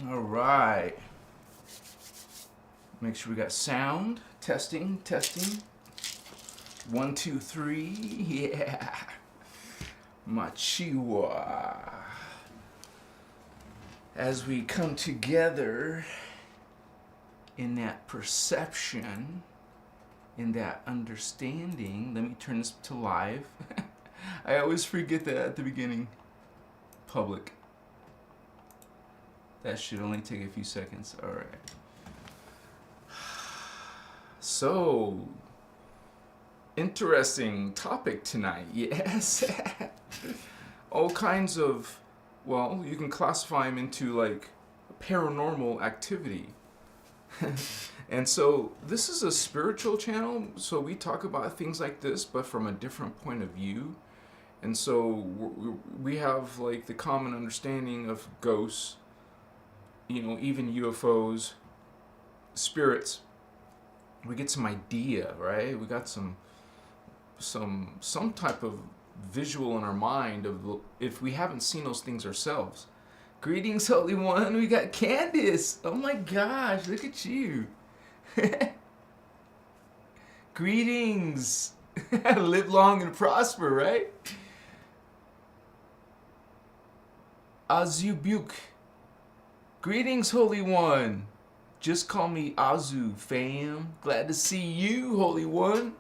All right. Make sure we got sound. Testing, testing. 1, 2, 3. Yeah. Machiwa. As we come together in that perception, in that understanding, let me turn this to live. I always forget that at the beginning. Public. That should only take a few seconds. All right. So, interesting topic tonight. Yes. All kinds of, well, you can classify them into like paranormal activity. And so this is a spiritual channel, so we talk about things like this, but from a different point of view. And so we have like the common understanding of ghosts, you know, even UFOs, spirits. We get some idea, right? We got some type of visual in our mind of if we haven't seen those things ourselves. Greetings, Holy One. We got Candace. Oh my gosh, look at you. Greetings. Live long and prosper, right? Azubuk. Greetings, Holy One. Just call me Azu, fam. Glad to see you, Holy One.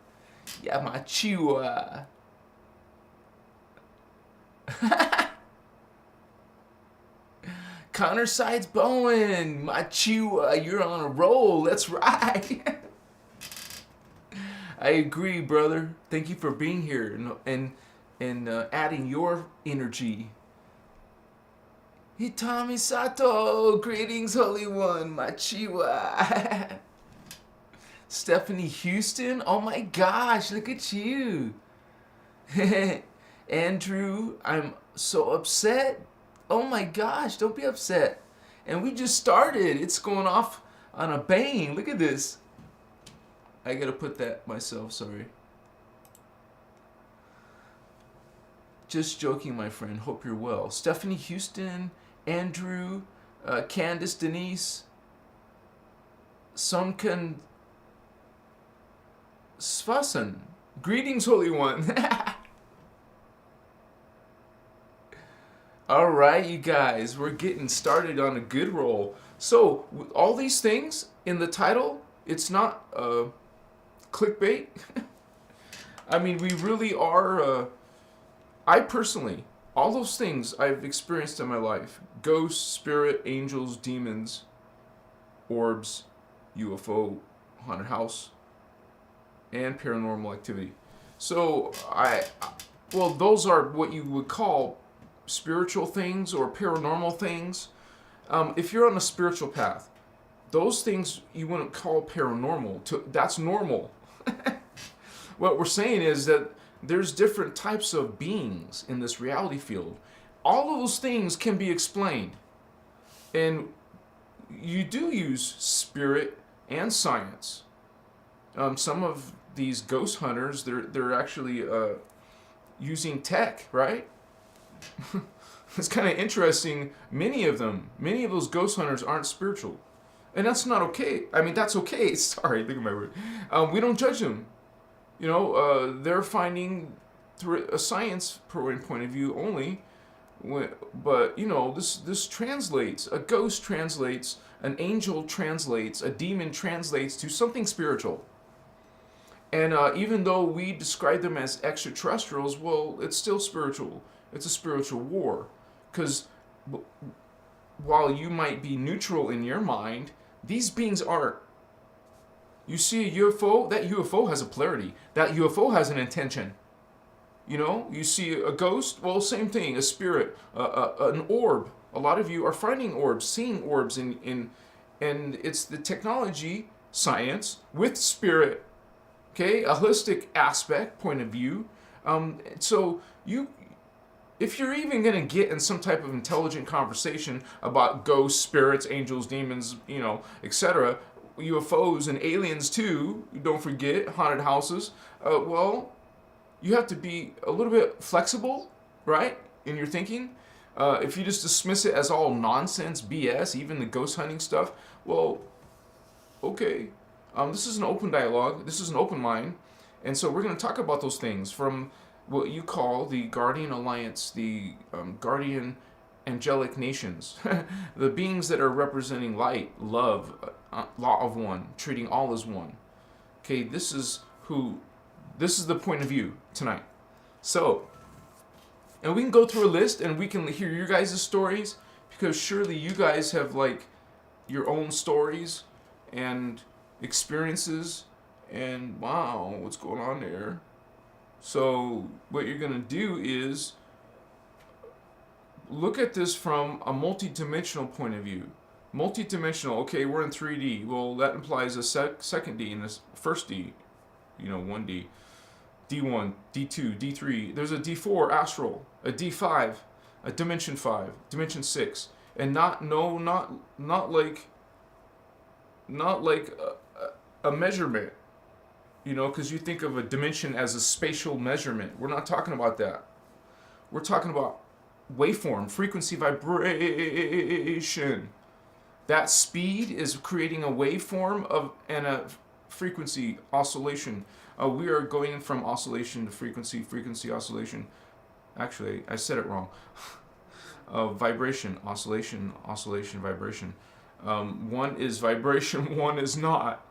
Yamachiwa. Connor Sides Bowen. Machiwa, you're on a roll. That's right. I agree, brother. Thank you for being here and adding your energy. Hitami Sato, greetings, Holy One, Machiwa. Stephanie Houston, oh my gosh, look at you. Andrew, I'm so upset. Oh my gosh, don't be upset. And we just started. It's going off on a bang. Look at this. I gotta put that myself, sorry. Just joking, my friend. Hope you're well. Stephanie Houston, Andrew, Candace, Denise, Sonkan Svasan. Greetings, Holy One. All right, you guys, we're getting started on a good roll. So, all these things in the title, it's not clickbait. I mean, we really are, I personally, all those things I've experienced in my life, ghosts, spirit, angels, demons, orbs, UFO, haunted house, and paranormal activity. So, well, those are what you would call spiritual things or paranormal things. If you're on a spiritual path, those things you wouldn't call paranormal. That's normal. What we're saying is that there's different types of beings in this reality field. All of those things can be explained. And you do use spirit and science. Some of these ghost hunters, they're actually using tech, right? It's kind of interesting. Many of those ghost hunters aren't spiritual. And that's not okay. I mean, that's okay. Sorry, look at my word. We don't judge them. You know, they're finding through a science point of view only. But, you know, this translates. A ghost translates. An angel translates. A demon translates to something spiritual. And even though we describe them as extraterrestrials, well, it's still spiritual. It's a spiritual war. Because while you might be neutral in your mind, these beings aren't. You see a UFO, that UFO has a polarity. That UFO has an intention. You know, you see a ghost, well, same thing, a spirit, an orb. A lot of you are finding orbs, seeing orbs, and it's the technology, science, with spirit, okay, a holistic aspect, point of view. So if you're even going to get in some type of intelligent conversation about ghosts, spirits, angels, demons, you know, etc., UFOs and aliens too, don't forget, haunted houses, well, you have to be a little bit flexible, right, in your thinking. If you just dismiss it as all nonsense, BS, even the ghost hunting stuff, well, okay. This is an open dialogue. This is an open mind. And so we're going to talk about those things from what you call the Guardian Alliance, the Guardian Angelic Nations, the beings that are representing light, love, law of one, treating all as one. Okay, this is the point of view tonight. So, and we can go through a list and we can hear your guys' stories, because surely you guys have like your own stories and experiences, and wow, what's going on there? So what you're going to do is look at this from a multidimensional point of view. Multidimensional, okay, we're in 3D. Well, that implies a second D and a first D, 1D. D1, D2, D3. There's a D4 astral, a D5, a dimension 5, dimension 6, and not like a measurement, because you think of a dimension as a spatial measurement. We're not talking about that. We're talking about waveform, frequency, vibration. That speed is creating a waveform and a frequency oscillation. We are going from oscillation to frequency, oscillation. Actually, I said it wrong. Vibration, oscillation, vibration. One is vibration, one is not.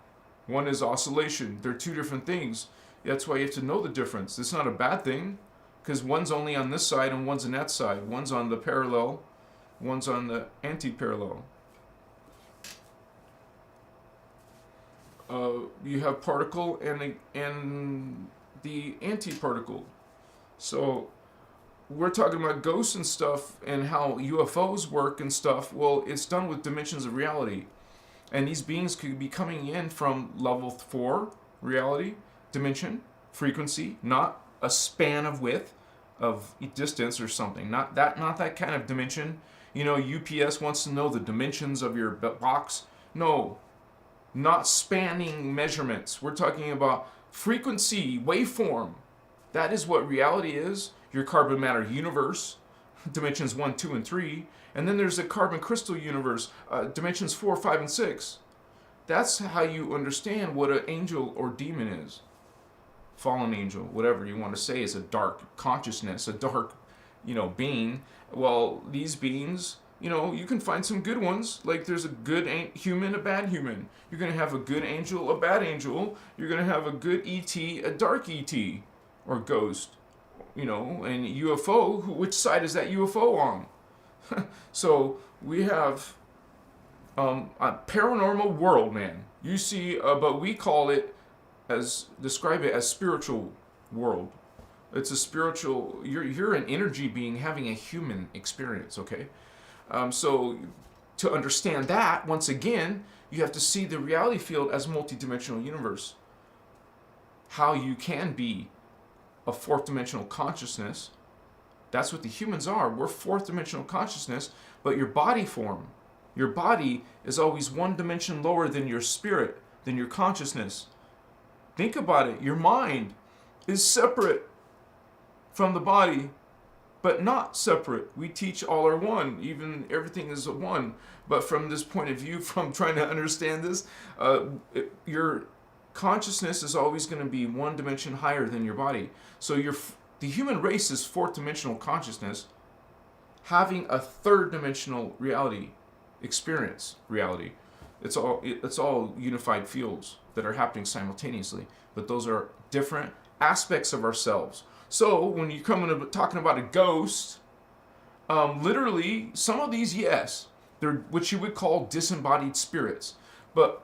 One is oscillation. They're two different things. That's why you have to know the difference. It's not a bad thing, because one's only on this side and one's on that side. One's on the parallel, one's on the anti-parallel. You have particle and the anti-particle. So we're talking about ghosts and stuff and how UFOs work and stuff. Well, it's done with dimensions of reality. And these beings could be coming in from level 4 reality, dimension, frequency, not a span of width, of distance or something. Not that kind of dimension. UPS wants to know the dimensions of your box. No. Not spanning measurements. We're talking about frequency, waveform. That is what reality is. Your carbon matter universe, dimensions 1, 2, and 3. And then there's a carbon crystal universe, dimensions 4, 5, and 6. That's how you understand what an angel or demon is. Fallen angel, whatever you want to say, is a dark consciousness, a dark, being. Well, these beings, you can find some good ones. Like there's a good human, a bad human. You're going to have a good angel, a bad angel. You're going to have a good ET, a dark ET, or ghost. And UFO, which side is that UFO on? So we have a paranormal world, man. You see, but we describe it as spiritual world. It's a spiritual, you're an energy being having a human experience, okay? So to understand that, once again, you have to see the reality field as a multidimensional universe. How you can be a fourth dimensional consciousness. That's what the humans are. We're fourth dimensional consciousness, but your body form. Your body is always one dimension lower than your spirit, than your consciousness. Think about it. Your mind is separate from the body, but not separate. We teach all are one. Even everything is a one. But from this point of view, from trying to understand this, your consciousness is always going to be one dimension higher than your body. So the human race is fourth dimensional consciousness having a third dimensional reality experience reality. It's all unified fields that are happening simultaneously, but those are different aspects of ourselves. So when you come into talking about a ghost, literally some of these, yes, they're what you would call disembodied spirits, but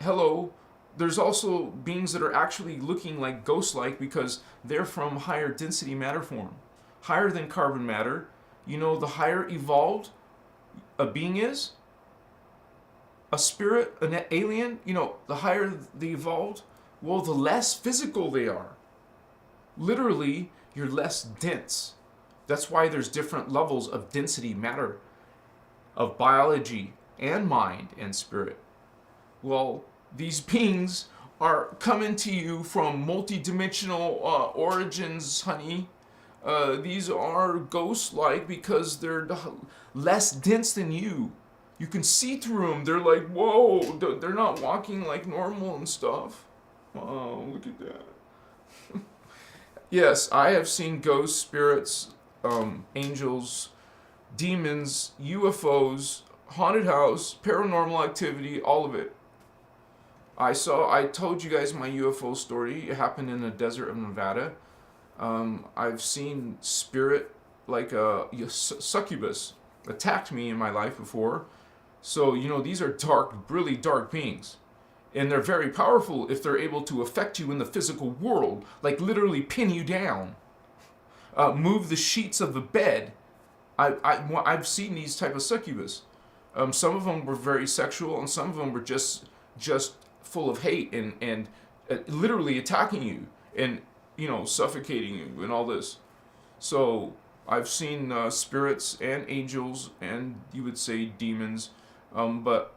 hello, there's also beings that are actually looking like ghost-like because they're from higher density matter form, higher than carbon matter. The higher evolved a being is, a spirit, an alien, the higher they evolved, well, the less physical they are. Literally, you're less dense. That's why there's different levels of density matter, of biology and mind and spirit. Well, these beings are coming to you from multidimensional origins, honey. These are ghost-like because they're less dense than you. You can see through them. They're like, whoa, they're not walking like normal and stuff. Oh, look at that. Yes, I have seen ghosts, spirits, angels, demons, UFOs, haunted house, paranormal activity, all of it. I told you guys my UFO story. It happened in the desert of Nevada. I've seen spirit, like a succubus, attacked me in my life before. So, these are dark, really dark beings. And they're very powerful if they're able to affect you in the physical world, like literally pin you down, move the sheets of the bed. I've seen these type of succubus. Some of them were very sexual, and some of them were just full of hate and literally attacking you and suffocating you and all this. So I've seen spirits and angels and you would say demons, but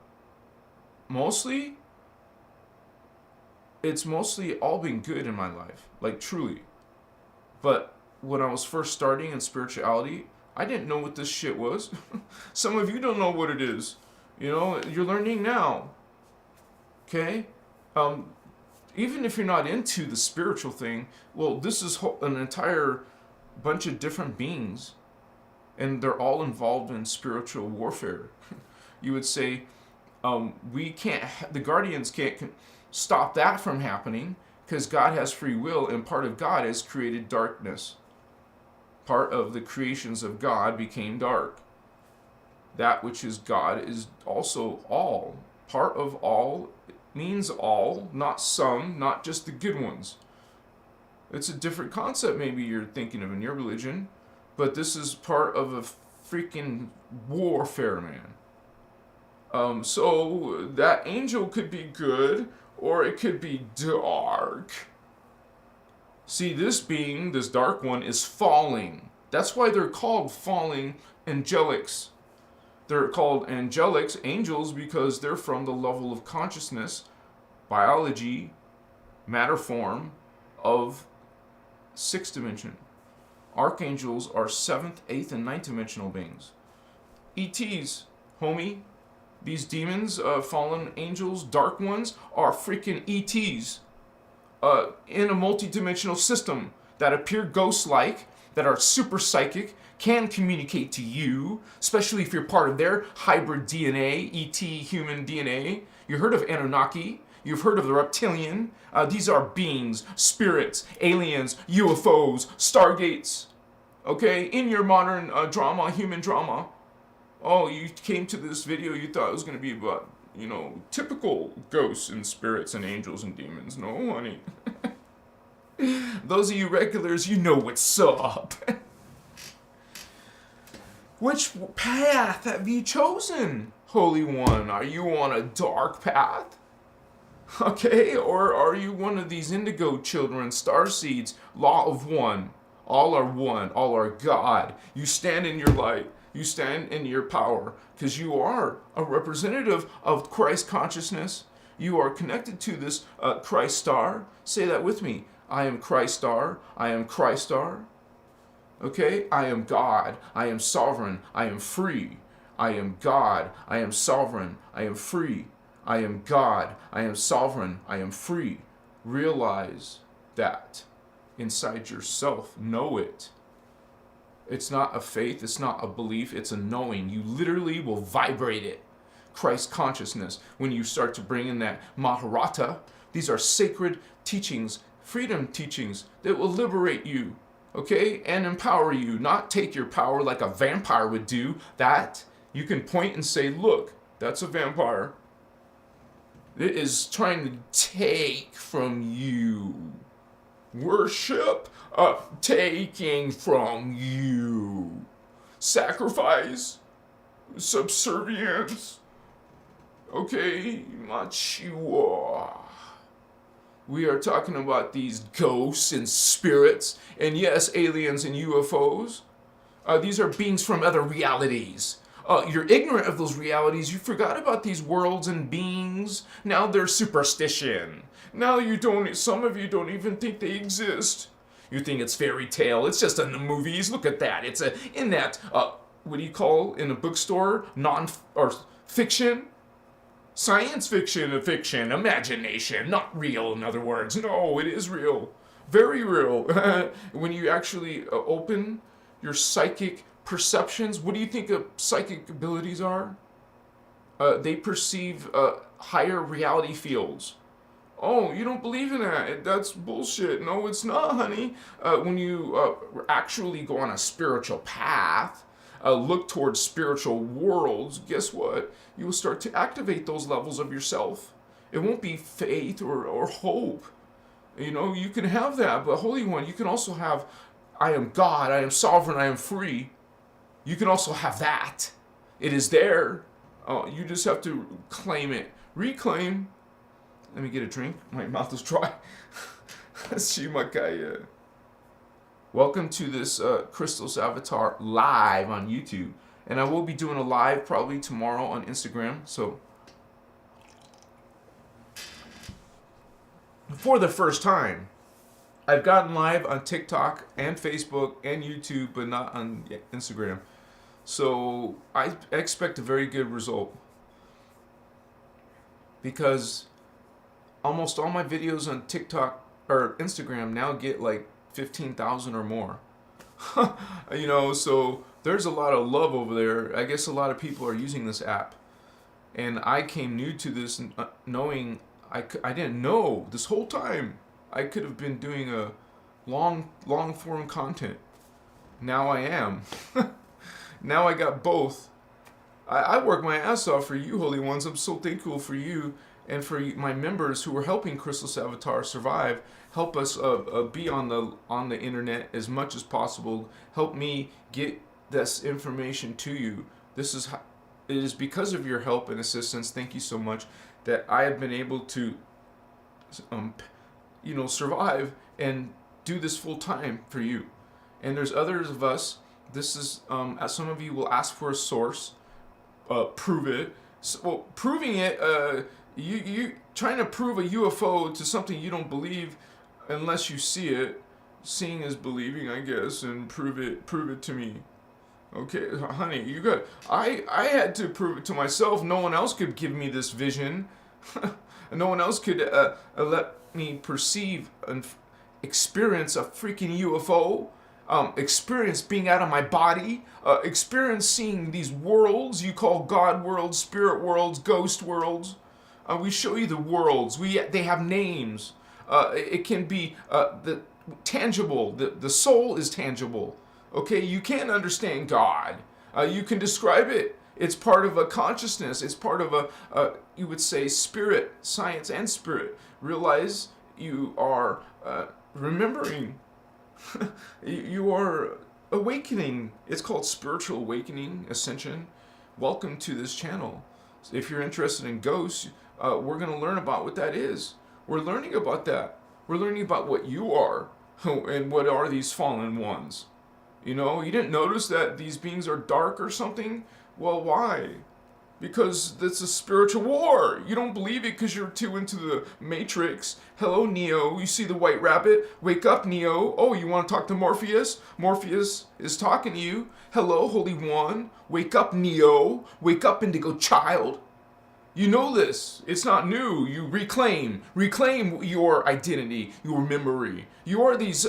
it's mostly all been good in my life, like truly. But when I was first starting in spirituality, I didn't know what this shit was. Some of you don't know what it is. You're learning now. Okay? Even if you're not into the spiritual thing, well, this is an entire bunch of different beings, and they're all involved in spiritual warfare. You would say, the guardians can't stop that from happening because God has free will, and part of God has created darkness. Part of the creations of God became dark. That which is God is also all. Part of all means all, not some, not just the good ones. It's a different concept maybe you're thinking of in your religion, but this is part of a freaking warfare, man. So that angel could be good, or it could be dark. See, this being, this dark one, is falling. That's why they're called falling angelics. They're called angelics, angels, because they're from the level of consciousness, biology, matter form of 6th dimension. Archangels are 7th, 8th, and 9th dimensional beings. ETs, homie. These demons, fallen angels, dark ones, are freaking ETs. In a multidimensional system that appear ghost-like, that are super psychic, can communicate to you, especially if you're part of their hybrid DNA, ET human DNA. You heard of Anunnaki, you've heard of the reptilian. These are beings, spirits, aliens, UFOs, stargates. Okay, in your modern drama, human drama. Oh, you came to this video, you thought it was going to be about, typical ghosts and spirits and angels and demons. No, honey. Those of you regulars, you know what's up. Which path have you chosen, Holy One? Are you on a dark path? Okay, or are you one of these indigo children, starseeds, law of one? All are one, all are God. You stand in your light. You stand in your power because you are a representative of Christ consciousness. You are connected to this Christ star. Say that with me. I am Christ star. I am Christ star. Okay? I am God. I am sovereign. I am free. I am God. I am sovereign. I am free. I am God. I am sovereign. I am free. Realize that inside yourself. Know it. It's not a faith, it's not a belief, it's a knowing. You literally will vibrate it. Christ consciousness. When you start to bring in that Maharata, these are sacred teachings, freedom teachings that will liberate you, okay? And empower you, not take your power like a vampire would do. That, you can point and say, look, that's a vampire. It is trying to take from you. Worship, taking from you. Sacrifice, subservience. Okay, Machua. We are talking about these ghosts and spirits, and yes, aliens and UFOs. These are beings from other realities. You're ignorant of those realities. You forgot about these worlds and beings. Now they're superstition. Now some of you don't even think they exist. You think it's fairy tale. It's just in the movies. Look at that. It's in that, what do you call in a bookstore? Or fiction? Science fiction, fiction, imagination, not real, in other words. No, it is real. Very real. When you actually open your psychic perceptions, what do you think psychic abilities are? They perceive higher reality fields. Oh, you don't believe in that? That's bullshit. No, it's not, honey. When you actually go on a spiritual path, look towards spiritual worlds, guess what? You will start to activate those levels of yourself. It won't be faith or hope. You know, you can have that, but Holy One, you can also have, I am God, I am sovereign, I am free. You can also have that. It is there. You just have to claim it. Reclaim. Let me get a drink. My mouth is dry. Shimakaya. Welcome to this Christos Avatar live on YouTube. And I will be doing a live probably tomorrow on Instagram. So, for the first time, I've gotten live on TikTok and Facebook and YouTube, but not on Instagram. So, I expect a very good result. Because almost all my videos on TikTok or Instagram now get like 15,000 or more. You know, so there's a lot of love over there. I guess a lot of people are using this app. And I came new to this knowing I didn't know this whole time I could have been doing a long form content. Now I am. Now I got both. I work my ass off for you, Holy Ones. I'm so thankful for you and for my members who are helping Christos Avatar survive. Help us be on the internet as much as possible. Help me get this information to you. It is because of your help and assistance. Thank you so much that I have been able to, survive and do this full time for you. And there's others of us. This is as some of you will ask for a source. Prove it. So, proving it, you trying to prove a UFO to something you don't believe unless you see it. Seeing is believing, I guess, and prove it to me. Okay, honey, you got. I had to prove it to myself. No one else could give me this vision. No one else could let me perceive and experience a freaking UFO. Experience being out of my body, experience seeing these worlds you call God worlds, spirit worlds, ghost worlds. We show you the worlds. They have names. It can be the tangible. The soul is tangible. Okay, you can't understand God. You can describe it. It's part of a consciousness. It's part of a you would say spirit, science and spirit. Realize you are remembering. You are awakening. It's called spiritual awakening, ascension. Welcome to this channel. If you're interested in ghosts, we're going to learn about what that is. We're learning about that. We're learning about what you are and what are these fallen ones. You know, you didn't notice that these beings are dark or something? Well, why? Because it's a spiritual war. You don't believe it because you're too into the Matrix. Hello, Neo. You see the white rabbit? Wake up, Neo. Oh, you want to talk to Morpheus? Morpheus is talking to you. Hello, Holy One. Wake up, Neo. Wake up, Indigo Child. You know this. It's not new. You reclaim your identity, your memory. You are these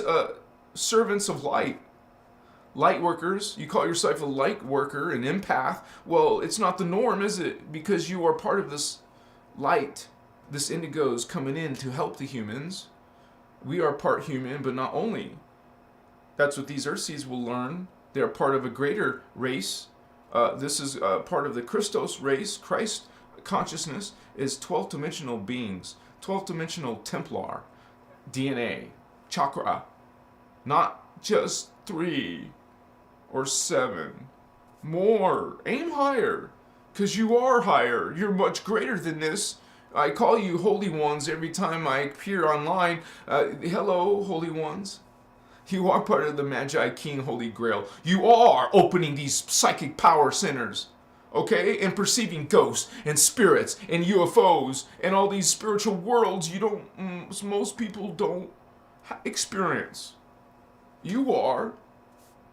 servants of light. Light workers, you call yourself a light worker, an empath. Well, it's not the norm, is it? Because you are part of this light. This indigo is coming in to help the humans. We are part human, but not only. That's what these Earthseeds will learn. They are part of a greater race. This is part of the Christos race. Christ consciousness is 12th dimensional beings. 12th dimensional Templar. DNA. Chakra. Not just 3. Or 7. More. Aim higher. Because you are higher. You're much greater than this. I call you Holy Ones every time I appear online. Hello, Holy Ones. You are part of the Magi King Holy Grail. You are opening these psychic power centers. Okay? And perceiving ghosts and spirits and UFOs and all these spiritual worlds you don't, most people don't experience. You are.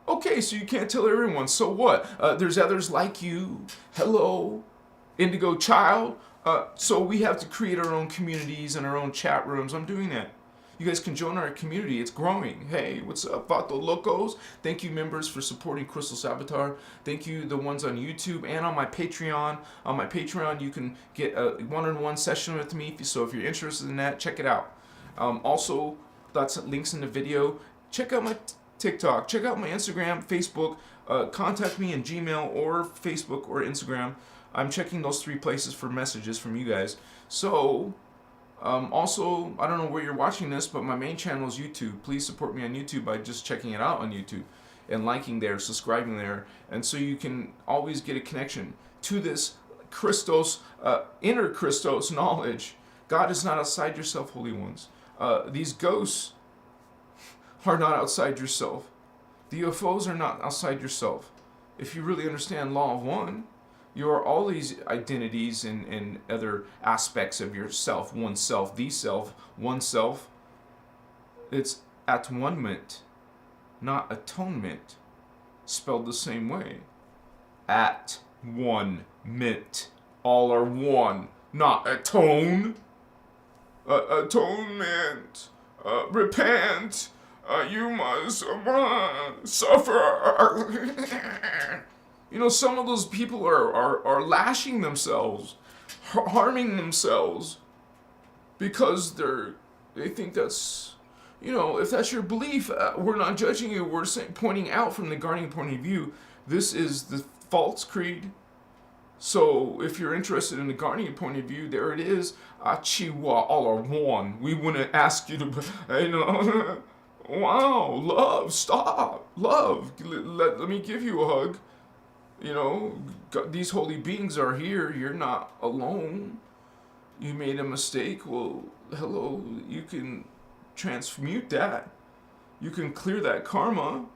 Okay, so you can't tell everyone. So what? There's others like you. Hello, Indigo Child. So we have to create our own communities and our own chat rooms. I'm doing that. You guys can join our community. It's growing. Hey, what's up, Vato Locos? Thank you, members, for supporting Christos Avatar. Thank you, the ones on YouTube and on my Patreon. On my Patreon, you can get a one-on-one session with me. So if you're interested in that, check it out. Also, that's links in the video. Check out my TikTok. Check out my Instagram, Facebook. Contact me in Gmail or Facebook or Instagram. I'm checking those 3 places for messages from you guys. So, also, I don't know where you're watching this, but my main channel is YouTube. Please support me on YouTube by just checking it out on YouTube and liking there, subscribing there, and so you can always get a connection to this Christos, inner Christos knowledge. God is not outside yourself, holy ones. These ghosts are not outside yourself. The UFOs are not outside yourself. If you really understand Law of One, you are all these identities and other aspects of yourself, oneself, the self, oneself. It's at-one-ment, not atonement, spelled the same way. At-one-ment. All are one, not atone. Atonement. Repent. You must suffer. You know, some of those people are lashing themselves, harming themselves, because they think that's, you know, if that's your belief, we're not judging you. We're pointing out from the guardian point of view, this is the false creed. So if you're interested in the guardian point of view, there it is. Chihuahua, all are one. We wouldn't ask you to, you know, wow, love, stop, love. Let me give you a hug. You know, God, these holy beings are here. You're not alone. You made a mistake. Well, hello. You can transmute that. You can clear that karma.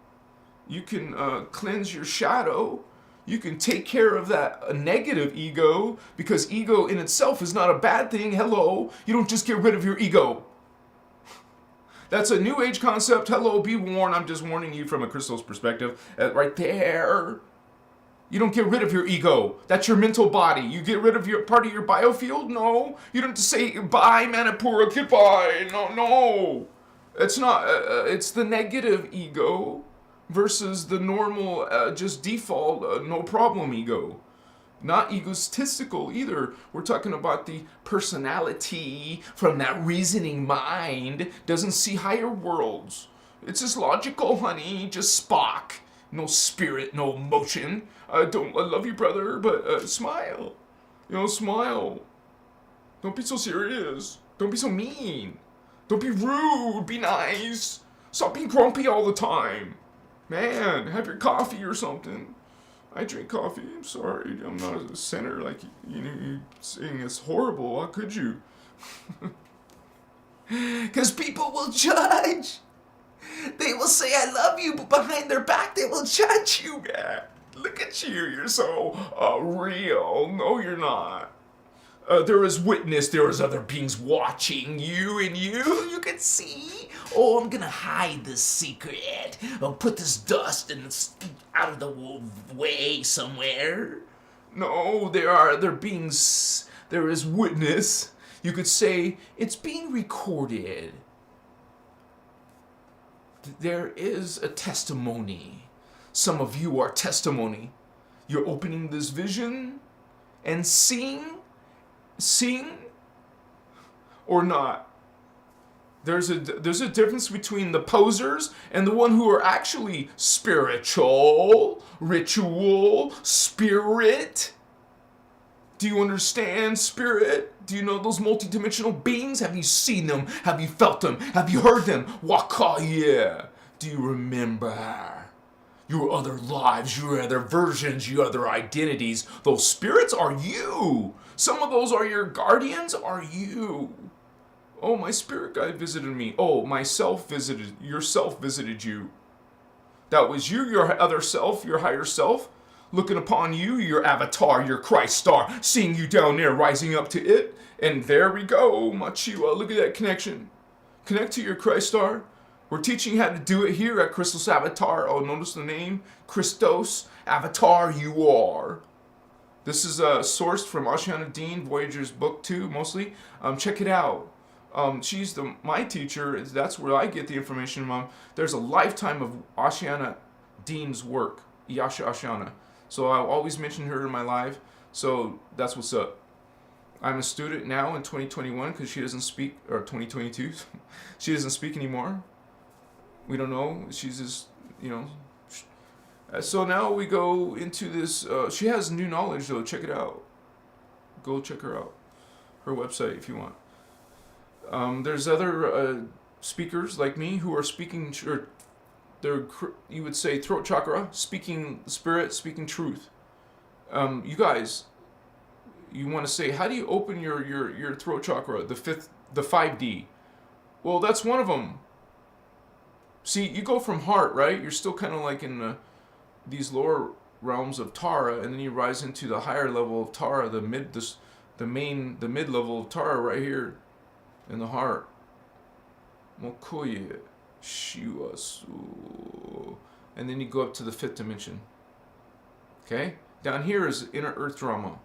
You can cleanse your shadow. You can take care of that negative ego, because ego in itself is not a bad thing. Hello. You don't just get rid of your ego. That's a new age concept. Hello, be warned. I'm just warning you from a Christos perspective. Right there. You don't get rid of your ego. That's your mental body. You get rid of your part of your biofield? No. You don't have to say, bye, Manipura, goodbye. No. It's not. It's the negative ego versus the normal, just default, no problem ego. Not egotistical either. We're talking about the personality from that reasoning mind. Doesn't see higher worlds. It's just logical, honey. Just Spock. No spirit, no emotion. I love you, brother, but smile. You know, smile. Don't be so serious. Don't be so mean. Don't be rude. Be nice. Stop being grumpy all the time. Man, have your coffee or something. I drink coffee. I'm sorry. I'm not a sinner like you're saying it's horrible. How could you? Because people will judge. They will say, I love you, but behind their back, they will judge you, man. Look at you. You're so real. No, you're not. There is witness. There is other beings watching you, and you can see. Oh, I'm going to hide this secret. I'll put this dust out of the way somewhere. No, there are other beings. There is witness. You could say, it's being recorded. There is a testimony. Some of you are testimony. You're opening this vision and seeing or not. There's a difference between the posers and the one who are actually spiritual, ritual, spirit. Do you understand spirit? Do you know those multidimensional beings? Have you seen them? Have you felt them? Have you heard them? Waka, yeah. Do you remember your other lives, your other versions, your other identities? Those spirits are you. Some of those are your guardians, are you. Oh, my spirit guide visited me. Oh, yourself visited you. That was you, your other self, your higher self. Looking upon you, your avatar, your Christ star, seeing you down there, rising up to it. And there we go, Machiwa. Look at that connection. Connect to your Christ star. We're teaching how to do it here at Christos Avatar. Oh, notice the name? Christos Avatar you are. This is sourced from Oceana Dean, Voyager's book 2, mostly. Check it out. She's my teacher. That's where I get the information from. There's a lifetime of Oceana Dean's work, Yasha Oceana. So I always mention her in my live. So that's what's up. I'm a student now in 2021 because she doesn't speak, or 2022. She doesn't speak anymore. We don't know. She's just, So now we go into this. She has new knowledge, though. Check it out. Go check her out. Her website, if you want. There's other speakers like me who are speaking, or they're, you would say, throat chakra, speaking spirit, speaking truth. You guys, you want to say, how do you open your throat chakra, the 5D? Well, that's one of them. See, you go from heart, right? You're still kind of like in these lower realms of Tara, and then you rise into the higher level of Tara, the mid level of Tara right here in the heart. Mokoye Shiwasu. And then you go up to the 5th dimension. Okay? Down here is inner earth drama.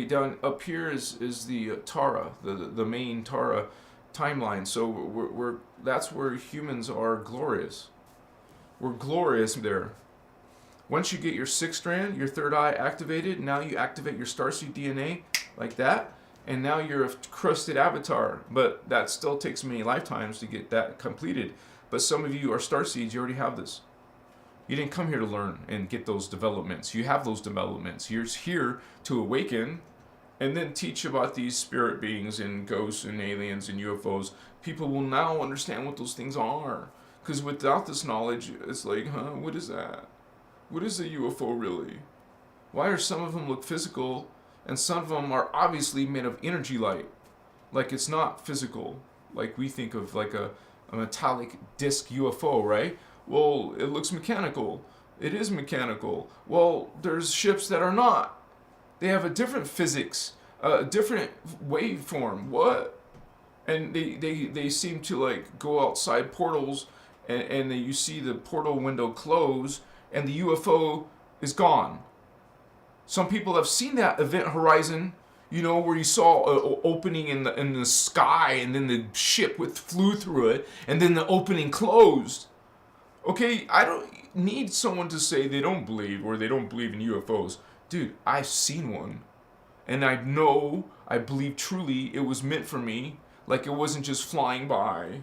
Down up here is the Tara, the main Tara timeline. So that's where humans are glorious. We're glorious there. Once you get your 6th strand, your 3rd eye activated, now you activate your starseed DNA like that, and now you're a crusted avatar. But that still takes many lifetimes to get that completed. But some of you are starseeds, you already have this. You didn't come here to learn and get those developments. You have those developments. You're here to awaken and then teach about these spirit beings and ghosts and aliens and UFOs. People will now understand what those things are. Because without this knowledge, it's like, what is that? What is a UFO really? Why are some of them look physical and some of them are obviously made of energy light? Like it's not physical. Like we think of like a metallic disc UFO, right? Well, it looks mechanical. It is mechanical. Well, there's ships that are not. They have a different physics, a different waveform. What? And they seem to like go outside portals, and you see the portal window close, and the UFO is gone. Some people have seen that event horizon, where you saw an opening in the sky, and then the ship flew through it, and then the opening closed. Okay, I don't need someone to say they don't believe or they don't believe in UFOs. Dude, I've seen one. And I believe truly it was meant for me. Like it wasn't just flying by.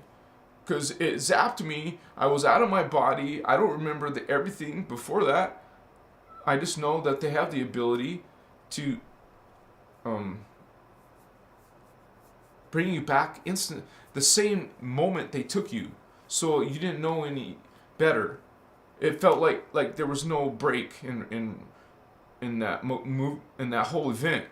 Because it zapped me. I was out of my body. I don't remember everything before that. I just know that they have the ability to bring you back instant. The same moment they took you. So you didn't know any better. It felt like there was no break in that in that whole event.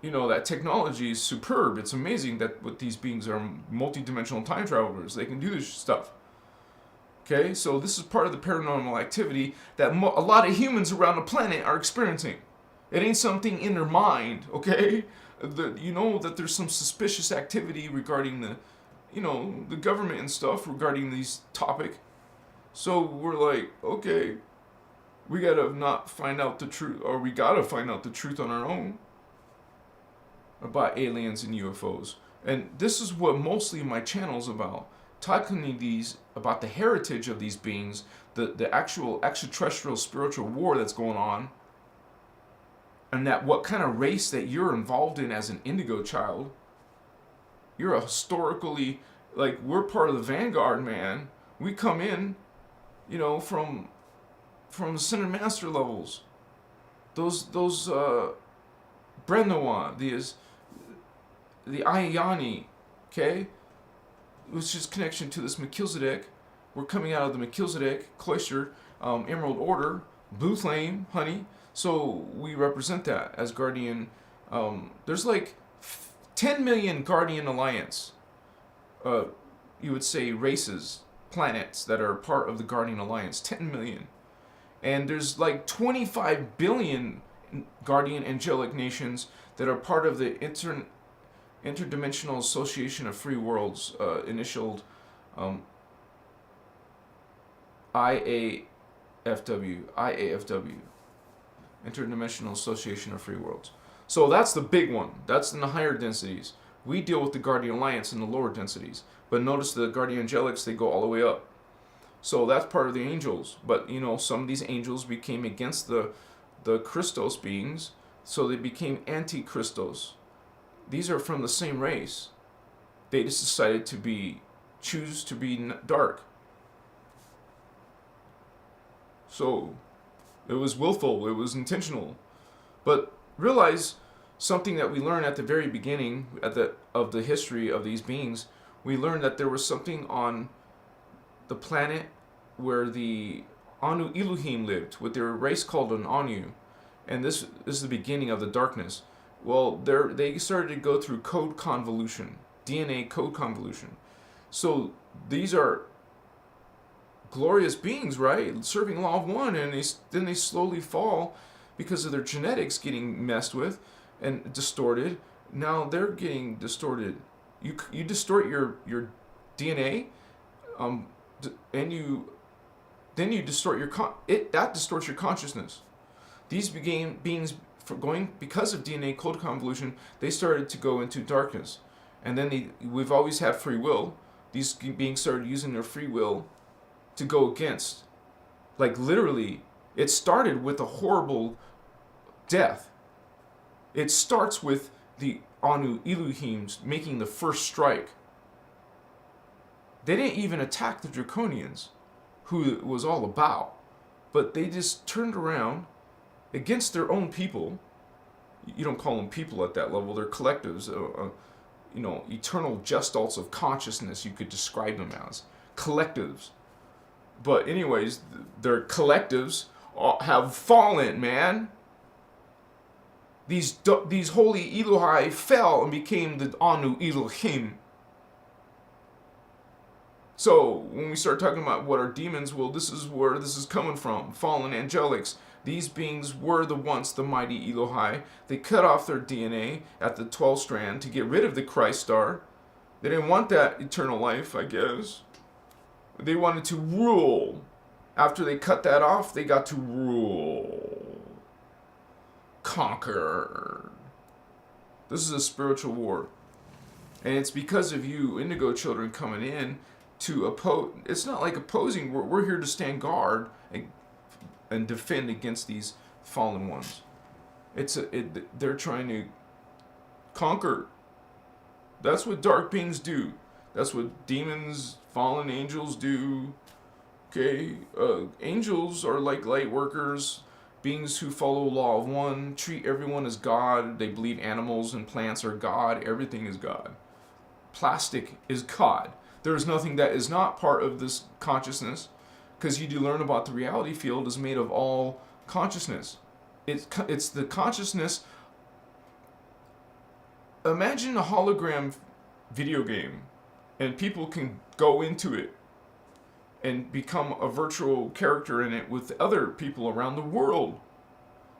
That technology is superb. It's amazing that what these beings are multidimensional time travelers. They can do this stuff. Okay, so this is part of the paranormal activity that a lot of humans around the planet are experiencing. It ain't something in their mind. Okay, that there's some suspicious activity regarding the government and stuff regarding these topic. So we're like, okay, we gotta not find out the truth, or we gotta find out the truth on our own about aliens and UFOs. And this is what mostly my channel's about. Talking about the heritage of these beings, the actual extraterrestrial spiritual war that's going on, and that what kind of race that you're involved in as an indigo child. You're a historically, we're part of the vanguard, man. We come in, from the Center Master levels. Those Brenoa, the Ayani, okay? Which is connection to this Melchizedek. We're coming out of the Melchizedek cloister, Emerald Order, Blue Flame, honey. So we represent that as Guardian. There's 10 million Guardian Alliance, you would say races, planets that are part of the Guardian Alliance. 10 million. And there's 25 billion Guardian Angelic nations that are part of the Interdimensional Association of Free Worlds, initialed Um, IAFW, Interdimensional Association of Free Worlds. So that's the big one. That's in the higher densities. We deal with the Guardian Alliance in the lower densities. But notice the Guardian Angelics, they go all the way up. So that's part of the angels. But, you know, some of these angels became against the Christos beings, so they became anti-Christos. These are from the same race. They just decided to choose to be dark. So it was willful, it was intentional. But realize something that we learned at the very beginning of the history of these beings. We learned that there was something on the planet where the Anu Elohim lived, with their race called an Anu. And this is the beginning of the darkness. Well, they started to go through code convolution, DNA code convolution. So these are glorious beings, right? Serving law of one, and then they slowly fall because of their genetics getting messed with and distorted. Now they're getting distorted. You distort your DNA, and then you distort that distorts your consciousness. These beings, because of DNA code convolution, they started to go into darkness, and then we've always had free will. These beings started using their free will to go against. Like literally, it started with a horrible death. It starts with the Anu Elohims making the first strike. They didn't even attack the Draconians, who it was all about, but they just turned around against their own people. You don't call them people at that level, they're collectives, eternal gestalts of consciousness, you could describe them as collectives. But anyways, their collectives have fallen, man. These holy Elohai fell and became the Anu Elohim. So when we start talking about what are demons, well, this is where this is coming from. Fallen angelics. These beings were once the mighty Elohai. They cut off their DNA at the 12th strand to get rid of the Christ star. They didn't want that eternal life, I guess. They wanted to rule. After they cut that off, they got to rule. Conquer. This is a spiritual war. And it's because of you, indigo children, coming in to oppose. It's not like opposing. We're here to stand guard and defend against these fallen ones. They're trying to conquer. That's what dark beings do. That's what demons, fallen angels do. Okay, angels are like light workers, beings who follow law of one, treat everyone as God. They believe animals and plants are God. Everything is God. Plastic is God. There is nothing that is not part of this consciousness, because you do learn about the reality field is made of all consciousness. It's the consciousness. Imagine a hologram video game, and people can go into it and become a virtual character in it with other people around the world.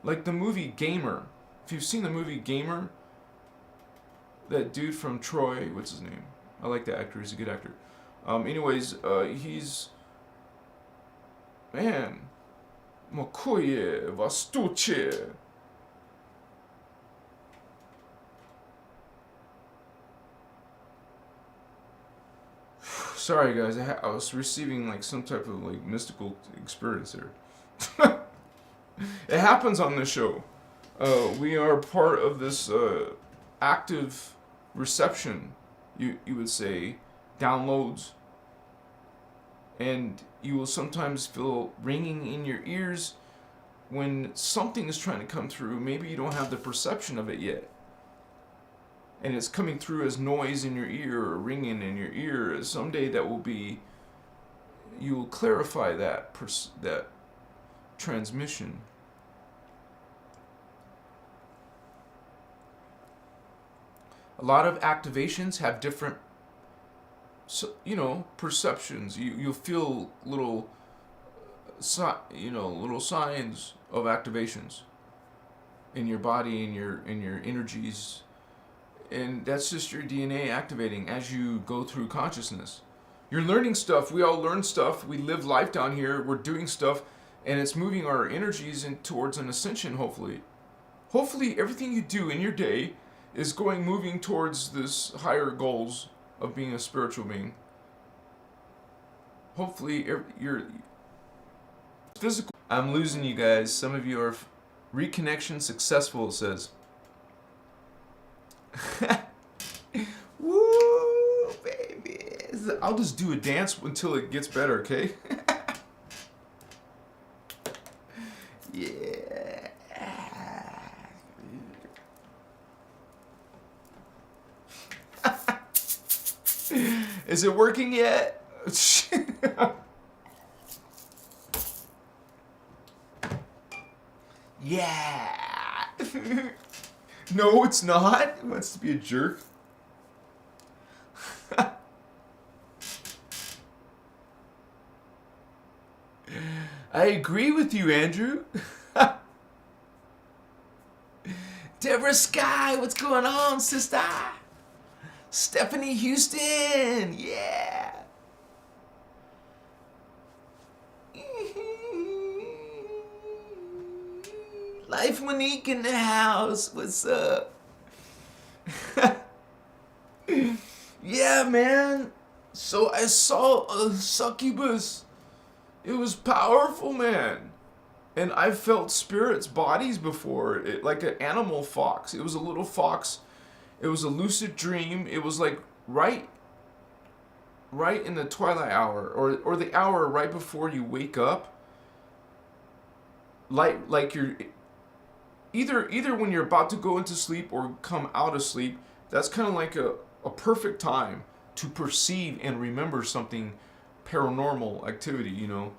Like the movie Gamer. If you've seen the movie Gamer, that dude from Troy, what's his name? I like that actor, he's a good actor. He's... Man. Makoye Vastuche. Sorry guys, I was receiving like some type of like mystical experience here. It happens on this show. We are part of this active reception, you would say, downloads. And you will sometimes feel ringing in your ears when something is trying to come through. Maybe you don't have the perception of it yet. And it's coming through as noise in your ear or ringing in your ear. Someday that will be, you will clarify that transmission. A lot of activations have different, perceptions. You'll feel little signs of activations in your body, in your energies. And that's just your DNA activating as you go through consciousness. You're learning stuff. We all learn stuff. We live life down here. We're doing stuff, and it's moving our energies in towards an ascension. Hopefully, everything you do in your day is moving towards this higher goals of being a spiritual being. Hopefully, your physical. I'm losing you guys. Some of you are reconnection successful. It says. Woo, baby. I'll just do a dance until it gets better, okay? Yeah. Is it working yet? Yeah. No, it's not. He wants to be a jerk. I agree with you, Andrew. Deborah Sky, what's going on, sister? Stephanie Houston, yeah. Life Monique in the house, what's up? Yeah, man. So I saw a succubus. It was powerful, man. And I felt spirits' bodies before, like an animal fox. It was a little fox. It was a lucid dream. It was like right in the twilight hour, or the hour right before you wake up. Like you're either when you're about to go into sleep or come out of sleep. That's kind of like a perfect time to perceive and remember something paranormal activity, you know.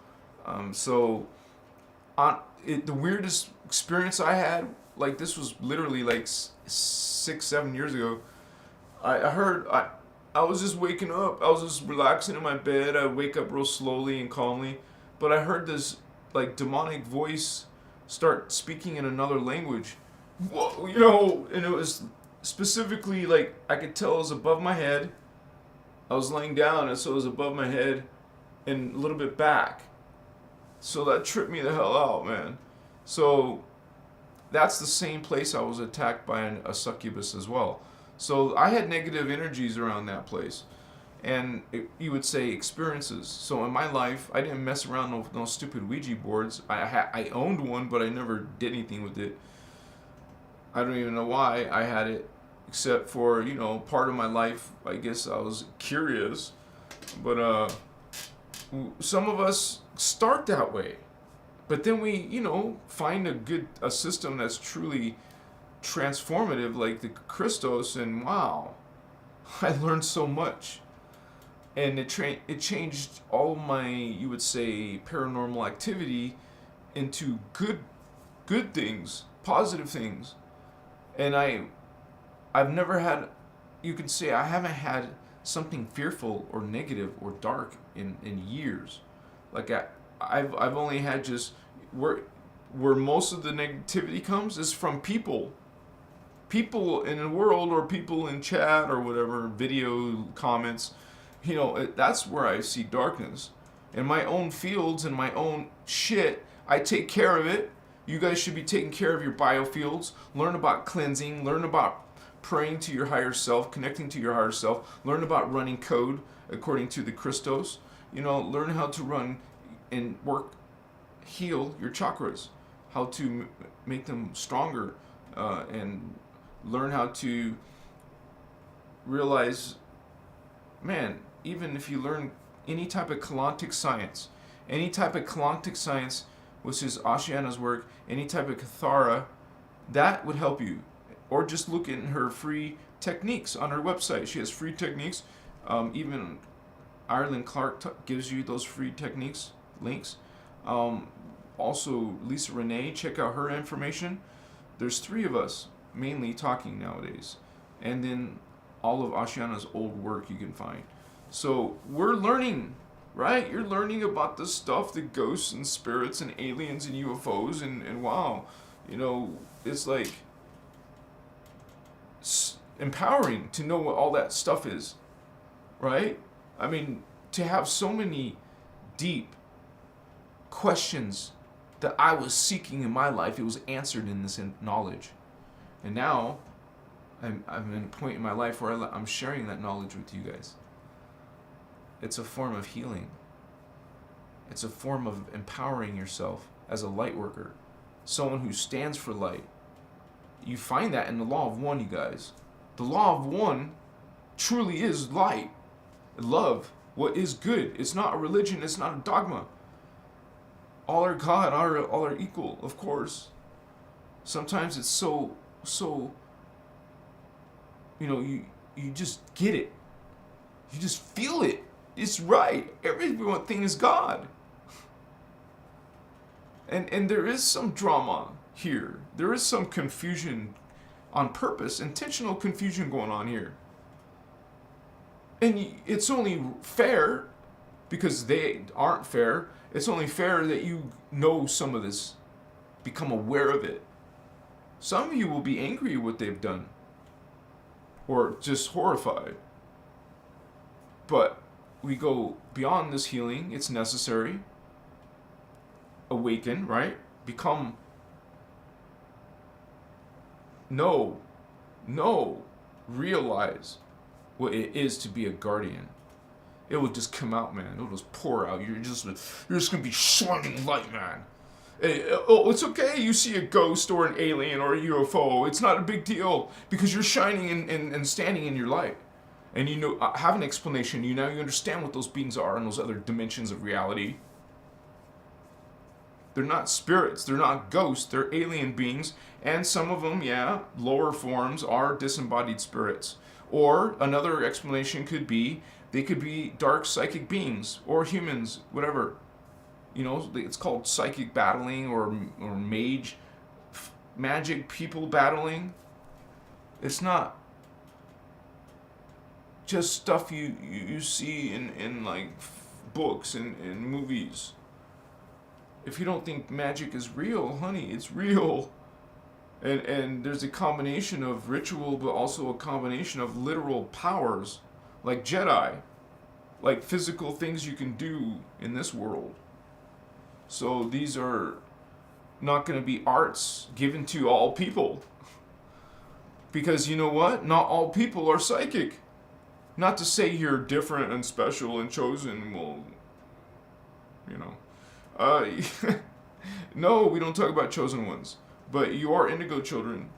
The weirdest experience I had, like this was literally like 6-7 years ago. I was just waking up. I was just relaxing in my bed. I wake up real slowly and calmly, but I heard this like demonic voice start speaking in another language. Whoa, you know, and it was specifically like I could tell it was above my head. I was laying down, and so it was above my head and a little bit back. So that tripped me the hell out, man. So that's the same place I was attacked by a succubus as well. So I had negative energies around that place. And you would say experiences. So in my life, I didn't mess around with no stupid Ouija boards. I owned one, but I never did anything with it. I don't even know why I had it, except for, you know, part of my life, I guess I was curious. But some of us start that way. But then we, you know, find a system that's truly transformative, like the Christos, and wow, I learned so much. And it changed all my, you would say, paranormal activity into good things, positive things. And I've never had, you could say, I haven't had something fearful or negative or dark in years. Like I've only had just where most of the negativity comes is from people in the world, or people in chat or whatever, video comments. You know, that's where I see darkness. In my own fields and my own shit, I take care of it. You guys should be taking care of your biofields. Learn about cleansing. Learn about praying to your higher self, connecting to your higher self. Learn about running code according to the Christos. You know, learn how to run and heal your chakras. How to make them stronger, and learn how to realize, man, even if you learn any type of Kalantic science, which is Ashiana's work, any type of Kathara, that would help you. Or just look in her free techniques on her website. She has free techniques. Even Ireland Clark gives you those free techniques, links. Also, Lisa Renee, check out her information. There's 3 of us mainly talking nowadays. And then all of Ashiana's old work you can find. So we're learning, right? You're learning about this stuff, the ghosts and spirits and aliens and UFOs, and wow, you know, it's like empowering to know what all that stuff is, right? I mean, to have so many deep questions that I was seeking in my life, it was answered in this knowledge. And now I'm in a point in my life where I'm sharing that knowledge with you guys. It's a form of healing. It's a form of empowering yourself as a light worker, someone who stands for light. You find that in the law of one, you guys. The law of one truly is light, love, what is good. It's not a religion, it's not a dogma. All are God, all are equal, of course. Sometimes it's so you just get it. You just feel it. It's right. Everything is God. And there is some drama here. There is some confusion on purpose, intentional confusion going on here. And it's only fair, because they aren't fair, it's only fair that you know some of this, become aware of it. Some of you will be angry at what they've done, or just horrified. But we go beyond this healing. It's necessary. Awaken, right? Become. Realize what it is to be a guardian. It will just come out, man. It will just pour out. You're just gonna be shining light, man. It's okay. You see a ghost or an alien or a UFO. It's not a big deal, because you're shining and standing in your light, and you have an explanation. You understand what those beings are in those other dimensions of reality. They're not spirits. They're not ghosts. They're alien beings, and some of them, lower forms, are disembodied spirits. Or another explanation could be they could be dark psychic beings or humans, whatever. It's called psychic battling or magic people battling. It's not just stuff you see in like books and movies. If you don't think magic is real, honey, it's real. And there's a combination of ritual, but also a combination of literal powers, like Jedi, like physical things you can do in this world. So these are not going to be arts given to all people. Because you know what? Not all people are psychic. Not to say you're different and special and chosen. Well, no, we don't talk about chosen ones. But you are indigo children,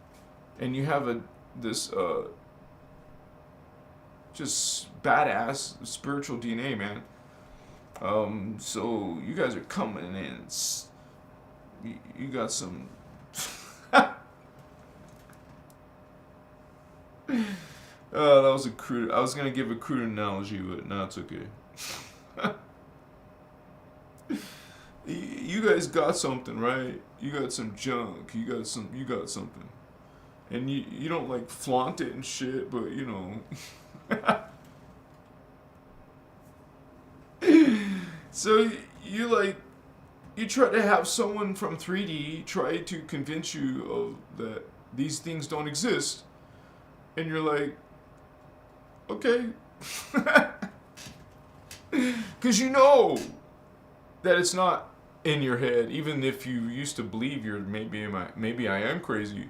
and you have this just badass spiritual DNA, man. So you guys are coming in. You got some. That was a crude. I was gonna give a crude analogy, but no, it's okay. You guys got something, right? You got some junk. You got something, and you don't like flaunt it and shit, but So you try to have someone from 3D try to convince you of that these things don't exist, and you're like, okay, because you know that it's not in your head, even if you used to believe maybe I am crazy.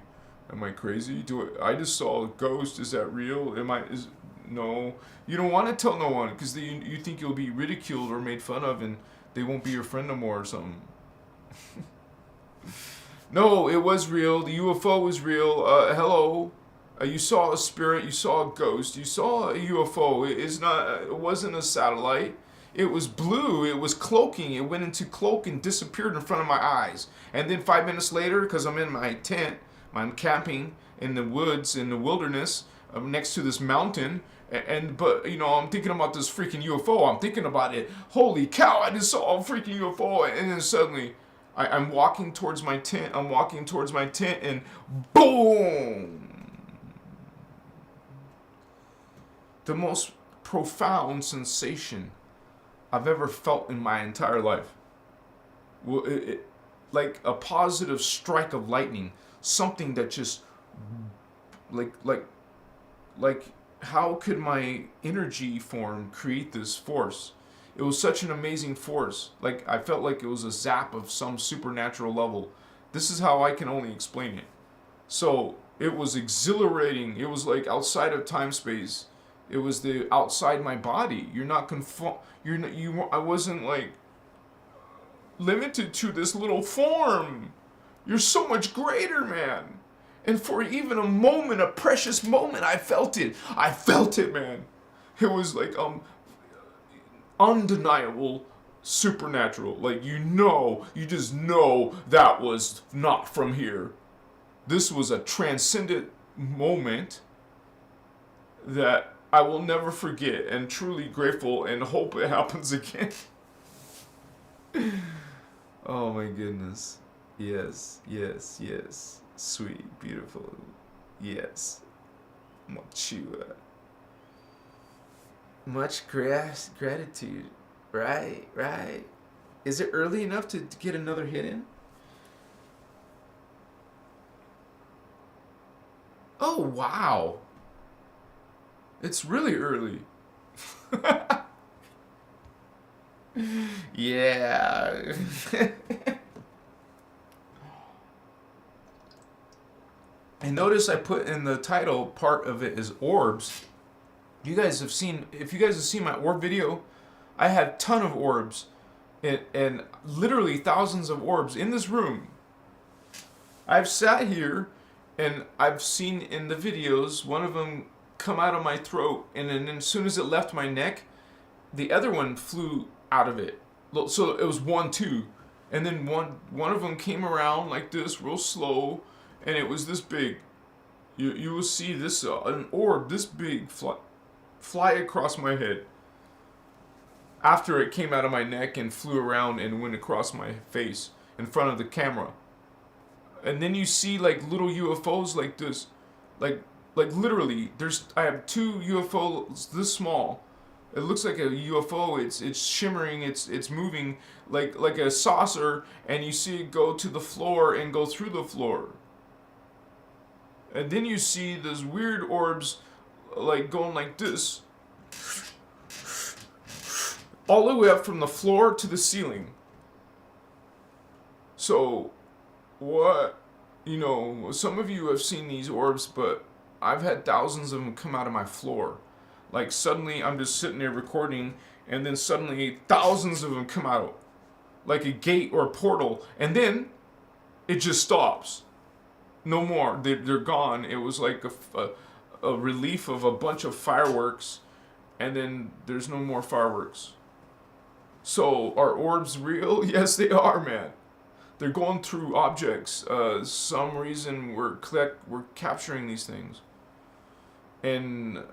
Am I crazy? I just saw a ghost. Is that real? No. You don't want to tell no one, because you think you'll be ridiculed or made fun of, and they won't be your friend no more or something. No, it was real. The UFO was real. Hello. You saw a spirit. You saw a ghost. You saw a UFO. It wasn't a satellite. It was blue. It was cloaking. It went into cloak and disappeared in front of my eyes. And then 5 minutes later, because I'm in my tent, I'm camping in the woods, in the wilderness, next to this mountain. But I'm thinking about this freaking UFO. I'm thinking about it. Holy cow! I just saw a freaking UFO. And then suddenly, I'm walking towards my tent. And boom! The most profound sensation I've ever felt in my entire life. Well, it like a positive strike of lightning, something that just like how could my energy form create this force? it was such an amazing force. Like, I felt like it was a zap of some supernatural level. This is how I can only explain it. So it was exhilarating. It was like outside of time space. It was the outside my body. You're not I wasn't like limited to this little form. You're so much greater, man. And for even a moment, a precious moment, I felt it. I felt it, man. It was like undeniable supernatural. Like, you just know that was not from here. This was a transcendent moment that I will never forget, and truly grateful and hope it happens again. Oh my goodness. Yes, yes, yes. Sweet, beautiful. Yes. Much gratitude. Right, right. Is it early enough to get another hit in? Oh, wow. It's really early. Yeah. And notice I put in the title, part of it is orbs. You guys have seen, if you guys have seen my orb video, I had a ton of orbs and literally thousands of orbs in this room. I've sat here and I've seen in the videos one of them come out of my throat, and then as soon as it left my neck, the other one flew out of it. So it was 1, 2, and then one of them came around like this, real slow, and it was this big. You will see this an orb this big fly across my head. After it came out of my neck and flew around and went across my face in front of the camera. And then you see like little UFOs like this, like literally. I have 2 UFOs this small. It looks like a UFO. It's shimmering. It's moving like a saucer, and you see it go to the floor and go through the floor. And then you see those weird orbs like going like this, all the way up from the floor to the ceiling. So, what, some of you have seen these orbs, but I've had thousands of them come out of my floor. Like, suddenly I'm just sitting there recording, and then suddenly thousands of them come out, like a gate or a portal, and then it just stops. No more. They're gone. It was like a relief of a bunch of fireworks, and then there's no more fireworks. So, are orbs real? Yes, they are, man. They're going through objects. Some reason we're capturing these things. And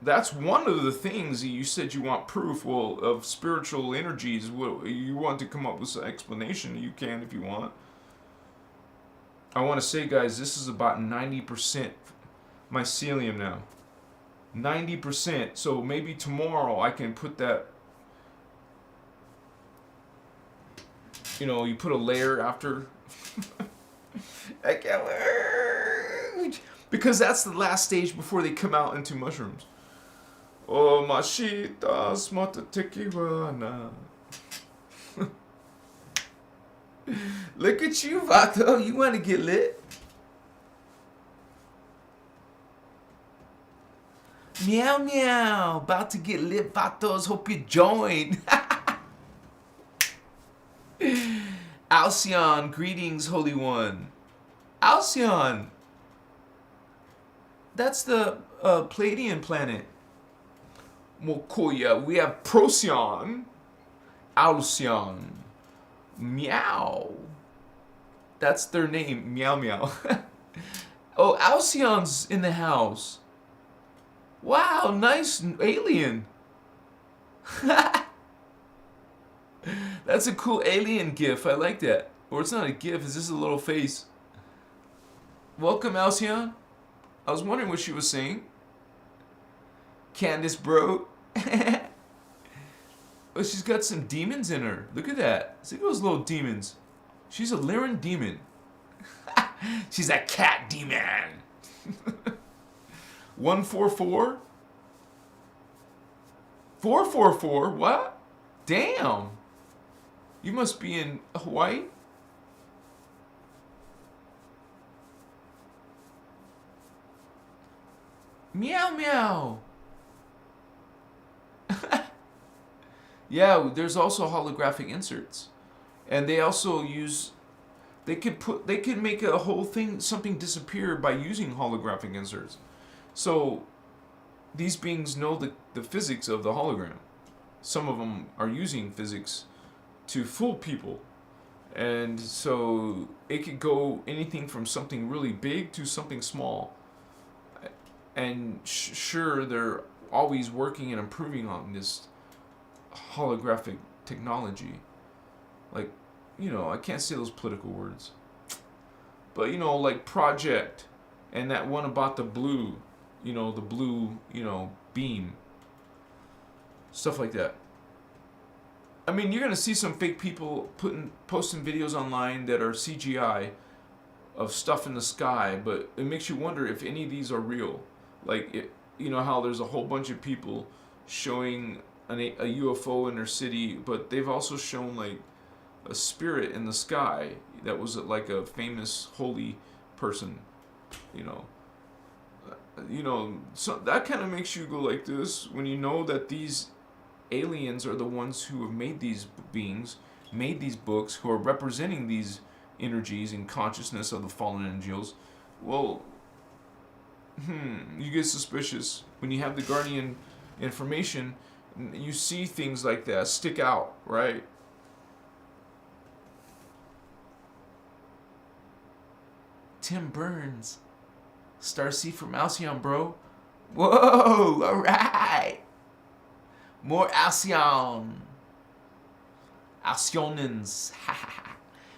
that's one of the things you said you want proof, of spiritual energies. You want to come up with an explanation. You can if you want. I want to say, guys, this is about 90% mycelium now. 90%. So maybe tomorrow I can put that, you put a layer after. I can't wait. Because that's the last stage before they come out into mushrooms. Oh, mashita smata tekiwana. Look at you, Vato. You want to get lit? Meow, meow. About to get lit, Vatos. Hope you join. Alcyon, greetings, Holy One. Alcyon. That's the Palladian planet. Mokoya. We have Procyon. Alcyon. Meow. That's their name. Meow, meow. Oh, Alcyon's in the house. Wow, nice alien. That's a cool alien gif. I like that. Or it's not a gif, it's just a little face. Welcome, Alcyon. I was wondering what she was saying. Candace, bro. Oh, she's got some demons in her. Look at that. See those little demons. She's a Lyran demon. She's a cat demon. 144. 444? What? Damn. You must be in Hawaii? Meow meow. Yeah, there's also holographic inserts. And they also use they could make a whole thing, something disappear by using holographic inserts. So these beings know the physics of the hologram. Some of them are using physics to fool people. And so it could go anything from something really big to something small. And sure, they're always working and improving on this holographic technology. Like, you know, I can't say those political words. But, you know, like Project and that one about the blue, you know, the blue, you know, beam. Stuff like that. I mean, you're going to see some fake people posting videos online that are CGI of stuff in the sky, but it makes you wonder if any of these are real. Like, you know how there's a whole bunch of people showing a UFO in their city, but they've also shown, like, a spirit in the sky that was like a famous holy person, you know. So that kind of makes you go like this when you know that these aliens are the ones who have made these beings, made these books, who are representing these energies and consciousness of the fallen angels. Well, you get suspicious when you have the guardian information. You see things like that stick out, right? Tim Burns, Starseed from Alcyon, bro. Whoa, all right. More Alcyon. Alcyonians.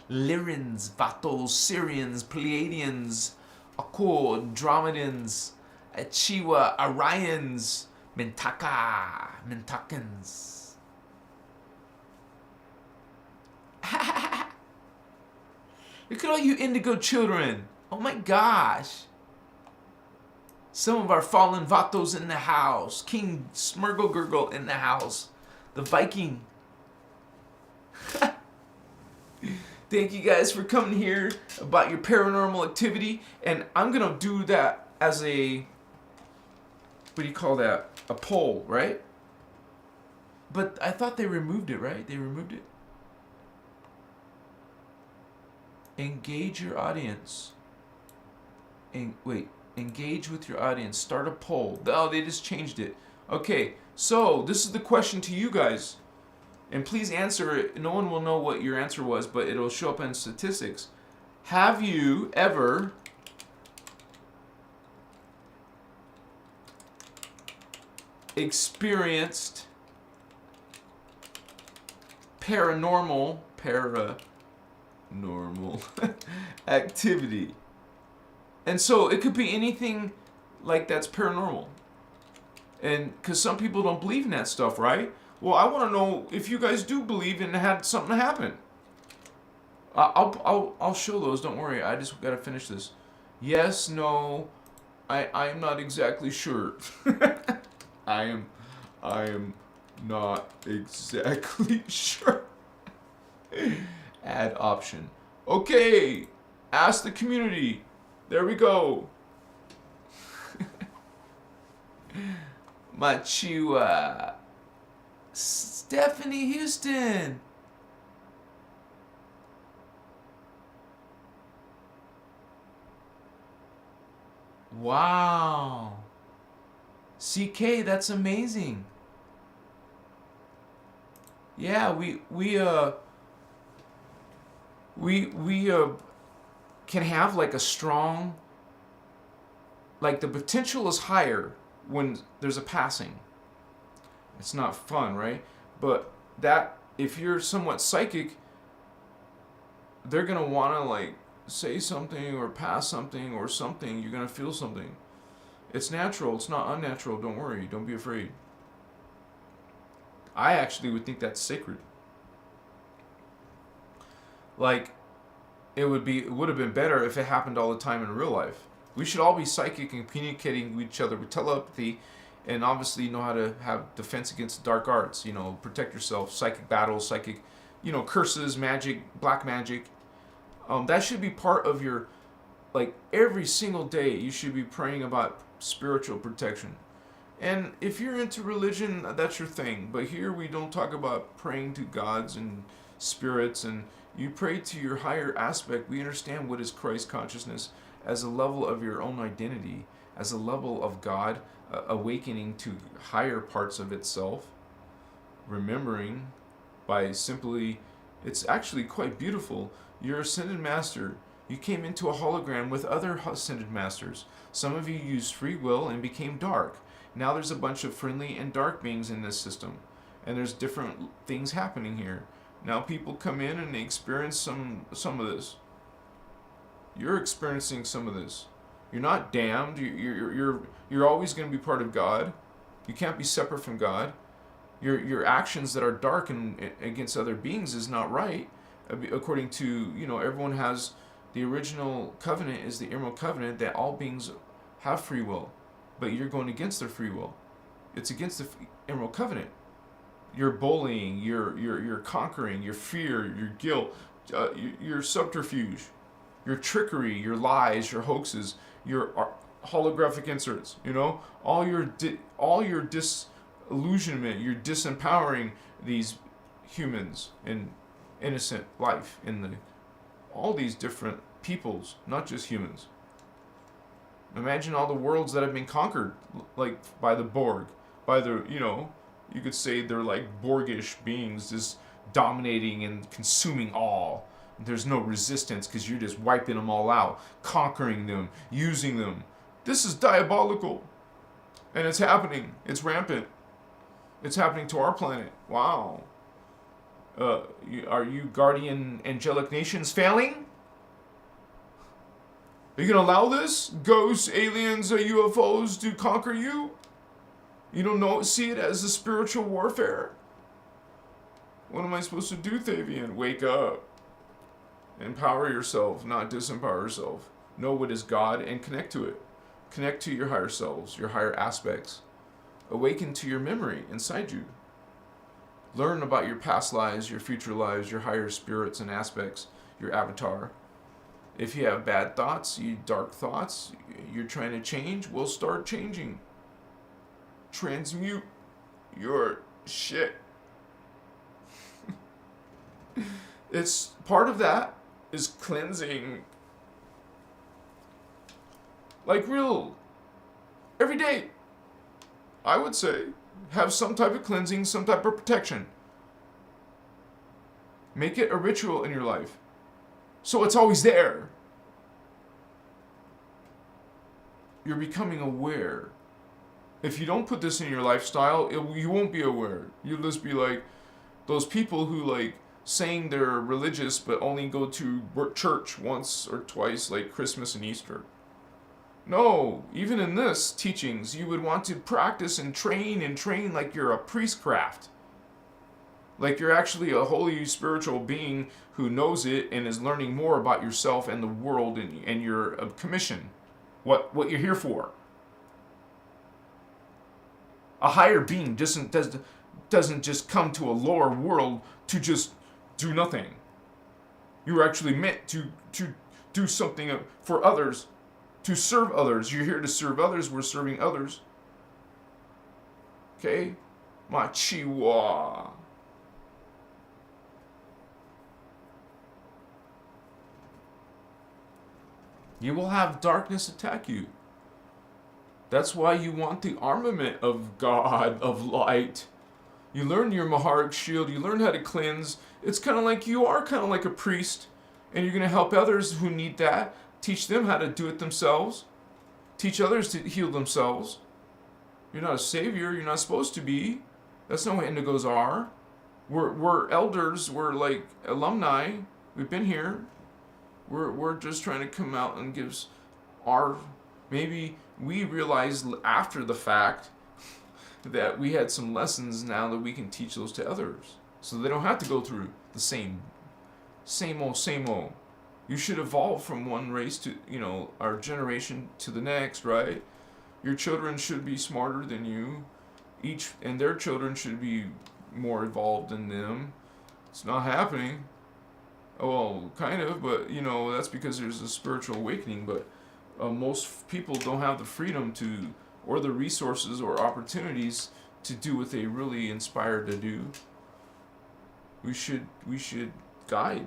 Lyrans, Vatos, Syrians, Pleiadians, Accord, Dromedans, Achiwa, Orions, Mintakans. Look at all you indigo children. Oh my gosh. Some of our fallen Vatos in the house. King Smurgle Gurgle in the house. The Viking. Thank you guys for coming here about your paranormal activity. And I'm going to do that as a, what do you call that? A poll, right? But I thought they removed it, right? They removed it. Engage your audience. Engage with your audience. Start a poll. Oh, they just changed it. Okay, so this is the question to you guys. And please answer it. No one will know what your answer was, but it'll show up in statistics. Have you ever experienced paranormal activity? And so it could be anything like that's paranormal. And because some people don't believe in that stuff, right? Well, I want to know if you guys do believe and had something happen. I'll show those. Don't worry. I just got to finish this. Yes, no. I'm not exactly sure. I am not exactly sure. Add option. Okay. Ask the community. There we go. Machua. Stephanie Houston. Wow. CK, that's amazing. Yeah, we can have like a strong, like the potential is higher when there's a passing. It's not fun, right? But that, if you're somewhat psychic, they're gonna wanna like say something or pass something or something. You're gonna feel something. It's natural. It's not unnatural. Don't worry. Don't be afraid. I actually would think that's sacred. Like, it would have been better if it happened all the time in real life. We should all be psychic and communicating with each other with telepathy and obviously know how to have defense against dark arts, protect yourself, psychic battles, psychic, curses, magic, black magic. That should be part of your, like, every single day you should be praying about spiritual protection. And if you're into religion, that's your thing. But here we don't talk about praying to gods and spirits, and you pray to your higher aspect. We understand what is Christ consciousness as a level of your own identity, as a level of God, awakening to higher parts of itself, remembering by simply, it's actually quite beautiful. You're ascended master. You came into a hologram with other ascended masters. Some of you used free will and became dark. Now there's a bunch of friendly and dark beings in this system. And there's different things happening here. Now people come in and they experience some of this. You're experiencing some of this. You're not damned. You're always going to be part of God. You can't be separate from God. Your actions that are dark and against other beings is not right. According to, everyone has the original covenant is the Emerald Covenant that all beings have free will, but you're going against their free will. It's against the Emerald Covenant. You're bullying, you're conquering, your fear, your guilt, your subterfuge, your trickery, your lies, your hoaxes, your holographic inserts. All your disillusionment, you're disempowering these humans and innocent life in all these different peoples, not just humans. Imagine all the worlds that have been conquered, like by the Borg, by the, you could say they're like Borgish beings just dominating and consuming all. There's no resistance because you're just wiping them all out, conquering them, using them. This is diabolical. And it's happening. It's rampant. It's happening to our planet. Wow. Are you guardian angelic nations failing? Are you going to allow this? Ghosts, aliens, UFOs to conquer you? You don't see it as a spiritual warfare? What am I supposed to do, Thavian? Wake up. Empower yourself, not disempower yourself. Know what is God and connect to it. Connect to your higher selves, your higher aspects. Awaken to your memory inside you. Learn about your past lives, your future lives, your higher spirits and aspects, your avatar. If you have bad thoughts, dark thoughts, you're trying to change, well, start changing. Transmute your shit. It's part of that is cleansing. Like real. Every day. I would say have some type of cleansing, some type of protection. Make it a ritual in your life. So it's always there. You're becoming aware. If you don't put this in your lifestyle, you won't be aware. You'll just be like those people who saying they're religious but only go to church once or twice, like Christmas and Easter. No, even in this teachings, you would want to practice and train like you're a priestcraft. Like you're actually a holy spiritual being who knows it and is learning more about yourself and the world and your commission. What you're here for. A higher being doesn't just come to a lower world to just do nothing. You're actually meant to do something for others, to serve others. You're here to serve others. We're serving others. Okay? Machiwa. You will have darkness attack you. That's why you want the armament of God, of light. You learn your Maharic shield. You learn how to cleanse. It's kind of like you are kind of like a priest. And you're going to help others who need that. Teach them how to do it themselves. Teach others to heal themselves. You're not a savior. You're not supposed to be. That's not what indigos are. We're elders. We're like alumni. We've been here. We're just trying to come out and give our... Maybe we realize after the fact that we had some lessons now that we can teach those to others. So they don't have to go through the same old. You should evolve from one race to, our generation to the next, right? Your children should be smarter than you. And their children should be more evolved than them. It's not happening. Well, kind of, but that's because there's a spiritual awakening. But most people don't have the freedom to, or the resources or opportunities to do what they really inspired to do. We should guide.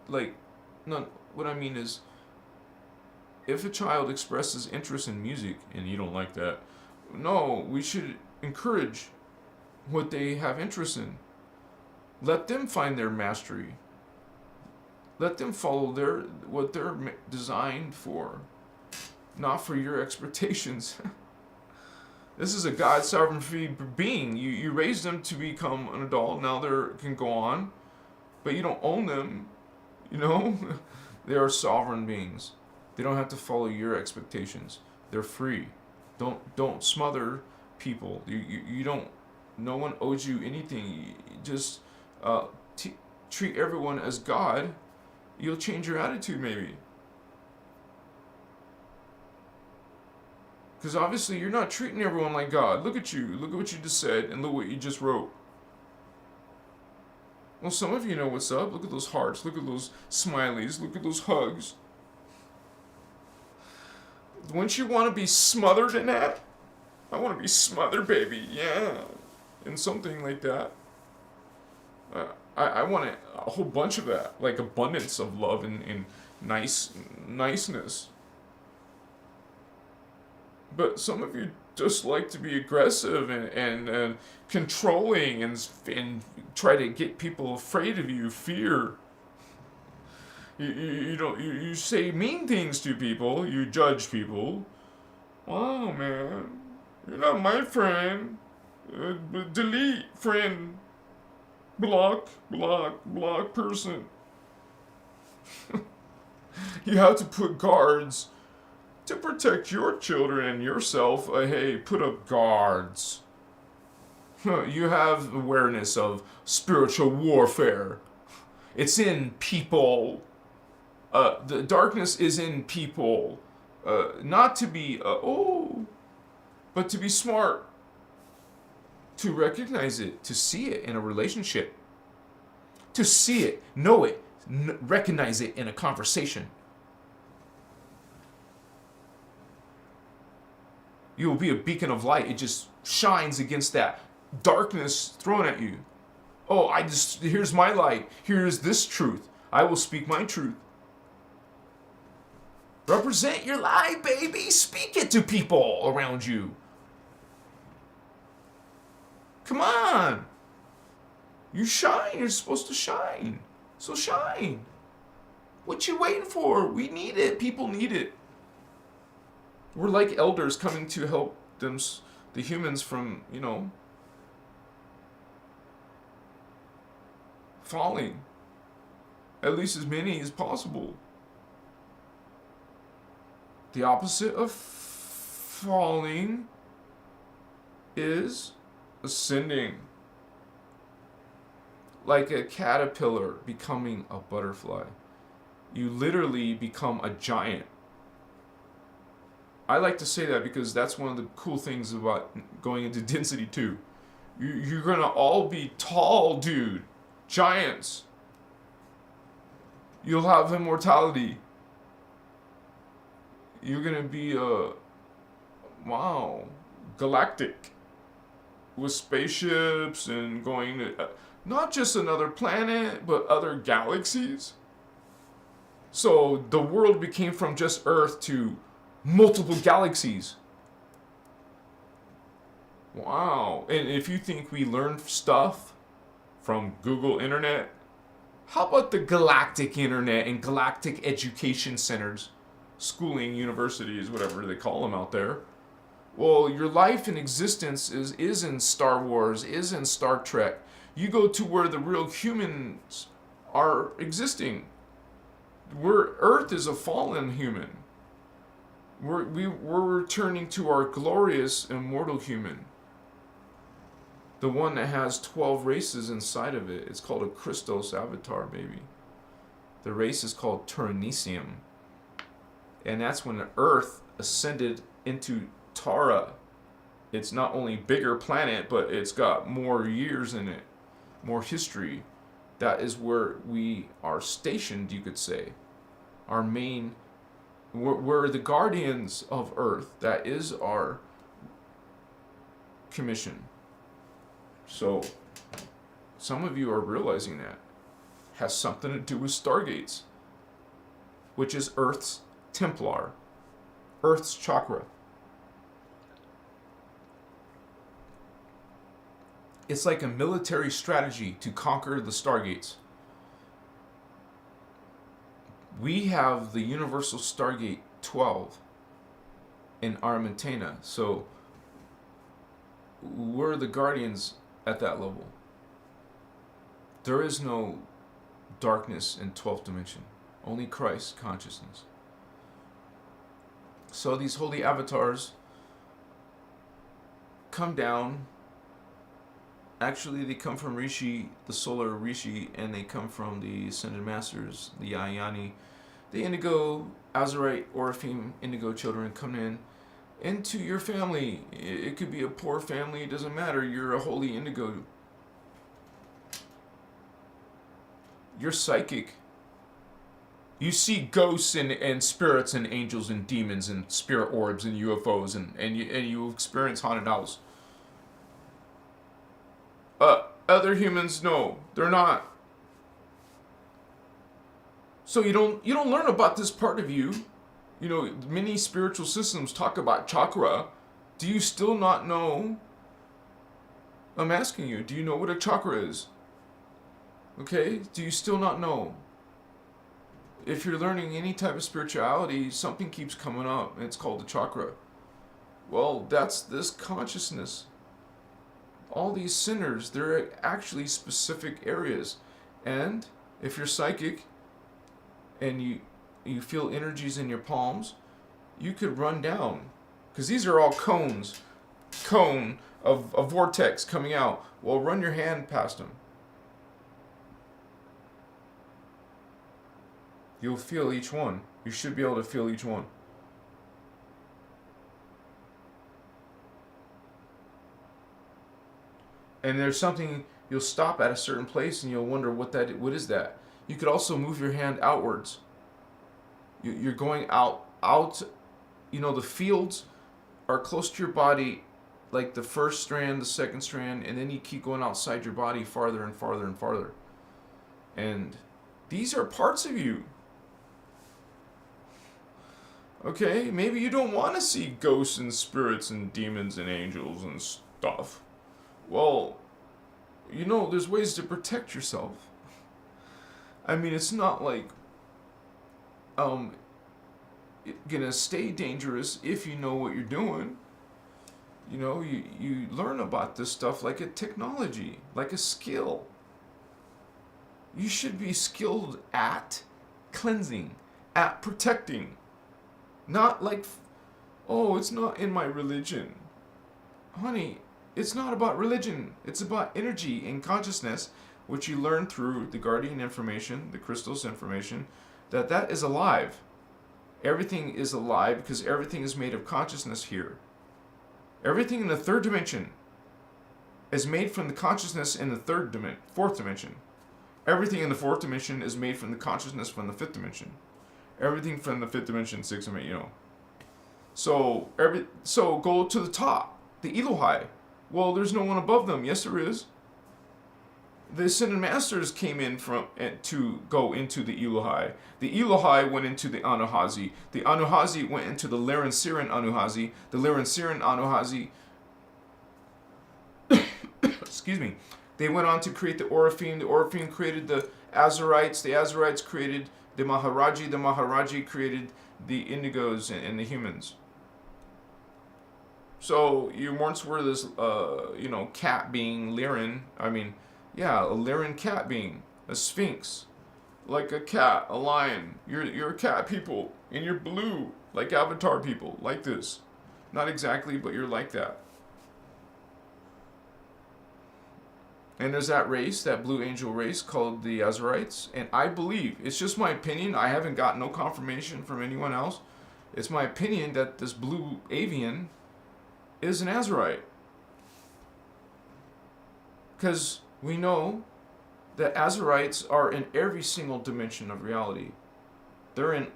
What I mean is, if a child expresses interest in music and you don't like that, no, we should encourage what they have interest in. Let them find their mastery. Let them follow what they're designed for, not for your expectations. This is a God sovereign free being. You raised them to become an adult. Now they can go on, but you don't own them. They are sovereign beings. They don't have to follow your expectations. They're free. Don't smother people. You don't. No one owes you anything. You just treat everyone as God. You'll change your attitude, maybe. Because obviously you're not treating everyone like God. Look at you. Look at what you just said, and look what you just wrote. Well, some of you know what's up. Look at those hearts. Look at those smileys. Look at those hugs. Wouldn't you want to be smothered in that? I want to be smothered, baby. Yeah. In something like that. I want a whole bunch of that. Like abundance of love and niceness. But some of you just like to be aggressive and controlling and try to get people afraid of you, fear. You say mean things to people, you judge people. Wow, man, you're not my friend. Delete friend. Block person. You have to put guards to protect your children and yourself. Hey, put up guards. You have awareness of spiritual warfare. It's in people. The darkness is in people. Not to be, but to be smart. To recognize it, to see it in a relationship. To see it, know it, recognize it in a conversation. You will be a beacon of light. It just shines against that darkness thrown at you. Oh, here's my light. Here's this truth. I will speak my truth. Represent your light, baby. Speak it to people around you. Come on. You shine. You're supposed to shine. So shine. What you waiting for? We need it. People need it. We're like elders coming to help the humans from, falling. At least as many as possible. The opposite of falling is ascending. Like a caterpillar becoming a butterfly. You literally become a giant. I like to say that because that's one of the cool things about going into density 2. You're going to all be tall, dude. Giants. You'll have immortality. You're going to be galactic. With spaceships and going to not just another planet, but other galaxies. So the world became from just Earth to multiple galaxies. Wow. And if you think we learn stuff from Google Internet, how about the galactic internet and galactic education centers, schooling, universities, whatever they call them out there? Well, your life and existence is in Star Wars, is in Star Trek. You go to where the real humans are existing. Earth is a fallen human. We're returning to our glorious immortal human. The one that has 12 races inside of it. It's called a Christos avatar, baby. The race is called Turanesium. And that's when the Earth ascended into Tara. It's not only bigger planet, but it's got more years in it, more history. That is where we are stationed, you could say. Our main, we're the guardians of Earth. That is our commission. So, some of you are realizing that. Has something to do with stargates, which is Earth's Templar, Earth's chakra. It's like a military strategy to conquer the stargates. We have the Universal Stargate 12 in Armentana, so we're the guardians at that level. There is no darkness in 12th dimension, only Christ consciousness. So these holy avatars come down. Actually, they come from Rishi, the solar Rishi, and they come from the Ascended Masters, the Ayani. The Indigo, Azurite, Orifim, Indigo children come into your family. It could be a poor family, it doesn't matter. You're a holy Indigo. You're psychic. You see ghosts and spirits and angels and demons and spirit orbs and UFOs and you experience haunted house. Other humans, no, they're not. So you don't learn about this part of you. You know, many spiritual systems talk about chakra. Do you still not know? I'm asking you, do you know what a chakra is? Okay, do you still not know? If you're learning any type of spirituality, something keeps coming up, and it's called the chakra. Well, that's this consciousness. All these centers, they're actually specific areas. And if you're psychic and you feel energies in your palms, you could run down. Because these are all cones. Cone of a vortex coming out. Well, run your hand past them. You'll feel each one. You should be able to feel each one. And there's something, you'll stop at a certain place and you'll wonder what is that. You could also move your hand outwards. You're going out, you know, the fields are close to your body, like the first strand, the second strand, and then you keep going outside your body farther and farther and farther. And these are parts of you. Okay, maybe you don't want to see ghosts and spirits and demons and angels and stuff. Well, you know, there's ways to protect yourself. I mean, it's not like gonna stay dangerous if you know what you're doing. You know, you learn about this stuff like a technology, like a skill. You should be skilled at cleansing, at protecting. Not like, oh, it's not in my religion. Honey, it's not about religion. It's about energy and consciousness, which you learn through the guardian information, the Christos information, that is alive. Everything is alive because everything is made of consciousness here. Everything in the third dimension is made from the consciousness in the fourth dimension. Everything in the fourth dimension is made from the consciousness from the fifth dimension. Everything from the fifth dimension, sixth dimension, you know. So go to the top, the Elohai. Well, there's no one above them. Yes, there is. The Ascended Masters came in to go into the Elohai. The Elohai went into the Anuhazi. The Anuhazi went into the Lyran Siren Anuhazi. The Lyran Siren Anuhazi, excuse me, they went on to create the Orifim. The Orifim created the Azurites. The Azurites created the Maharaji. The Maharaji created the Indigos and the humans. So you once were this, cat being Lyran. I mean, yeah, a Lyran cat being, a sphinx, like a cat, a lion. You're a cat people, and you're blue, like Avatar people, like this. Not exactly, but you're like that. And there's that race, that blue angel race called the Azurites. And I believe, it's just my opinion, I haven't got no confirmation from anyone else. It's my opinion that this blue avian is an Azurite. Because we know that Azurites are in every single dimension of reality. They're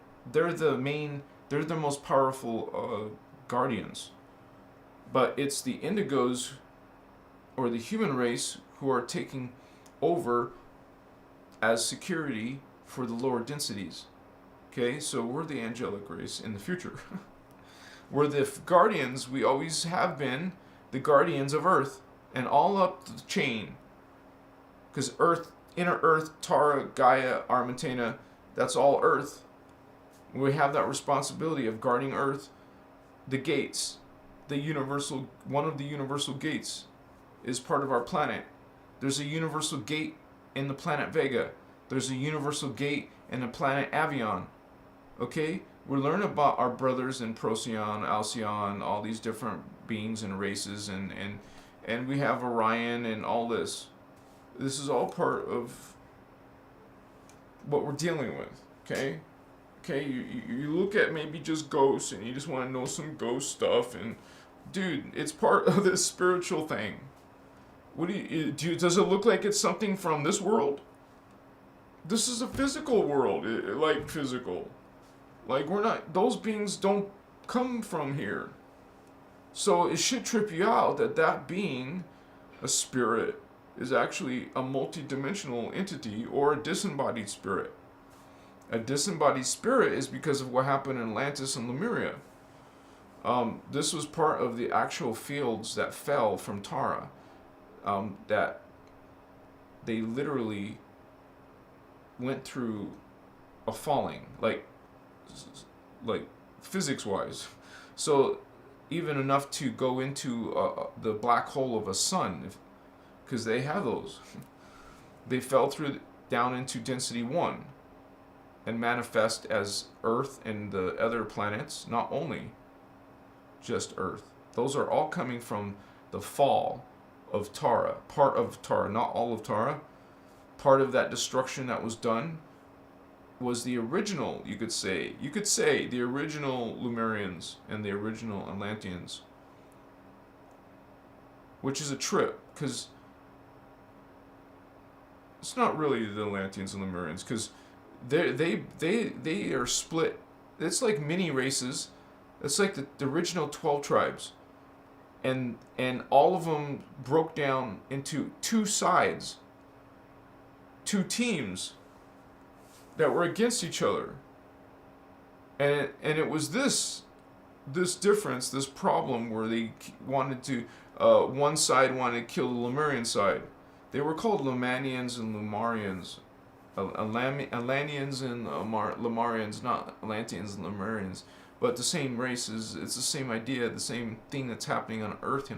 the most powerful guardians. But it's the indigos, or the human race, who are taking over as security for the lower densities. Okay, so we're the angelic race in the future. We're the guardians, we always have been the guardians of Earth, and all up the chain. Because Earth, inner Earth, Tara, Gaia, Armentana, that's all Earth. We have that responsibility of guarding Earth. The gates, one of the universal gates is part of our planet. There's a universal gate in the planet Vega. There's a universal gate in the planet Avion. Okay? We learn about our brothers in Procyon, Alcyon, all these different beings and races, and we have Orion and all this. This is all part of what we're dealing with. Okay? Okay, you look at maybe just ghosts and you just want to know some ghost stuff, and dude, it's part of this spiritual thing. What does it look like it's something from this world? This is a physical world, like physical. Like those beings don't come from here. So it should trip you out that being, a spirit, is actually a multidimensional entity or a disembodied spirit. A disembodied spirit is because of what happened in Atlantis and Lemuria. This was part of the actual fields that fell from Tara. That they literally went through a falling, like physics-wise. So even enough to go into the black hole of a sun, because they have those. They fell through down into density 1 and manifest as Earth and the other planets, not only just Earth. Those are all coming from the fall of Tara, part of Tara, not all of Tara. Part of that destruction that was done was the original, you could say the original Lemurians and the original Atlanteans, which is a trip, because it's not really the Atlanteans and Lemurians, because they are split. It's like mini races. It's like the original 12 tribes, and all of them broke down into two sides, two teams that were against each other, and it was this difference, this problem, where they wanted to one side wanted to kill the Lemurian side. They were called Lemanians and Lemurians. Atlanteans and Lemurians, not Atlanteans and Lemurians, but the same races. It's the same idea, the same thing that's happening on Earth,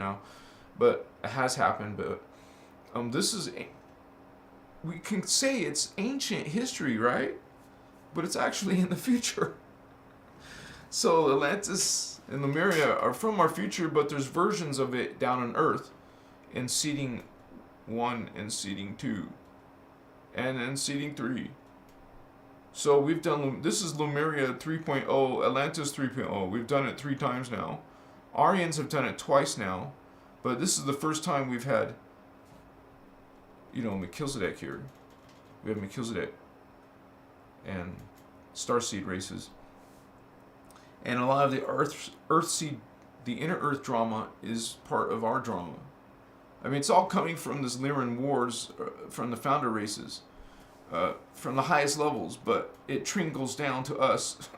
but it has happened. But this is, we can say it's ancient history, right? But it's actually in the future. So Atlantis and Lemuria are from our future, but there's versions of it down on Earth in seeding 1 and seeding 2. And then seeding 3. So we've done, this is Lemuria 3.0, Atlantis 3.0. We've done it 3 times now. Aryans have done it twice now. But this is the first time we've had, Melchizedek here. We have Melchizedek and starseed races. And a lot of the Earthseed, the inner Earth drama is part of our drama. I mean, it's all coming from this Lyran wars, from the founder races, from the highest levels, but it trickles down to us,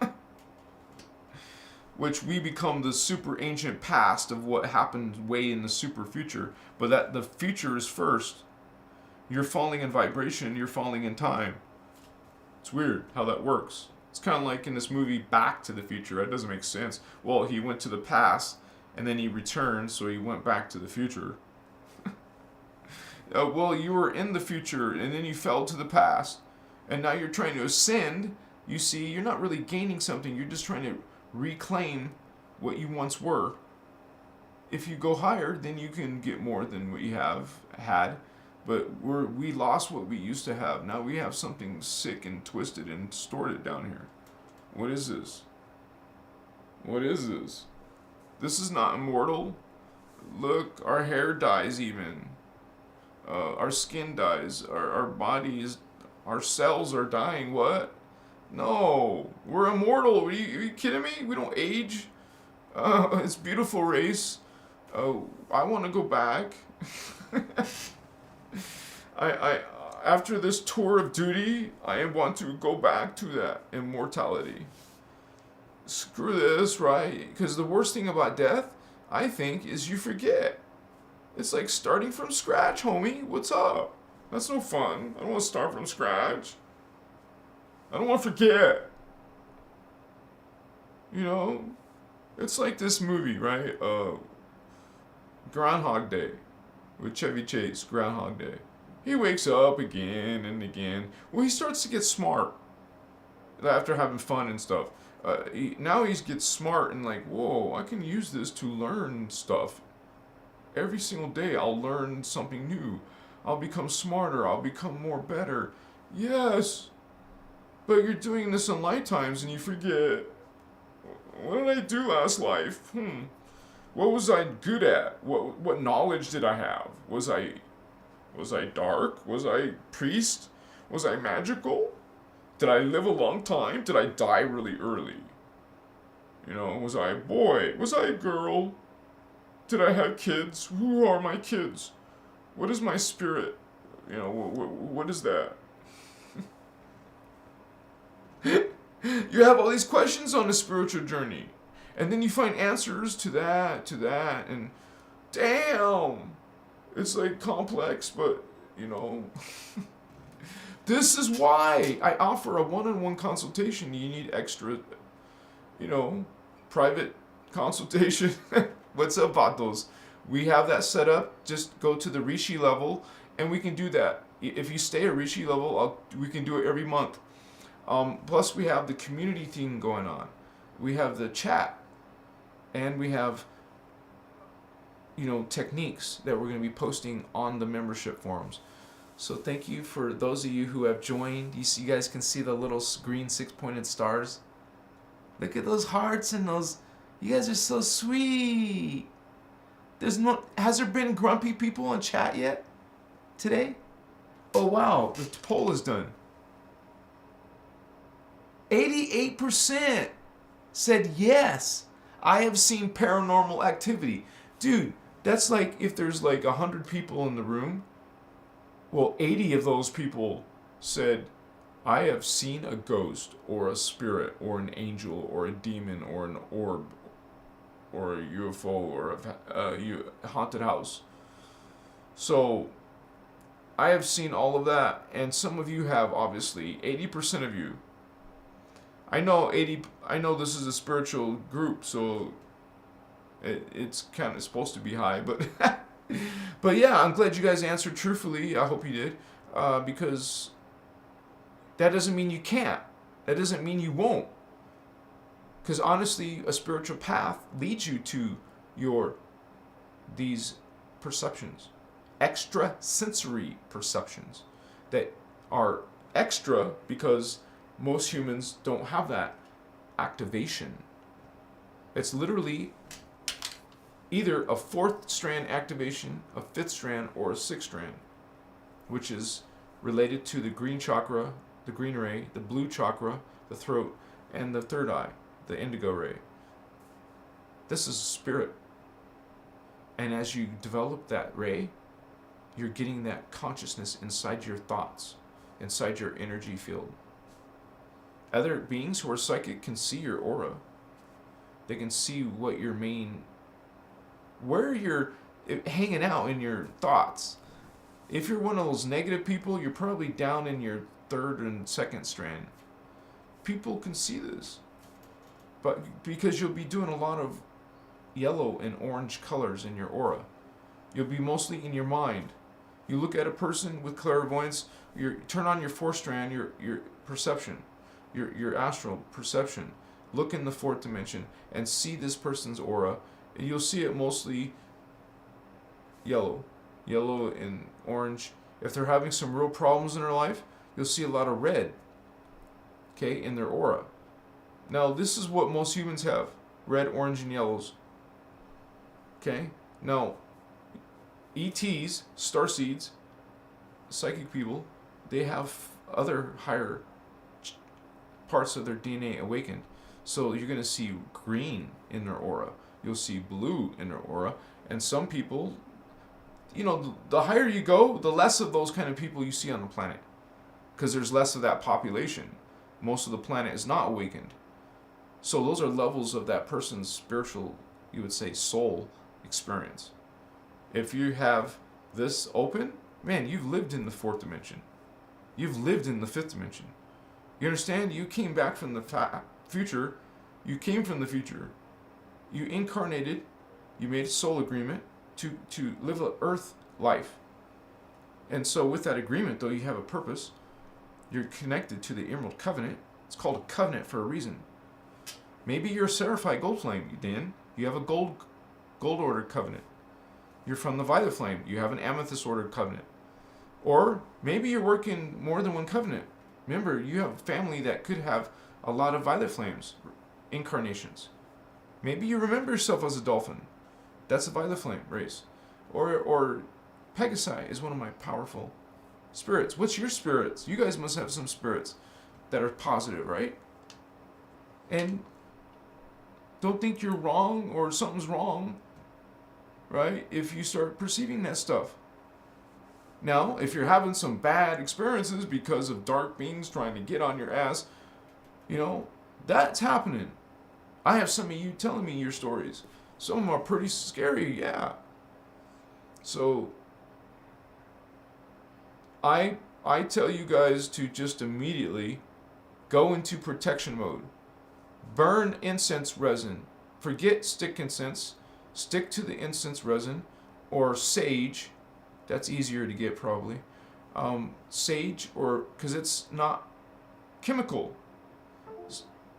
which we become the super ancient past of what happened way in the super future, but that the future is first. You're falling in vibration, you're falling in time. It's weird how that works. It's kind of like in this movie Back to the Future. That doesn't make sense. Well, he went to the past, and then he returned, so he went back to the future. Well, you were in the future, and then you fell to the past, and now you're trying to ascend. You see, you're not really gaining something. You're just trying to reclaim what you once were. If you go higher, then you can get more than what you have had. But we lost what we used to have. Now we have something sick and twisted and distorted down here. What is this? What is this? This is not immortal. look, our hair dies even. Our skin dies. Our bodies, our cells are dying. What? No, we're immortal. Are you kidding me? We don't age. It's beautiful race. I want to go back. I after this tour of duty, I want to go back to that immortality. Screw this, right? Because the worst thing about death, I think, is you forget. It's like starting from scratch, homie. What's up? That's no fun. I don't want to start from scratch. I don't want to forget. You know? It's like this movie, right? Groundhog Day. With Chevy Chase, Groundhog Day. He wakes up again and again. Well, he starts to get smart. After having fun and stuff. Now he gets smart and like, whoa, I can use this to learn stuff. Every single day I'll learn something new. I'll become smarter. I'll become more better. Yes. But you're doing this in lifetimes and you forget. What did I do last life? What was I good at? What knowledge did I have? Was I dark? Was I priest? Was I magical? Did I live a long time? Did I die really early? You know, was I a boy? Was I a girl? Did I have kids? Who are my kids? What is my spirit? You know, what is that? You have all these questions on the spiritual journey. And then you find answers to that, and damn! It's like complex, but, you know... This is why I offer a one-on-one consultation. You need extra, you know, private consultation. What's up, Vatos? We have that set up. Just go to the Rishi level, and we can do that. If you stay at Rishi level, we can do it every month. Plus, we have the community thing going on. We have the chat, and we have, you know, techniques that we're going to be posting on the membership forums. So thank you for those of you who have joined. You guys can see the little green 6-pointed stars. Look at those hearts and those. You guys are so sweet. Has there been grumpy people in chat yet today? Oh wow, the poll is done. 88% said yes. I have seen paranormal activity. Dude, that's like if there's like 100 people in the room. Well, 80 of those people said, I have seen a ghost or a spirit or an angel or a demon or an orb or a UFO or a haunted house. So, I have seen all of that, and some of you have, obviously, 80% of you. I know this is a spiritual group, so it's kind of supposed to be high, but... But yeah, I'm glad you guys answered truthfully. I hope you did. Because that doesn't mean you can't. That doesn't mean you won't. Because honestly, a spiritual path leads you to these perceptions. Extrasensory perceptions. That are extra because most humans don't have that activation. It's literally either a 4th strand activation, a 5th strand, or a 6th strand, which is related to the green chakra, the green ray, the blue chakra, the throat, and the 3rd eye, the indigo ray. This is spirit. And as you develop that ray, you're getting that consciousness inside your thoughts, inside your energy field. Other beings who are psychic can see your aura. They can see what your where you're hanging out in your thoughts. If you're one of those negative people, you're probably down in your 3rd and 2nd strand. People can see this. But because you'll be doing a lot of yellow and orange colors in your aura. You'll be mostly in your mind. You look at a person with clairvoyance, you turn on your 4th strand, your perception, your astral perception. Look in the 4th dimension and see this person's aura. You'll see it mostly yellow and orange. If they're having some real problems in their life, you'll see a lot of red, okay, in their aura. Now, this is what most humans have, red, orange, and yellows, okay? Now, ETs, starseeds, psychic people, they have other higher parts of their DNA awakened. So you're going to see green in their aura. You'll see blue in their aura. And some people, you know, the higher you go, the less of those kind of people you see on the planet. Because there's less of that population. Most of the planet is not awakened. So those are levels of that person's spiritual, you would say, soul experience. If you have this open, man, you've lived in the fourth dimension. You've lived in the fifth dimension. You understand? You came back from the future. You came from the future. You incarnated. You made a soul agreement to live an earth life. And so with that agreement, though, you have a purpose. You're connected to the Emerald Covenant. It's called a covenant for a reason. Maybe you're a Seraphite Gold Flame, Dan. You have a gold order covenant. You're from the Violet Flame. You have an Amethyst ordered covenant. Or maybe you're working more than one covenant. Remember, you have a family that could have a lot of Violet Flames incarnations. Maybe you remember yourself as a dolphin. That's a Violet Flame race. Or Pegasi is one of my powerful spirits. What's your spirits? You guys must have some spirits that are positive, right? And don't think you're wrong or something's wrong, right? If you start perceiving that stuff. Now, if you're having some bad experiences because of dark beings trying to get on your ass, you know, that's happening. I have some of you telling me your stories. Some of them are pretty scary, yeah. So, I tell you guys to just immediately go into protection mode. Burn incense resin. Forget stick incense. Stick to the incense resin or sage. That's easier to get probably. Sage, or because it's not chemical.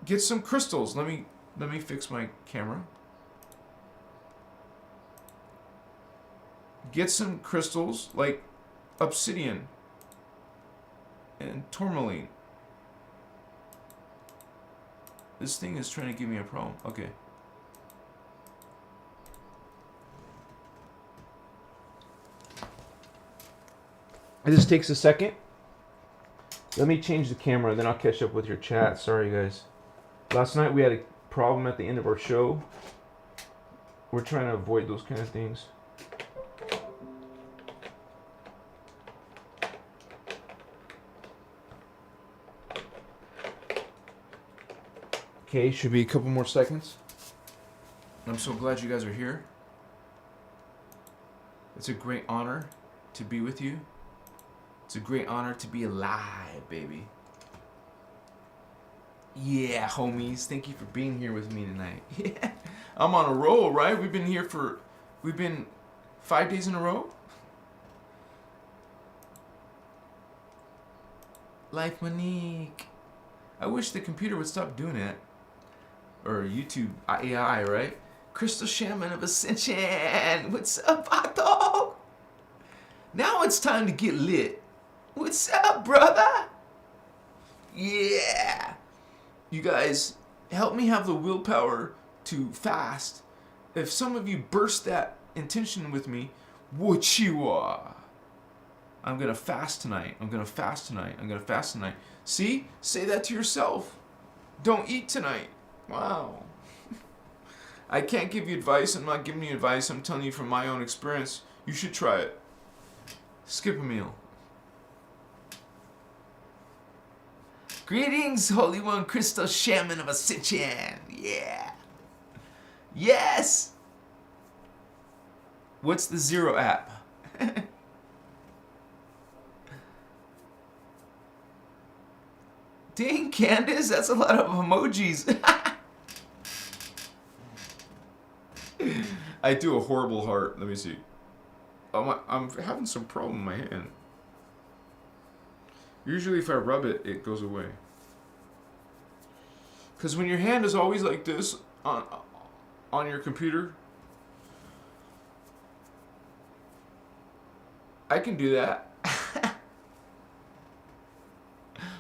Get some crystals. Let me fix my camera. Get some crystals like obsidian and tourmaline. This thing is trying to give me a problem. Okay. It just takes a second. Let me change the camera, then I'll catch up with your chat. Sorry, guys. Last night we had a problem at the end of our show. We're trying to avoid those kind of things. Okay, should be a couple more seconds. I'm so glad you guys are here. It's a great honor to be with you. It's a great honor to be alive, baby. Yeah, homies. Thank you for being here with me tonight. Yeah. I'm on a roll, right? We've been 5 days in a row. Life Monique. I wish the computer would stop doing that. Or YouTube AI, right? Crystal Shaman of Ascension. What's up, Otto? Now it's time to get lit. What's up, brother? Yeah. You guys, help me have the willpower to fast. If some of you burst that intention with me, what you are? I'm going to fast tonight. I'm going to fast tonight. I'm going to fast tonight. See? Say that to yourself. Don't eat tonight. Wow. I can't give you advice. I'm not giving you advice. I'm telling you from my own experience. You should try it. Skip a meal. Greetings, Holy One, Christos Shaman of Ascension. Yeah. Yes. What's the Zero app? Dang, Candace, that's a lot of emojis. I do a horrible heart. Let me see. I'm having some problem in my hand. Usually if I rub it, it goes away. Because when your hand is always like this on your computer, I can do that.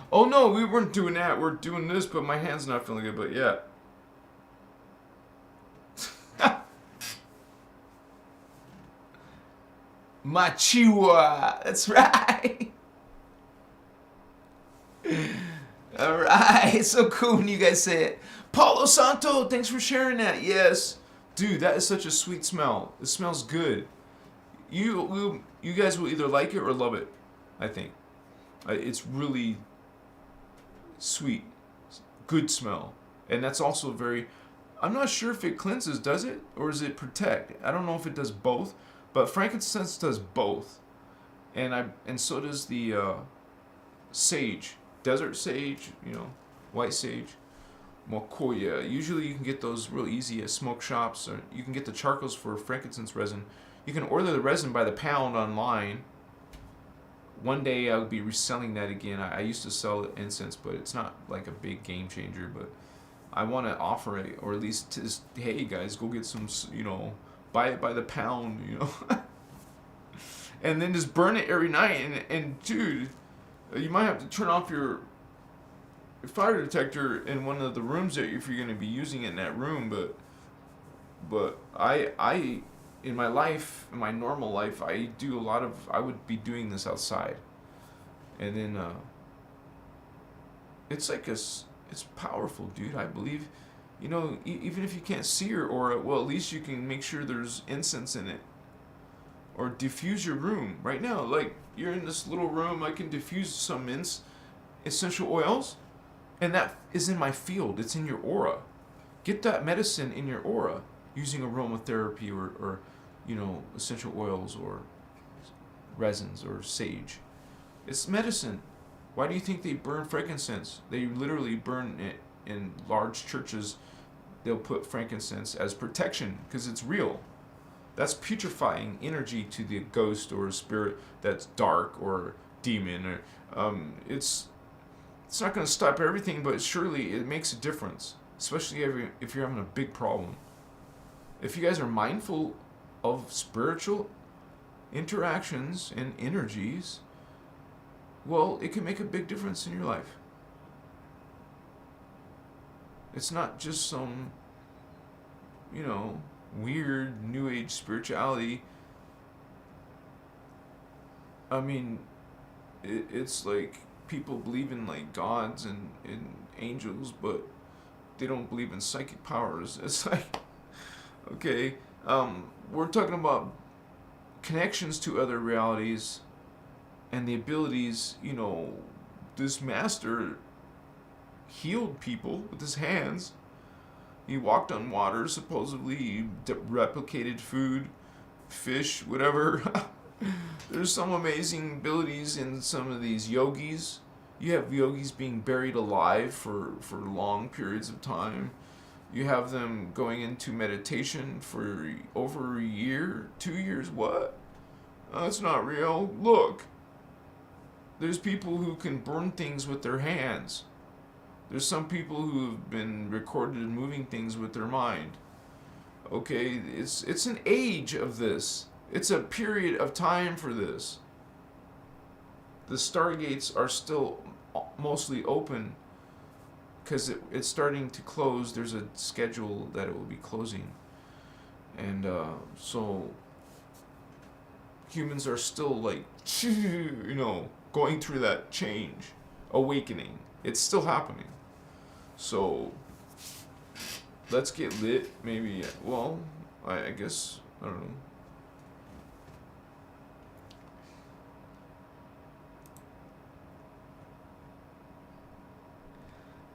Oh no, we weren't doing that. We're doing this, but my hand's not feeling good, but yeah. Machiwa. That's right. All right. So cool when you guys say it. Paulo Santo, thanks for sharing that. Yes. Dude, that is such a sweet smell. It smells good. You guys will either like it or love it, I think. It's really sweet. Good smell. And that's also very... I'm not sure if it cleanses, does it? Or does it protect? I don't know if it does both. But frankincense does both. And so does the sage. Desert sage, white sage. Mokoya. Usually you can get those real easy at smoke shops. Or you can get the charcoals for frankincense resin. You can order the resin by the pound online. One day I'll be reselling that again. I used to sell incense, but it's not like a big game changer. But I want to offer it, or at least just, hey guys, go get some, buy it by the pound, and then just burn it every night. And dude, you might have to turn off your fire detector in one of the rooms that if you're going to be using it in that room. But I in my life, in my normal life, I would be doing this outside. And then it's powerful, dude. I believe, even if you can't see her aura, well, at least you can make sure there's incense in it. Or diffuse your room. Right now, like, you're in this little room, I can diffuse some essential oils, and that is in my field. It's in your aura. Get that medicine in your aura using aromatherapy or essential oils or resins or sage. It's medicine. Why do you think they burn frankincense? They literally burn it in large churches. They'll put frankincense as protection because it's real. That's putrefying energy to the ghost or spirit that's dark or demon. Or it's not going to stop everything, but surely it makes a difference, especially if you're having a big problem. If you guys are mindful of spiritual interactions and energies, well, it can make a big difference in your life. It's not just some, weird New Age spirituality. I mean, it's like people believe in like gods and angels, but they don't believe in psychic powers. It's like, okay, we're talking about connections to other realities and the abilities. This master healed people with his hands. He walked on water, supposedly. He replicated food, fish, whatever. There's some amazing abilities in some of these yogis. You have yogis being buried alive for long periods of time. You have them going into meditation for over a year, 2 years. What? That's not real. Look. There's people who can burn things with their hands. There's some people who have been recorded moving things with their mind. Okay, it's an age of this. It's a period of time for this. The stargates are still mostly open because it's starting to close. There's a schedule that it will be closing. And so humans are still like, going through that change, awakening. It's still happening. So let's get lit. Maybe, well, I guess, I don't know.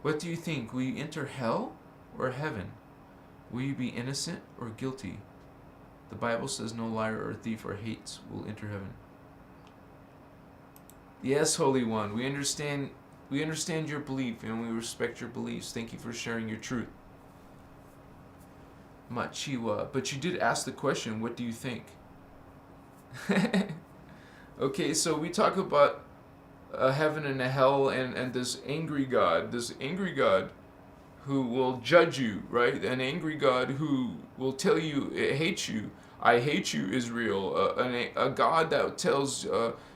What do you think? Will you enter hell or heaven? Will you be innocent or guilty? The Bible says no liar or thief or hates will enter heaven. Yes, Holy One, we understand your belief and we respect your beliefs. Thank you for sharing your truth. Machiwa. But you did ask the question, what do you think? Okay, so we talk about a heaven and a hell and this angry God who will judge you, right? An angry God who will tell you, it hates you. I hate you, Israel. A God that tells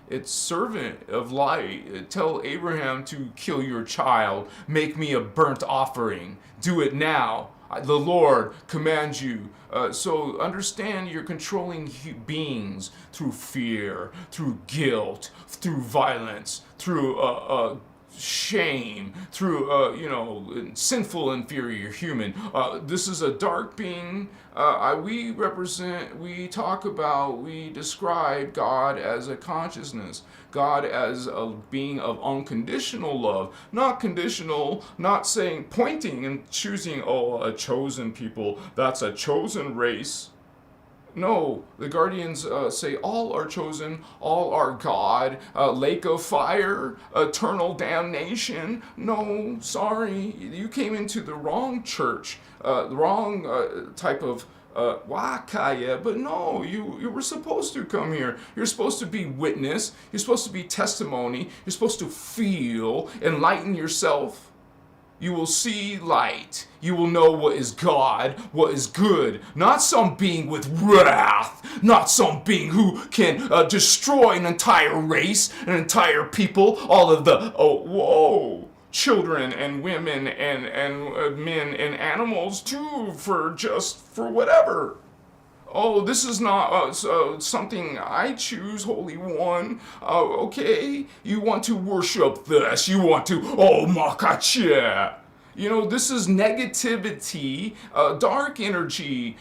its servant of light, tell Abraham to kill your child, make me a burnt offering, do it now. The Lord commands you. So understand you're controlling beings through fear, through guilt, through violence, through shame, through sinful inferior human. This is a dark being. We describe God as a consciousness, God as a being of unconditional love, not conditional, not saying, pointing and choosing, a chosen people, that's a chosen race. No, the Guardians say all are chosen, all are God, lake of fire, eternal damnation. No, sorry, you came into the wrong church, the wrong type of wakaya, but no, you were supposed to come here. You're supposed to be witness, you're supposed to be testimony, you're supposed to feel, enlighten yourself. You will see light. You will know what is God, what is good. Not some being with wrath. Not some being who can destroy an entire race, an entire people, all of the, children and women and men and animals too, for whatever. Oh, this is not something I choose, Holy One. Okay, you want to worship this. You want to, makache. This is negativity, dark energy,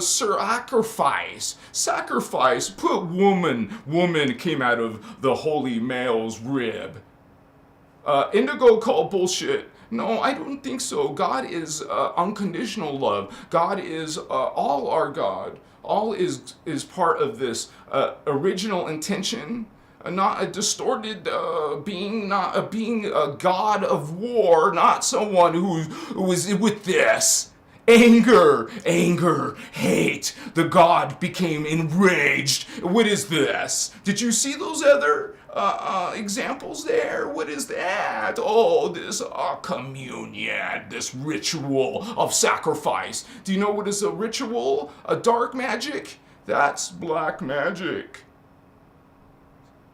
sacrifice. Sacrifice, put woman. Woman came out of the holy male's rib. Indigo called bullshit. No, I don't think so. God is unconditional love. God is all our God. All is part of this original intention. Not a distorted being, not a being a god of war, not someone who is with this. Anger, hate. The God became enraged. What is this? Did you see those other examples there? What is that? Oh, this communion, this ritual of sacrifice. Do you know what is a ritual? A dark magic? That's black magic.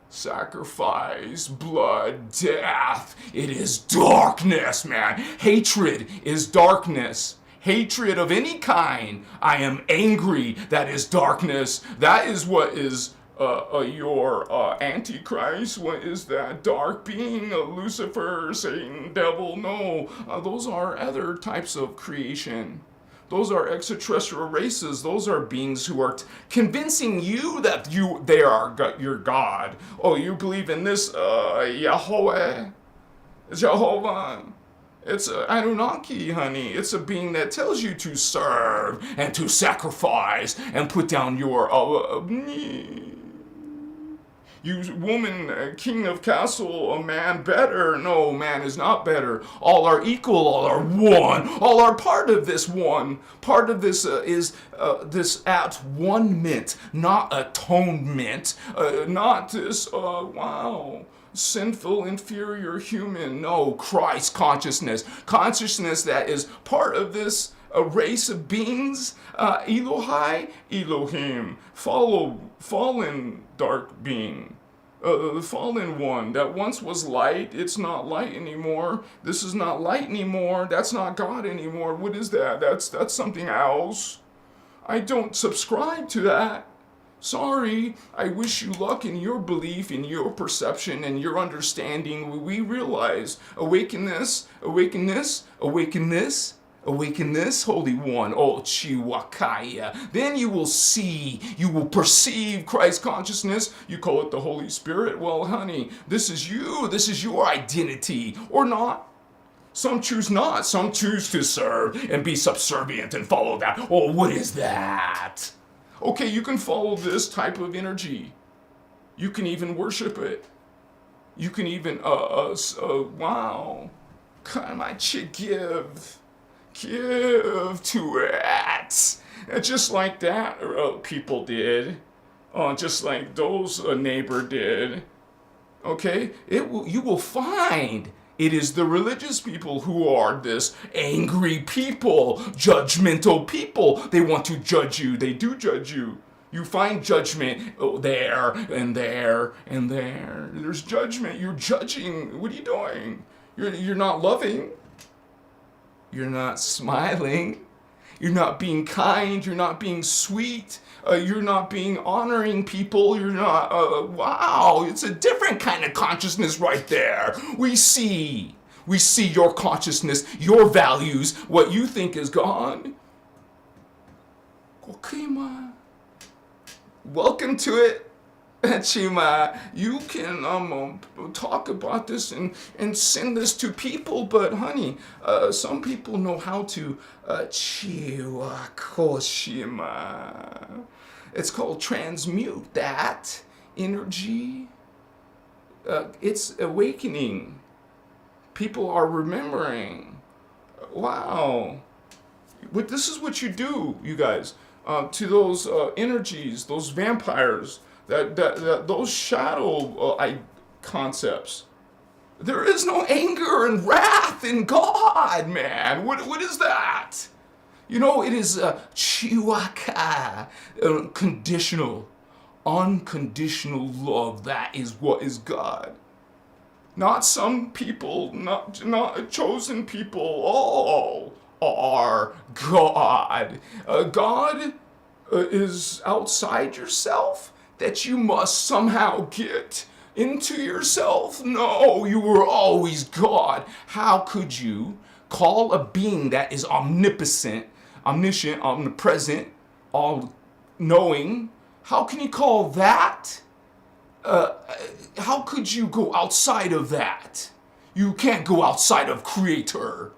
Sacrifice, blood, death. It is darkness, man. Hatred is darkness. Hatred of any kind. I am angry. That is darkness. That is what is your Antichrist. What is that? Dark being, Lucifer, Satan, devil. No, those are other types of creation. Those are extraterrestrial races. Those are beings who are convincing you that they are your God. Oh, you believe in this Yahweh? Jehovah? It's Anunnaki, honey. It's a being that tells you to serve and to sacrifice and put down your you woman, king of castle, a man better. No, man is not better. All are equal, all are one, all are part of this one. Part of this is this at-one-ment, not atonement, not this, sinful, inferior human. No, Christ consciousness. Consciousness that is part of this race of beings. Elohai, Elohim. Fallen dark being. The fallen one that once was light. It's not light anymore. This is not light anymore. That's not God anymore. What is that? That's something else. I don't subscribe to that. Sorry, I wish you luck in your belief, in your perception, and your understanding. We realize, awaken this, Holy One, Chiwakaya. Then you will see, you will perceive Christ consciousness. You call it the Holy Spirit. Well, honey, this is you. This is your identity, or not. Some choose not. Some choose to serve and be subservient and follow that. Oh, what is that? Okay, you can follow this type of energy. You can even worship it. You can even, wow. How much you give to it. Just like that people did. Just like those neighbor did. Okay? You will find it is the religious people who are this angry people, judgmental people. They want to judge you. They do judge you. You find judgment there and there and there. There's judgment. You're judging. What are you doing? You're not loving. You're not smiling. You're not being kind. You're not being sweet. You're not being honoring people. You're not, wow, it's a different kind of consciousness right there. We see your consciousness, your values, what you think is gone. Okay, ma. Welcome to it. Chima, you can talk about this and send this to people, but honey, some people know how to Chiwa Koshima. It's called transmute that energy. It's awakening. People are remembering. Wow. But this is what you do, you guys, to those energies, those vampires. That those shadow concepts. There is no anger and wrath in God, man. What is that? You know, it is chiwaka, conditional, unconditional love. That is what is God. Not some people, not chosen people. All are God. God is outside yourself, that you must somehow get into yourself. No, you were always God. How could you call a being that is omnipotent, omniscient, omnipresent, all-knowing? How can you call that? How could you go outside of that? You can't go outside of Creator.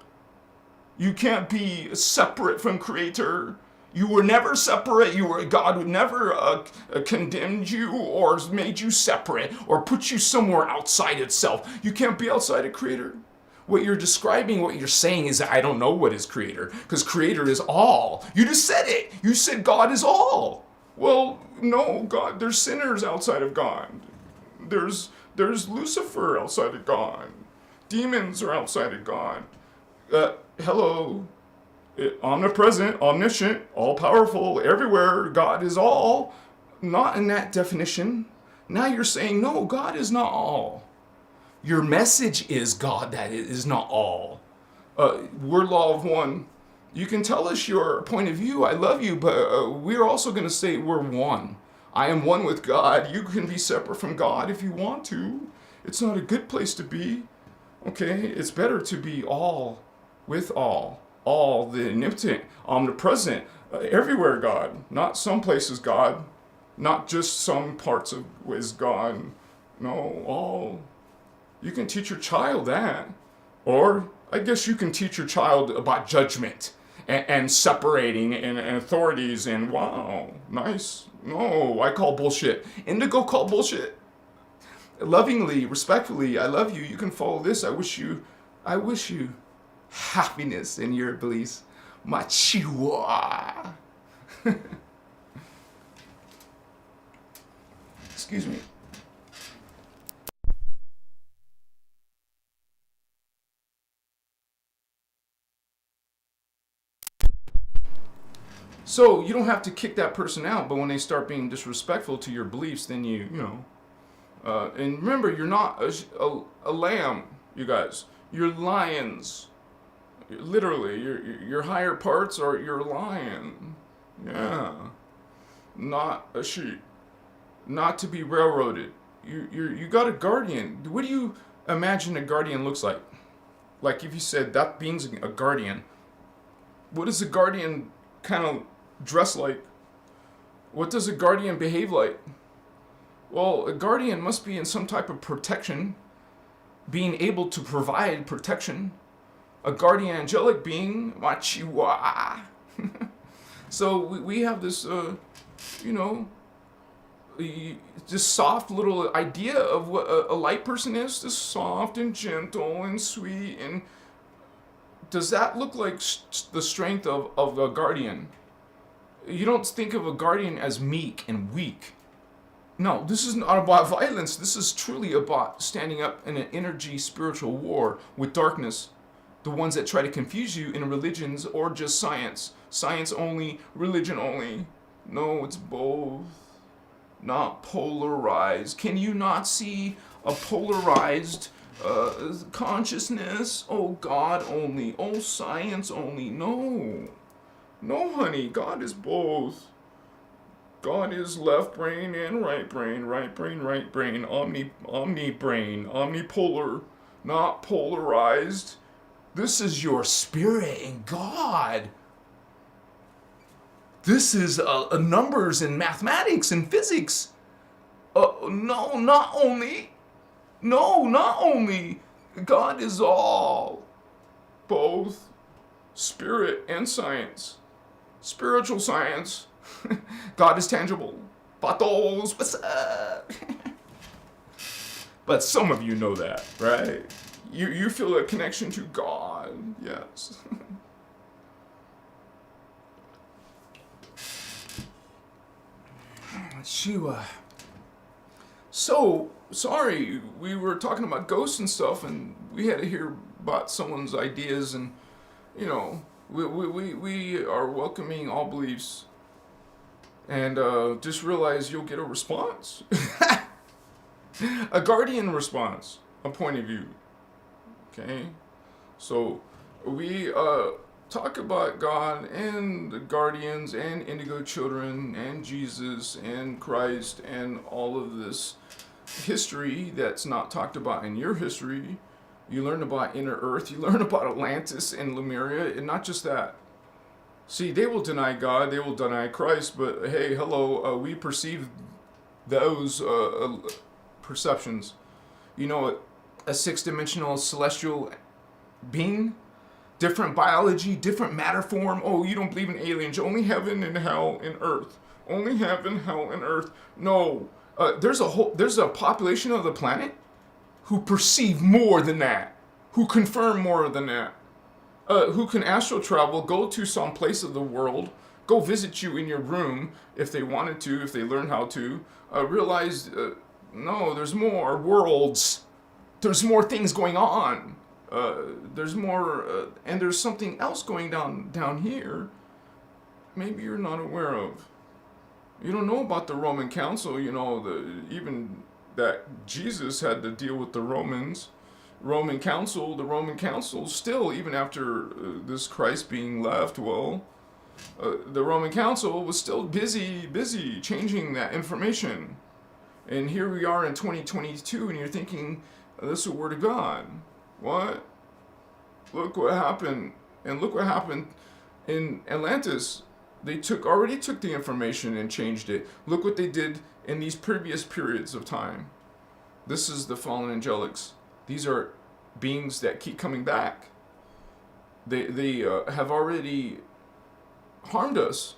You can't be separate from Creator. You were never separate. God would never condemned you or made you separate or put you somewhere outside itself. You can't be outside of Creator. What you're describing, what you're saying is, I don't know what is Creator, because Creator is all. You just said it. You said God is all. Well, no, God. There's sinners outside of God. There's Lucifer outside of God. Demons are outside of God. Hello. Omnipresent, omniscient, all-powerful, everywhere. God is all. Not in that definition. Now you're saying, no, God is not all. Your message is God that is not all. We're law of one. You can tell us your point of view. I love you, but we're also going to say we're one. I am one with God. You can be separate from God if you want to. It's not a good place to be. Okay? It's better to be all with all. All, the omnipotent, omnipresent, everywhere God, not some places God, not just some parts of is God. No, all. You can teach your child that. Or I guess you can teach your child about judgment and separating and authorities and wow, nice. No, I call bullshit. Indigo call bullshit. Lovingly, respectfully, I love you. You can follow this. I wish you happiness in your beliefs. Machiwa. Excuse me. So you don't have to kick that person out, but when they start being disrespectful to your beliefs, then you know. And remember, you're not a lamb, you guys. You're lions. Literally, your higher parts are your lion. Yeah. Not a sheep. Not to be railroaded. You got a guardian. What do you imagine a guardian looks like? Like if you said that being's a guardian, what does a guardian kind of dress like? What does a guardian behave like? Well, a guardian must be in some type of protection, being able to provide protection. A guardian angelic being, Machiwa. So we have this, this soft little idea of what a light person is, this soft and gentle and sweet. And does that look like the strength of a guardian? You don't think of a guardian as meek and weak. No, this is not about violence. This is truly about standing up in an energy spiritual war with darkness. The ones that try to confuse you in religions or just science. Science only, religion only. No, it's both. Not polarized. Can you not see a polarized consciousness, oh God only, oh science only. No. No, honey, God is both. God is left brain and right brain, right brain, right brain, omni brain, omnipolar, not polarized. This is your spirit in God. This is numbers and mathematics and physics. No, not only. No, not only. God is all. Both spirit and science. Spiritual science. God is tangible. Patos, what's up? But some of you know that, right? You feel a connection to God, yes. Shua. So, sorry, we were talking about ghosts and stuff, and we had to hear about someone's ideas, and, you know, we are welcoming all beliefs, and just realize you'll get a response. A guardian response, a point of view. Okay? So, we talk about God and the guardians and indigo children and Jesus and Christ and all of this history that's not talked about in your history. You learn about inner earth, you learn about Atlantis and Lemuria, and not just that. See, they will deny God, they will deny Christ, but hey, hello, we perceive those perceptions. You know, a six-dimensional celestial being, different biology, different matter form. Oh, you don't believe in aliens, only heaven and hell and earth. Only heaven, hell, and earth. No, there's a population of the planet who perceive more than that, who confirm more than that, who can astral travel, go to some place of the world, go visit you in your room if they wanted to, if they learn how to, realize, no, there's more worlds, there's more things going on, there's more, and there's something else going down here, maybe you're not aware of. You don't know about the Roman Council, you know, even that Jesus had to deal with the Romans. The Roman Council still, even after this Christ being left, well, the Roman Council was still busy changing that information. And here we are in 2022, and you're thinking, this is the Word of God. What? Look what happened. And look what happened in Atlantis. They already took the information and changed it. Look what they did in these previous periods of time. This is the fallen angelics. These are beings that keep coming back. They have already harmed us.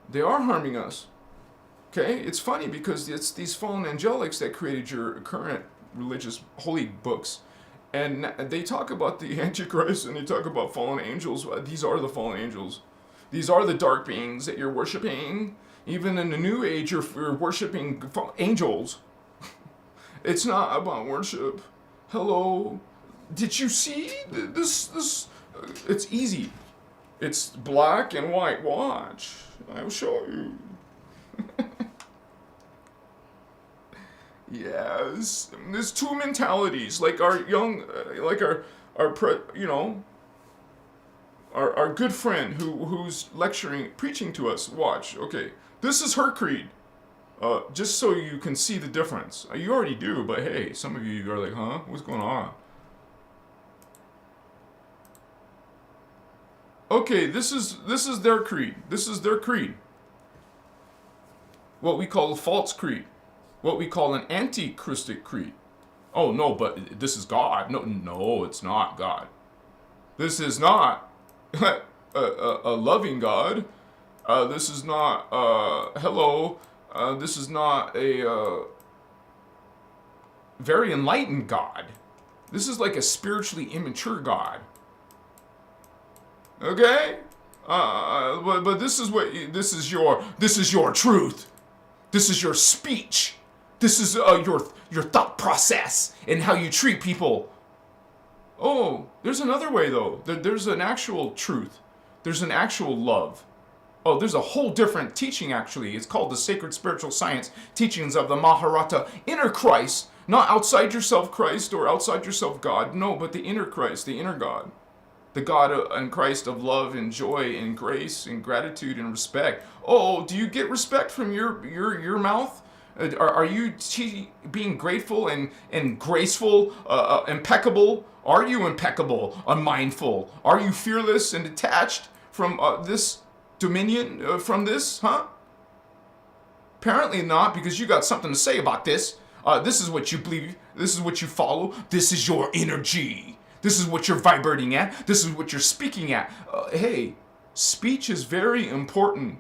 They are harming us. Okay? It's funny because it's these fallen angelics that created your current religious holy books. And they talk about the Antichrist and they talk about fallen angels. These are the fallen angels. These are the dark beings that you're worshiping. Even in the New Age, you're worshiping angels. It's not about worship. Hello. Did you see this? It's easy. It's black and white. Watch. I'll show you. Yes. There's two mentalities. Like our young, our good friend who's preaching to us. Watch. Okay. This is her creed. Just so you can see the difference. You already do, but hey, some of you are like, huh? What's going on? Okay, this is their creed. This is their creed. What we call a false creed. What we call an anti-Christic creed. Oh, no, but this is God. No, it's not God. This is not a loving God. This is not, this is not a very enlightened God. This is like a spiritually immature God. Okay? But this is your truth. This is your speech. This is your thought process and how you treat people. Oh, there's another way though. There's an actual truth. There's an actual love. Oh, there's a whole different teaching actually. It's called the Sacred Spiritual Science Teachings of the Maharata Inner Christ, Not outside yourself Christ or outside yourself God. No, but the inner Christ, the inner God. The God and Christ of love and joy and grace and gratitude and respect. Oh, do you get respect from your mouth? Are you being grateful and graceful, impeccable? Are you impeccable, unmindful? Are you fearless and detached from this dominion, from this, huh? Apparently not, because you got something to say about this. This is what you believe. This is what you follow. This is your energy. This is what you're vibrating at. This is what you're speaking at. Hey, speech is very important.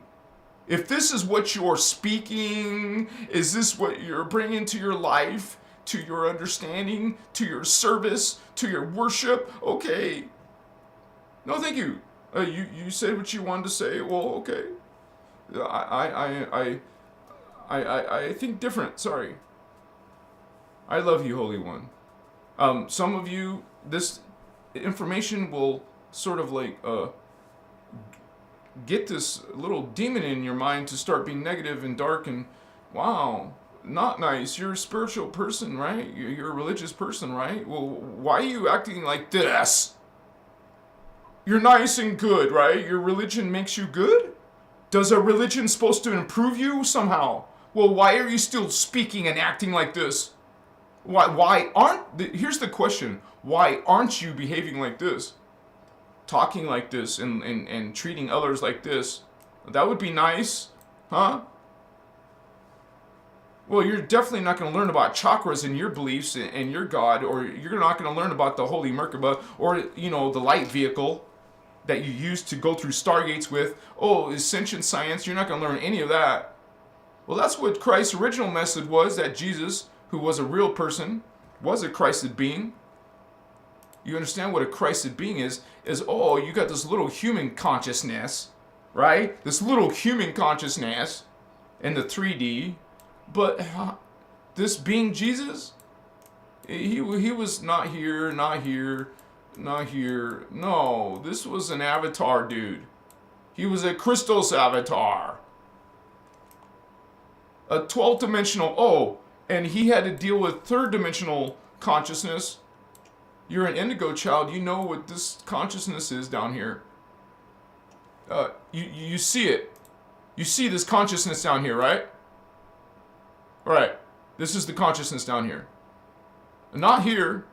If this is what you're speaking, is this what you're bringing to your life, to your understanding, to your service, to your worship? Okay. No, thank you. You said what you wanted to say. Well, okay. I think different. Sorry. I love you, Holy One. Some of you, this information will sort of like get this little demon in your mind to start being negative and dark and wow, not nice. You're a spiritual person, right? You're a religious person, right? Well, why are you acting like this? You're nice and good, right? Your religion makes you good? Does a religion supposed to improve you somehow? Well, why are you still speaking and acting like this? Why aren't, here's the question, why aren't you behaving like this? Talking like this and treating others like this? That would be nice, huh? Well, you're definitely not going to learn about chakras and your beliefs and your God, or you're not going to learn about the Holy Merkaba, or, you know, the light vehicle that you use to go through stargates with. Oh, ascension science, you're not going to learn any of that. Well, that's what Christ's original message was, that Jesus, who was a real person, was a Christed being. You understand what a Christed being is, oh, you got this little human consciousness, right? This little human consciousness in the 3D, but this being Jesus, he was not here, not here, not here. No, this was an avatar, dude. He was a Christos avatar. A 12th dimensional, oh, and he had to deal with 3rd dimensional consciousness. You're an indigo child, you know what this consciousness is down here. You see it. You see this consciousness down here, right? Right. This is the consciousness down here. Not here.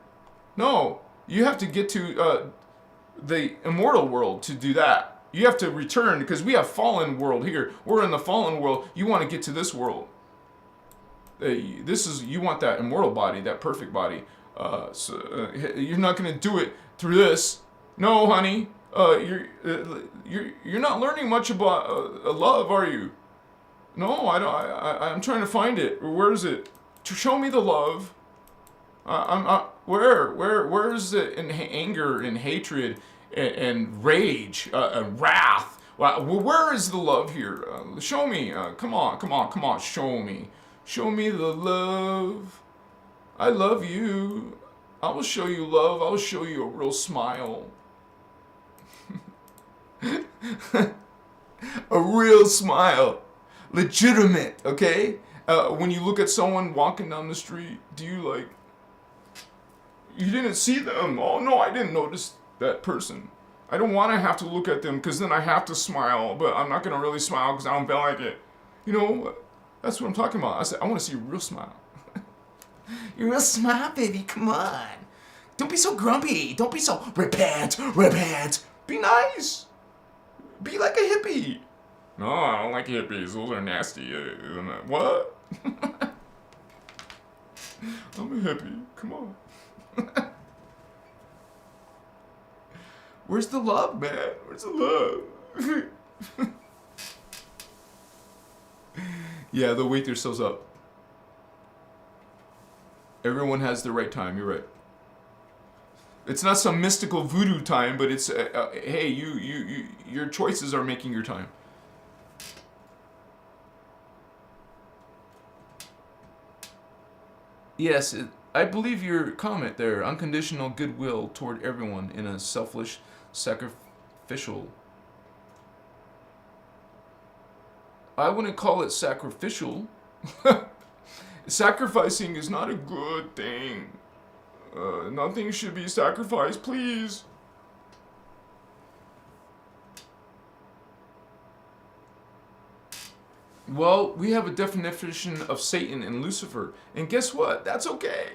No. You have to get to the immortal world to do that. You have to return, because we have fallen world here. We're in the fallen world. You want to get to this world. You want that immortal body, that perfect body. You're not going to do it through this. No, honey. You're not learning much about love, are you? No, I don't. I'm trying to find it. Where is it? To show me the love. Where is it in anger and hatred and rage and wrath? Where is the love here? Show me. Come on. Show me. Show me the love. I love you. I will show you love. I will show you a real smile. A real smile. Legitimate, okay? When you look at someone walking down the street, do you like... You didn't see them. Oh, no, I didn't notice that person. I don't want to have to look at them, because then I have to smile, but I'm not going to really smile because I don't feel like it. You know, that's what I'm talking about. I said, I want to see a real smile. Your real smile, baby, come on. Don't be so grumpy. Don't be so, repent. Be nice. Be like a hippie. No, I don't like hippies. Those are nasty. What? I'm a hippie. Come on. Where's the love, man? Where's the love? Yeah, they'll wake themselves up. Everyone has the right time. You're right. It's not some mystical voodoo time, but it's hey, your choices are making your time. Yes, I believe your comment there. Unconditional goodwill toward everyone in a selfless, sacrificial. I wouldn't call it sacrificial. Sacrificing is not a good thing. Nothing should be sacrificed, please. Well, we have a definition of Satan and Lucifer. And guess what? That's okay.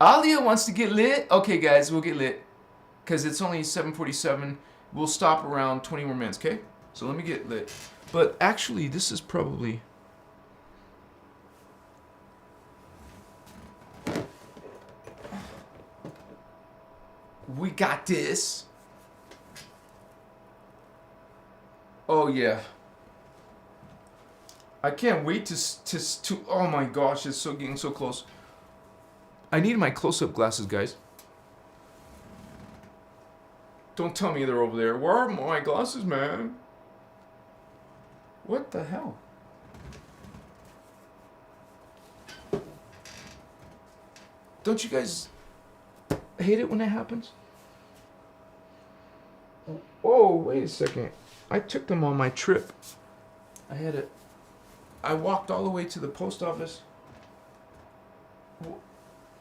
Alia wants to get lit. Okay, guys, we'll get lit. Because it's only 7:47. We'll stop around 20 more minutes, okay? So let me get lit. But actually, this is probably... We got this. Oh, yeah. I can't wait to... Oh, my gosh, it's so getting so close. I need my close-up glasses, guys. Don't tell me they're over there. Where are my glasses, man? What the hell? Don't you guys hate it when that happens? Oh, wait a second. I took them on my trip. I walked all the way to the post office.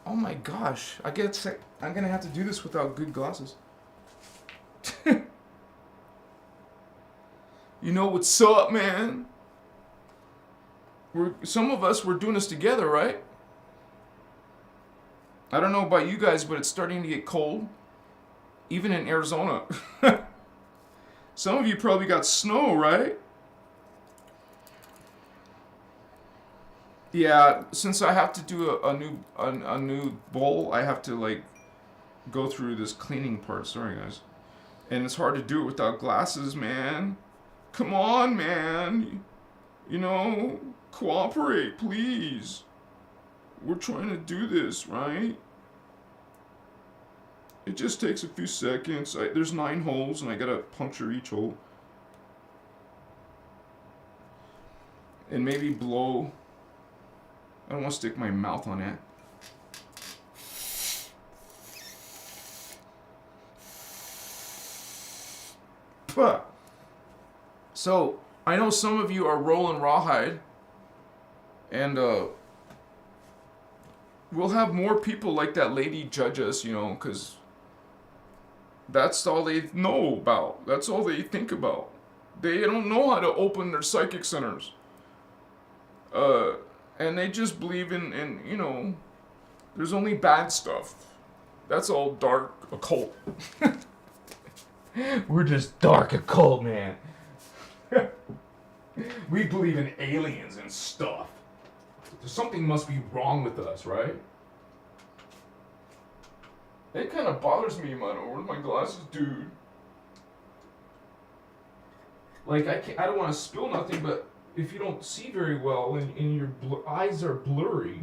Oh my gosh. I guess I'm going to have to do this without good glasses. You know what's up, man? Some of us, we're doing this together, right? I don't know about you guys, but it's starting to get cold. Even in Arizona. Some of you probably got snow, right? Yeah, since I have to do a new bowl, I have to like go through this cleaning part. Sorry, guys. And it's hard to do it without glasses, man. Come on, man. You know, cooperate, please. We're trying to do this, right? It just takes a few seconds. There's 9 holes, and I gotta puncture each hole. And maybe blow. I don't want to stick my mouth on it. But, so, I know some of you are rolling rawhide. And, we'll have more people like that lady judge us, you know, because that's all they know about. That's all they think about. They don't know how to open their psychic centers. And they just believe in, you know, there's only bad stuff. That's all dark occult. We're just dark occult, man. We believe in aliens and stuff. Something must be wrong with us, right? It kind of bothers me, man. Where's my glasses, dude? Like, I don't want to spill nothing, but if you don't see very well and your eyes are blurry.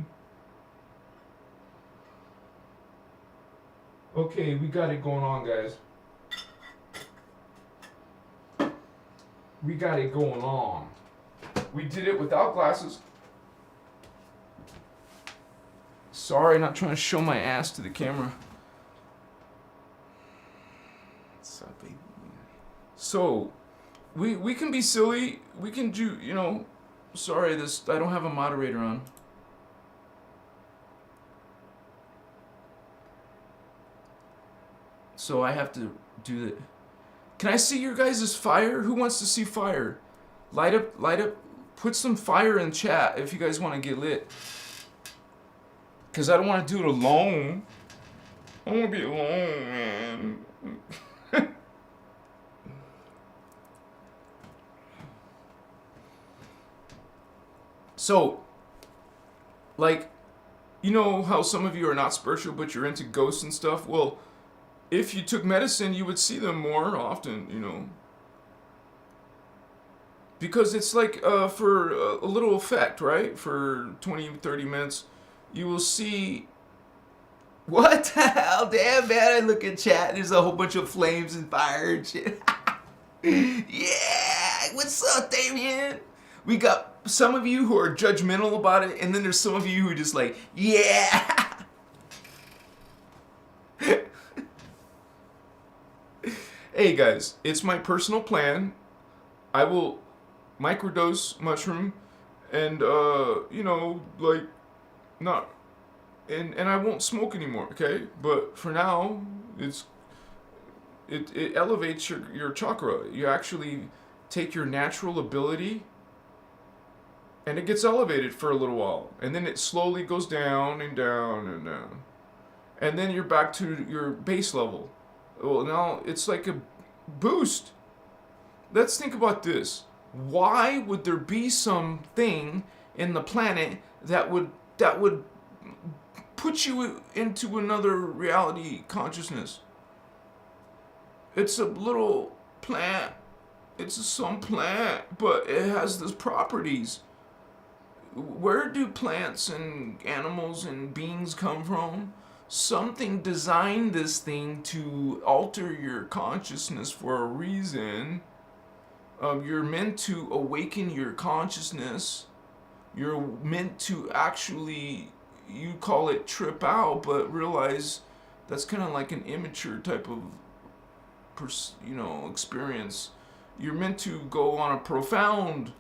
Okay, we got it going on, guys. We got it going on. We did it without glasses. Sorry, not trying to show my ass to the camera. What's up, baby? So, we can be silly. We can do, you know. Sorry, I don't have a moderator on. So I have to do that. Can I see your guys' fire? Who wants to see fire? Light up. Put some fire in chat if you guys want to get lit. Because I don't want to do it alone. I don't want to be alone, man. So, like, you know how some of you are not spiritual, but you're into ghosts and stuff? Well, if you took medicine, you would see them more often, you know. Because it's like for a little effect, right? For 20, 30 minutes, you will see... What the hell? Damn, man, I look at chat, there's a whole bunch of flames and fire and shit. Yeah! What's up, Damien? We got some of you who are judgmental about it, and then there's some of you who are just like, yeah! Hey guys, it's my personal plan. I will microdose mushroom and you know, like not and I won't smoke anymore, okay? But for now, it elevates your chakra. You actually take your natural ability and it gets elevated for a little while. And then it slowly goes down and down and down. And then you're back to your base level. Well, now it's like a boost. Let's think about this. Why would there be something in the planet that would put you into another reality consciousness? It's a little plant. It's some plant, but it has these properties. Where do plants and animals and beings come from? Something designed this thing to alter your consciousness for a reason. You're meant to awaken your consciousness. You're meant to actually, you call it trip out, but realize that's kind of like an immature type of, experience. You're meant to go on a profound,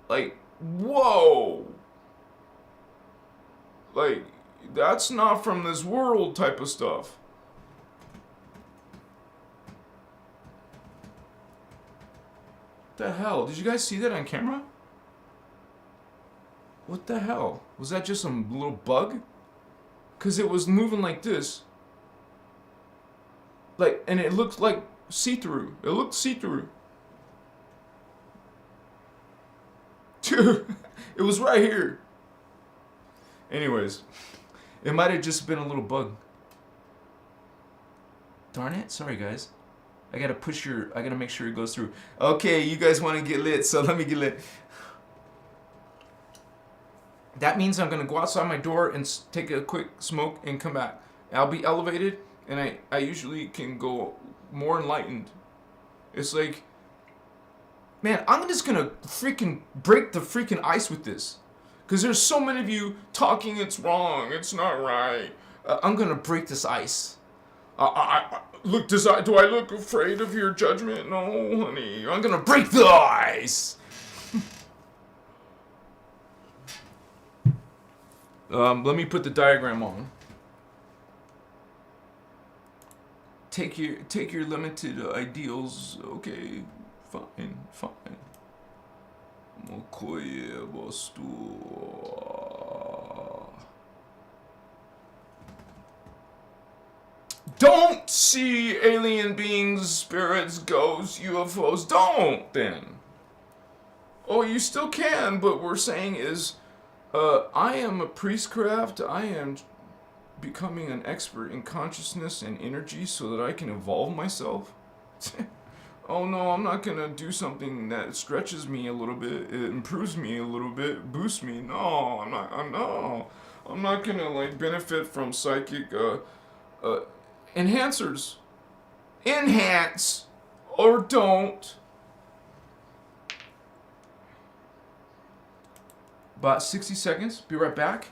like, whoa, like, that's not from this world type of stuff. What the hell? Did you guys see that on camera? What the hell? Was that just some little bug? Because it was moving like this. Like, and it looked like see-through. It looked see-through. Dude, it was right here. Anyways, it might have just been a little bug. Darn it. Sorry, guys. I gotta make sure it goes through. Okay, you guys want to get lit, so let me get lit. That means I'm gonna go outside my door and take a quick smoke and come back. I'll be elevated, and I usually can go more enlightened. It's like, man, I'm just gonna freaking break the freaking ice with this. Because there's so many of you talking it's wrong, it's not right. I'm gonna break this ice. Look, do I look afraid of your judgment? No, honey. I'm gonna break the ice. Let me put the diagram on. Take your limited ideals. Okay, fine. Don't see alien beings, spirits, ghosts, UFOs. Don't, then. Oh, you still can, but we're saying is, I am a priestcraft. I am becoming an expert in consciousness and energy so that I can evolve myself. Oh no, I'm not gonna do something that stretches me a little bit, it improves me a little bit, boosts me. No, I'm not gonna like benefit from psychic enhancers. Enhance or don't. About 60 seconds. Be right back.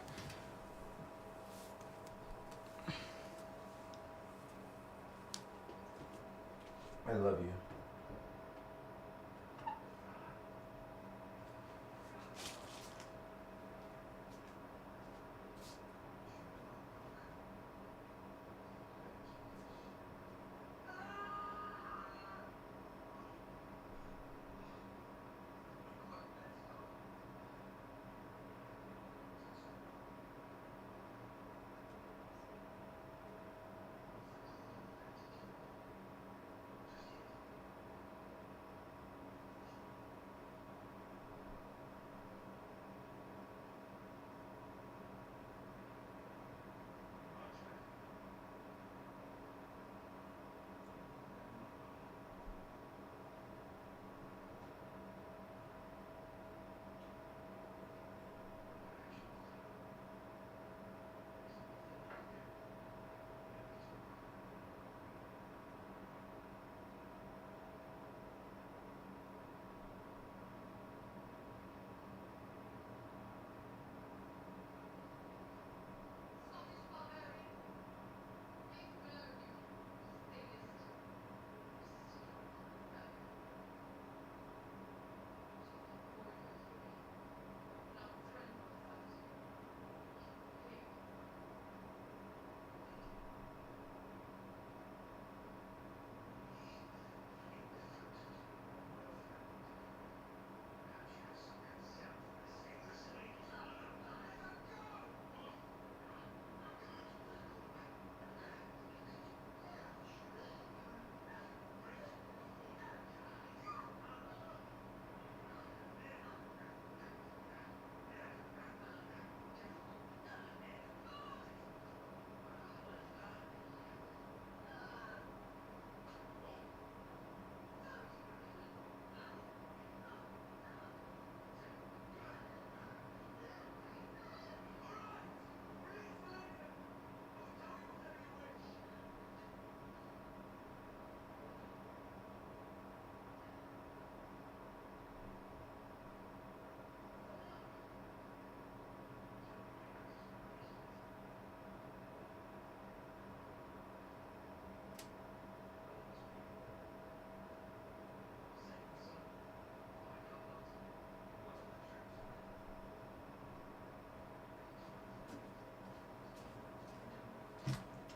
I love you.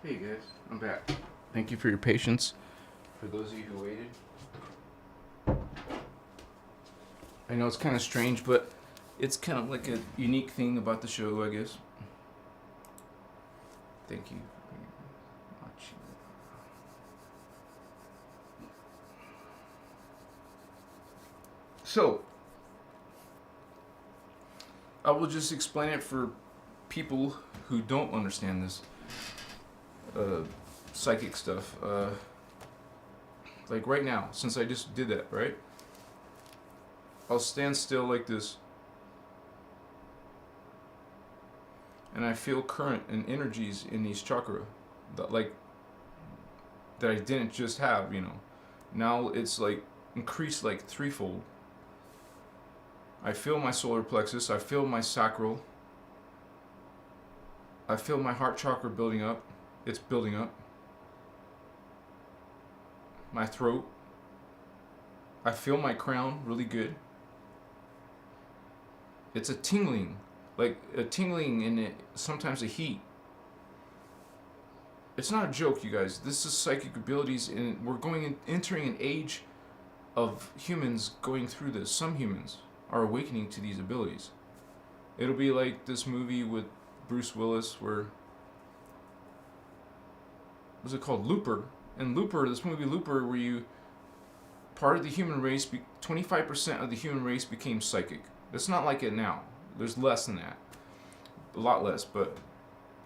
Hey guys, I'm back. Thank you for your patience. For those of you who waited. I know it's kind of strange, but it's kind of like a unique thing about the show, I guess. Thank you for watching. So, I will just explain it for people who don't understand this psychic stuff. Like right now, since I just did that, right? I'll stand still like this. And I feel current and energies in these chakra that I didn't just have, you know. Now it's like increased like threefold. I feel my solar plexus, I feel my sacral. I feel my heart chakra building up. It's building up. My throat. I feel my crown really good. It's a tingling, like a tingling in it, sometimes a heat. It's not a joke, you guys. This is psychic abilities, and we're entering an age of humans going through this. Some humans are awakening to these abilities. It'll be like this movie with Bruce Willis where, what's it called? Looper. And Looper, this movie Looper, where you, part of the human race, 25% of the human race became psychic. It's not like it now. There's less than that. A lot less, but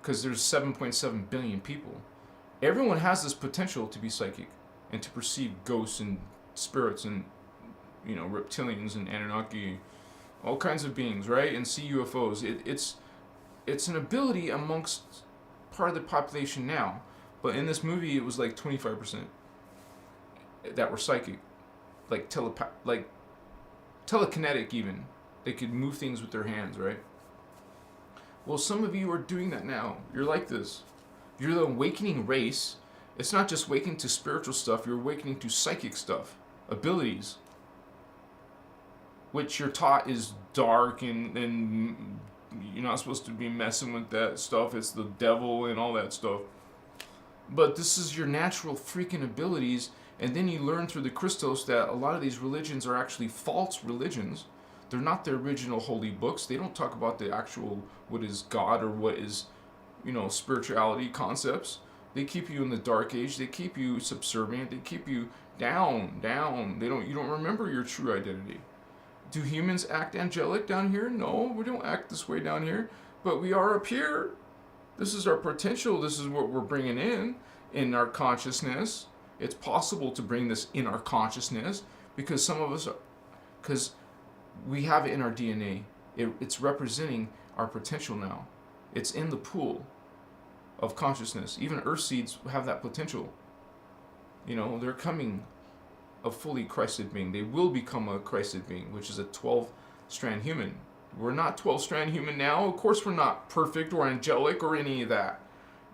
because there's 7.7 billion people. Everyone has this potential to be psychic and to perceive ghosts and spirits and, you know, reptilians and Anunnaki, all kinds of beings, right? And see UFOs. It's an ability amongst part of the population now, but in this movie it was like 25% that were psychic, like telekinetic even. They could move things with their hands, right? Well, some of you are doing that now. You're like this. You're the awakening race. It's not just awakening to spiritual stuff, you're awakening to psychic stuff, abilities, which you're taught is dark and you're not supposed to be messing with that stuff. It's the devil and all that stuff. But this is your natural freaking abilities, and then you learn through the Christos that a lot of these religions are actually false religions. They're not the original holy books. They don't talk about the actual, what is God or what is, you know, spirituality concepts. They keep you in the dark age. They keep you subservient. They keep you down. You don't remember your true identity. Do humans act angelic down here? No, we don't act this way down here, but we are up here. This is our potential. This is what we're bringing in our consciousness. It's possible to bring this in our consciousness because some of us, because we have it in our DNA. It's representing our potential now. It's in the pool of consciousness. Even earth seeds have that potential. You know, they're coming a fully Christed being. They will become a Christed being, which is a 12-strand human. We're not 12-strand human now. Of course we're not perfect or angelic or any of that.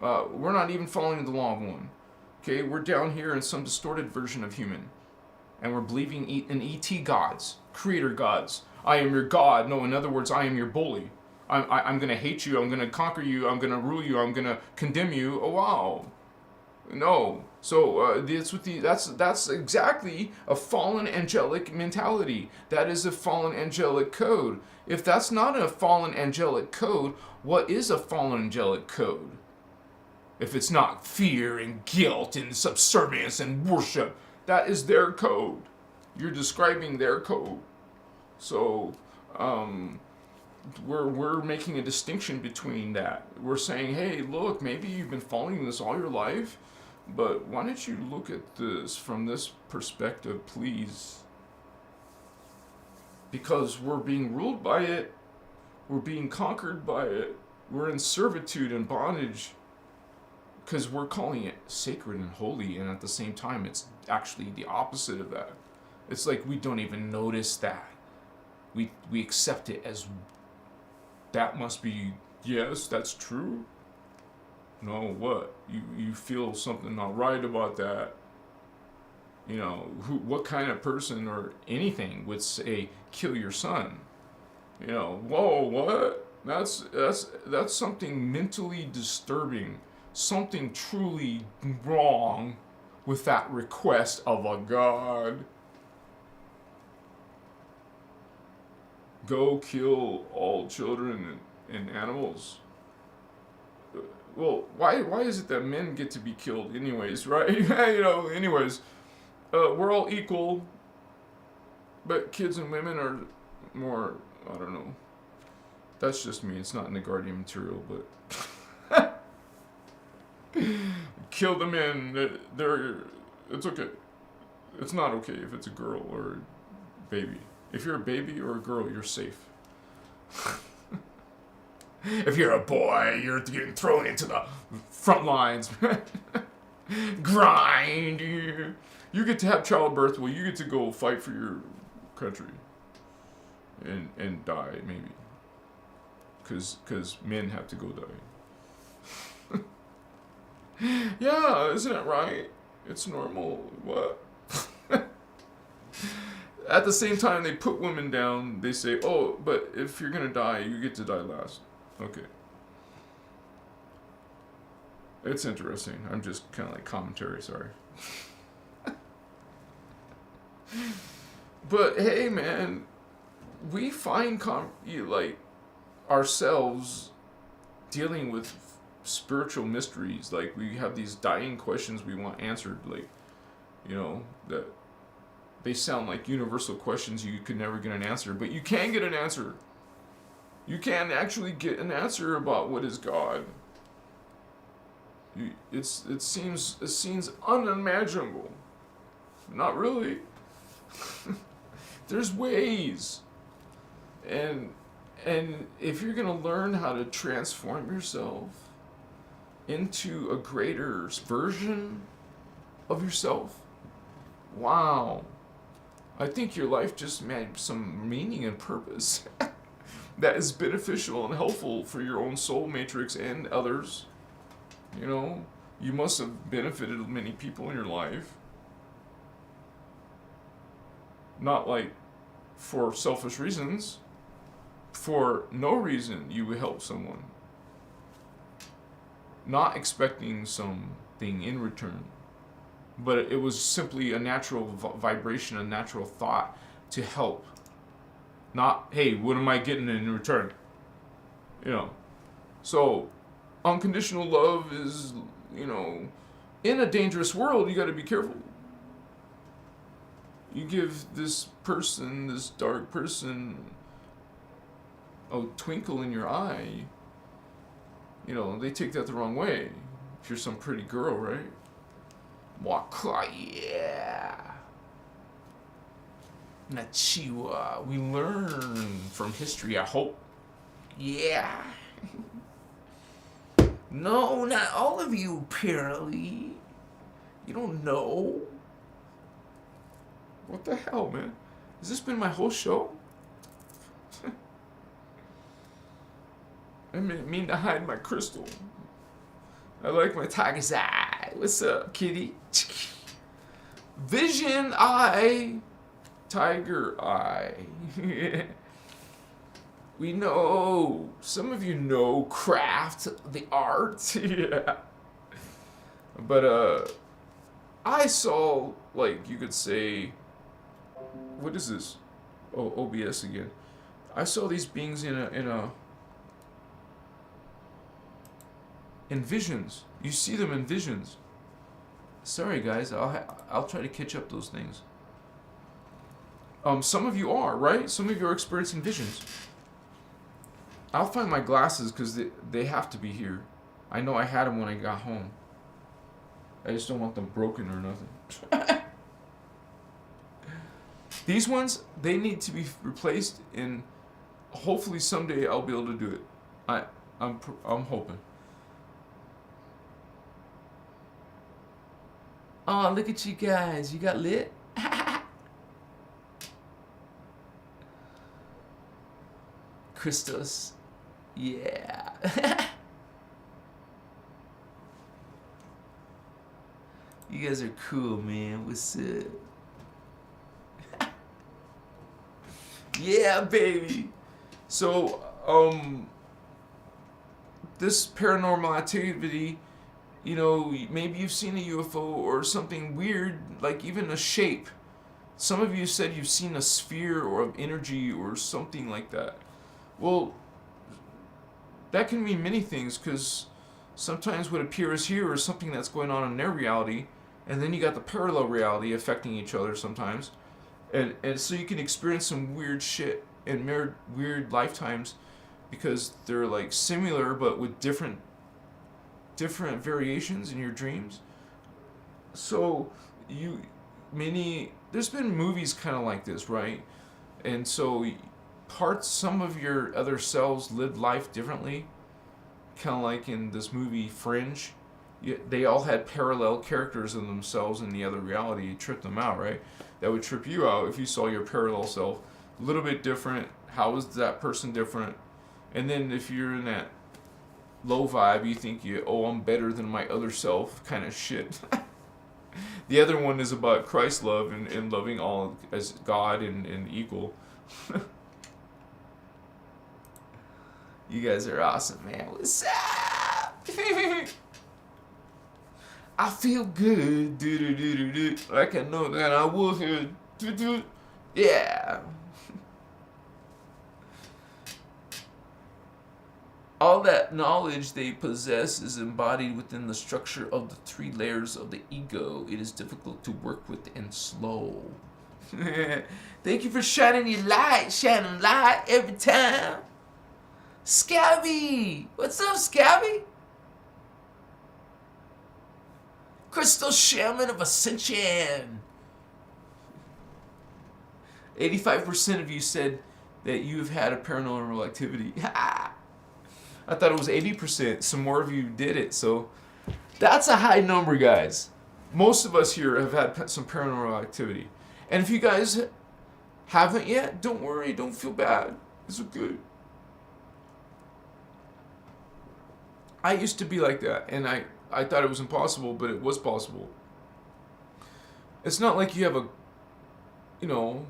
We're not even following the law of one. Okay, we're down here in some distorted version of human. And we're believing in ET gods, creator gods. I am your God. No, in other words, I am your bully. I'm going to hate you. I'm going to conquer you. I'm going to rule you. I'm going to condemn you. Oh, wow. No. So that's exactly a fallen angelic mentality. That is a fallen angelic code. If that's not a fallen angelic code, what is a fallen angelic code? If it's not fear and guilt and subservience and worship, that is their code. You're describing their code. So, we're making a distinction between that. We're saying, hey, look, maybe you've been following this all your life, but why don't you look at this from this perspective, please? Because we're being ruled by it. We're being conquered by it. We're in servitude and bondage because we're calling it sacred and holy, and at the same time, it's actually the opposite of that. It's like we don't even notice that. We accept it as that must be, yes, that's true. No, what? You feel something not right about that. You know, what kind of person or anything would say, kill your son? You know, whoa, what? That's something mentally disturbing. something truly wrong with that request of a god. Go kill all children and animals. Well, why is it that men get to be killed anyways, right? Anyways, we're all equal, but kids and women are more, I don't know. That's just me. It's not in the Guardian material, but kill the men. It's okay. It's not okay if it's a girl or a baby. If you're a baby or a girl, you're safe. If you're a boy, you're getting thrown into the front lines. Grind. You get to have childbirth. Well, you get to go fight for your country. And die, maybe. Because men have to go die. Yeah, isn't it right? It's normal. What? At the same time, they put women down. They say, oh, but if you're going to die, you get to die last. Okay. It's interesting. I'm just kind of like commentary, sorry. But hey, man, we find ourselves dealing with spiritual mysteries. Like, we have these dying questions we want answered. Like, that they sound like universal questions you could never get an answer, but you can get an answer. You can actually get an answer about what is God. It seems unimaginable. Not really. There's ways. And if you're gonna learn how to transform yourself into a greater version of yourself, wow. I think your life just had some meaning and purpose that is beneficial and helpful for your own soul matrix and others. You must have benefited many people in your life. Not like for selfish reasons. For no reason you would help someone. Not expecting something in return. But it was simply a natural vibration, a natural thought to help. Not, hey, what am I getting in return? So, unconditional love is, in a dangerous world, you got to be careful. You give this dark person, a twinkle in your eye, they take that the wrong way. If you're some pretty girl, right? Waka, yeah. Nachiwa. We learn from history, I hope. Yeah. No, not all of you, apparently. You don't know. What the hell, man? Has this been my whole show? I didn't mean to hide my crystal. I like my tiger's eye. What's up, kitty? Vision eye. Tiger eye. We know. Some of you know craft, the art. Yeah. But, I saw, you could say, what is this? Oh, OBS again. I saw these beings in visions. You see them in visions. Sorry, guys. I'll try to catch up those things. Some of you are, right? Some of you are experiencing visions. I'll find my glasses because they have to be here. I know I had them when I got home. I just don't want them broken or nothing. These ones, they need to be replaced, and hopefully someday I'll be able to do it. I'm hoping. Oh, look at you guys. You got lit? Christos. Yeah. You guys are cool, man. What's up? Yeah, baby. So, this paranormal activity you know, maybe you've seen a UFO or something weird, like even a shape. Some of you said you've seen a sphere or of energy or something like that. Well, that can mean many things, because sometimes what appears here is something that's going on in their reality, and then you got the parallel reality affecting each other sometimes. And so you can experience some weird shit in weird lifetimes, because they're like similar but with different variations in your dreams. So there's been movies kind of like this, right? And so some of your other selves lived life differently, kind of like in this movie Fringe. They all had parallel characters in themselves in the other reality. It tripped them out, right? That would trip you out if you saw your parallel self a little bit different. How is that person different? And then if you're in that low vibe, you think I'm better than my other self kind of shit. The other one is about Christ love and loving all as God and equal. You guys are awesome, man. What's up? I feel good, do like I know that I would, yeah. All that knowledge they possess is embodied within the structure of the 3 layers of the ego. It is difficult to work with and slow. Thank you for shining light every time. Scabby! What's up, Scabby? Christos Shaman of Ascension. 85% of you said that you've had a paranormal activity. I thought it was 80%. Some more of you did it, so that's a high number, guys. Most of us here have had some paranormal activity. And if you guys haven't yet, don't worry, don't feel bad. It's good. I used to be like that, and I thought it was impossible, but it was possible. It's not like you have you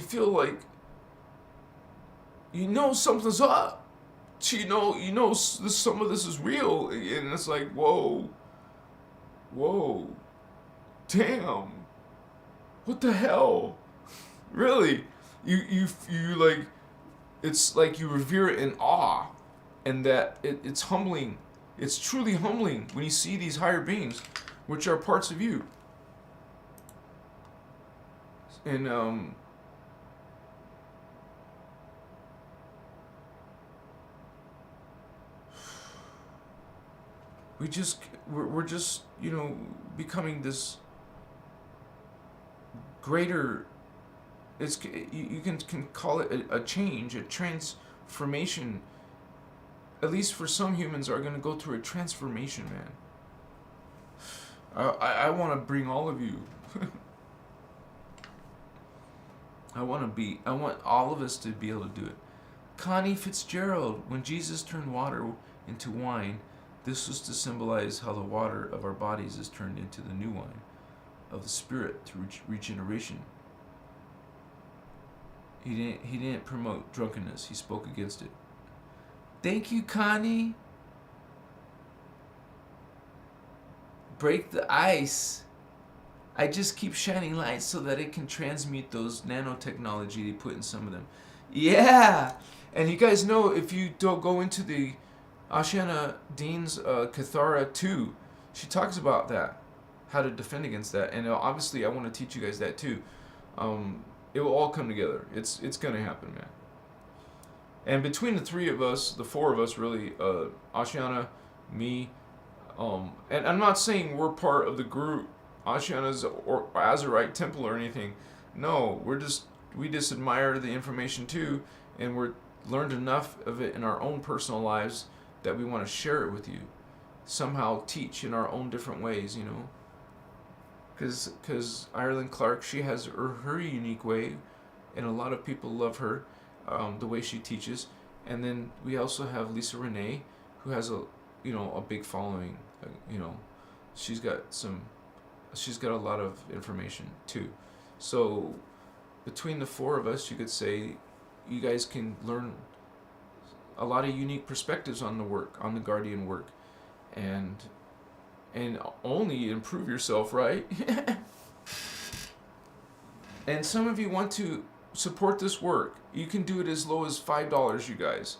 feel like something's up. Some of this is real, and it's like, whoa, damn, what the hell? Really, you like, it's like you revere it in awe, and that it's humbling. It's truly humbling when you see these higher beings, which are parts of you. And we're just becoming this greater. You can call it a change, a transformation. At least for some humans are going to go through a transformation, man. I want to bring all of you. I want all of us to be able to do it. Connie Fitzgerald, when Jesus turned water into wine, this was to symbolize how the water of our bodies is turned into the new wine of the spirit through regeneration. He didn't promote drunkenness. He spoke against it. Thank you, Connie. Break the ice. I just keep shining lights so that it can transmute those nanotechnology they put in some of them. Yeah. And you guys know, if you don't go into the Ashana Dean's Kathara 2, she talks about that, how to defend against that. And obviously I want to teach you guys that too. It will all come together. It's going to happen, man. And between the 4 of us really, Ashana, me, and I'm not saying we're part of the group, Ashana's or Azurite Temple or anything. No, we just admire the information too, and we're learned enough of it in our own personal lives that we want to share it with you. Somehow teach in our own different ways, Because Ireland Clark, she has her unique way, and a lot of people love her. The way she teaches. And then we also have Lisa Renee, who has a big following. She's got a lot of information too. So between the 4 of us, you could say you guys can learn a lot of unique perspectives on the work, on the Guardian work. and only improve yourself, right? And some of you want to support this work. You can do it as low as $5, you guys.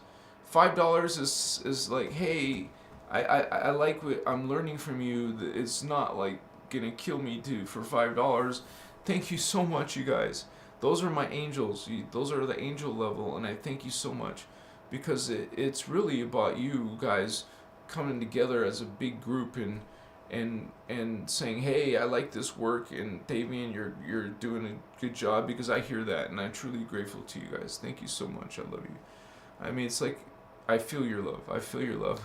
$5 is like, hey, I like what I'm learning from you. It's not like gonna kill me for $5. Thank you so much, you guys. Those are my angels. Those are the angel level, and I thank you so much, because it's really about you guys coming together as a big group and saying, hey, I like this work, and Davian, you're doing a good job, because I hear that, and I'm truly grateful to you guys. Thank you so much. I love you. I mean, it's like, I feel your love. I feel your love.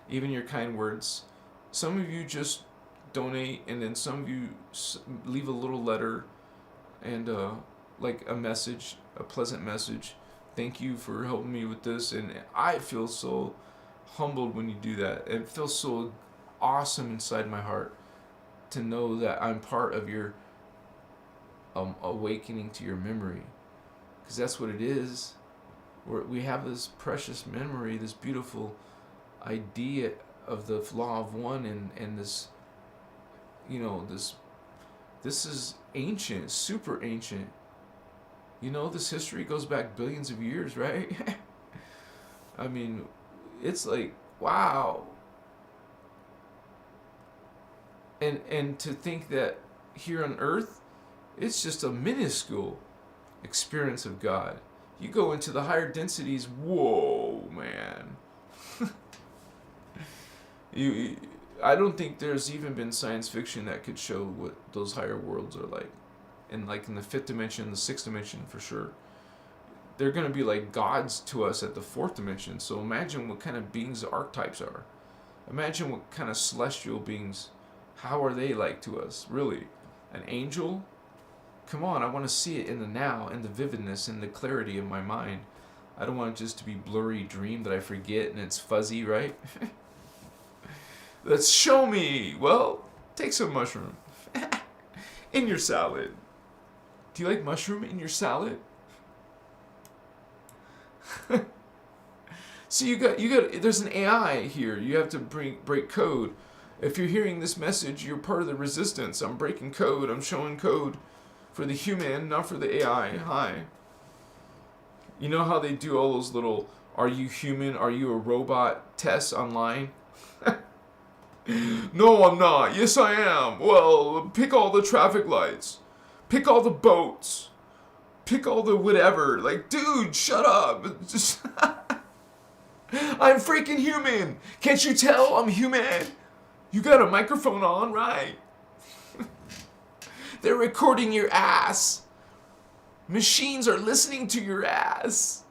Even your kind words. Some of you just donate, and then some of you leave a little letter and like a message, a pleasant message. Thank you for helping me with this, and I feel so humbled when you do that. It feels so awesome inside my heart to know that I'm part of your awakening to your memory, because that's what it is. We have this precious memory, this beautiful idea of the law of one, and this, you know, this is ancient, super ancient. You know, this history goes back billions of years, right? I mean, it's like, wow. And to think that here on Earth, it's just a minuscule experience of God. You go into the higher densities, whoa, man. I don't think there's even been science fiction that could show what those higher worlds are like. And like in the 5th dimension, the 6th dimension for sure. They're going to be like gods to us at the 4th dimension. So imagine what kind of beings the archetypes are. Imagine what kind of celestial beings, how are they like to us, really? An angel? Come on, I want to see it in the now, in the vividness, in the clarity of my mind. I don't want it just to be blurry dream that I forget and it's fuzzy, right? Let's show me. Well, take some mushroom in your salad. Do you like mushroom in your salad? So you got. There's an AI here. You have to break code. If you're hearing this message, you're part of the resistance. I'm breaking code. I'm showing code for the human, not for the AI. Hi. You know how they do all those little "Are you human? Are you a robot?" tests online? No, I'm not. Yes, I am. Well, pick all the traffic lights. Pick all the boats. Pick all the whatever. Like, dude, shut up. Just I'm freaking human. Can't you tell I'm human? You got a microphone on, right? They're recording your ass. Machines are listening to your ass.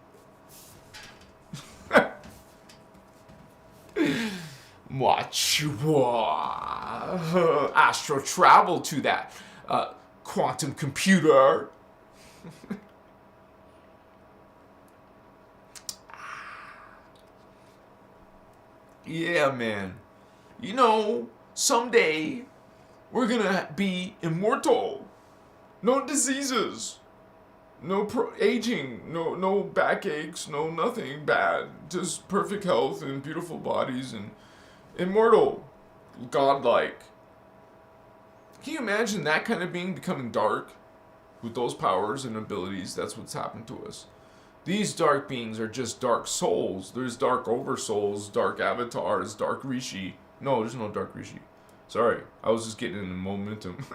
Astral travel to that quantum computer. Yeah, man. You know, someday we're gonna be immortal. No diseases. No aging. No backaches. No nothing bad. Just perfect health and beautiful bodies and immortal. Godlike. Can you imagine that kind of being becoming dark? With those powers and abilities, that's what's happened to us. These dark beings are just dark souls. There's dark oversouls, dark avatars, dark Rishi. No, there's no dark Rishi. Sorry, I was just getting in the momentum.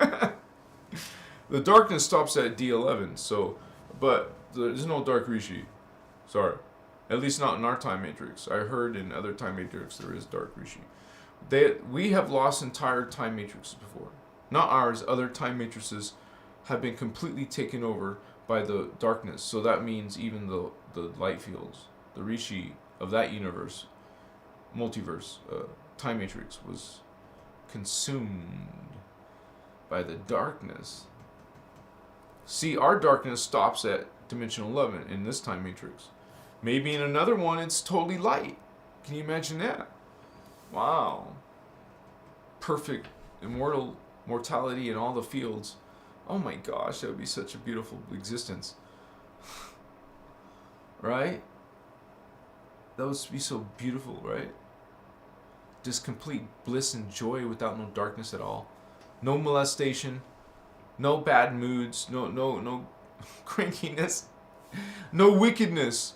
The darkness stops at D11, so, but there's no dark Rishi. Sorry. At least not in our time matrix. I heard in other time matrix there is dark Rishi. We have lost entire time matrices before. Not ours, other time matrices have been completely taken over by the darkness. So that means even the light fields, the Rishi of that universe, multiverse, time matrix was consumed by the darkness. See, our darkness stops at dimensional 11 in this time matrix. Maybe in another one it's totally light. Can you imagine that? Wow. Perfect mortality in all the fields. Oh my gosh, that would be such a beautiful existence. Right? That would be so beautiful, right? just complete bliss and joy without no darkness at all. No molestation, no bad moods, no crankiness, no wickedness.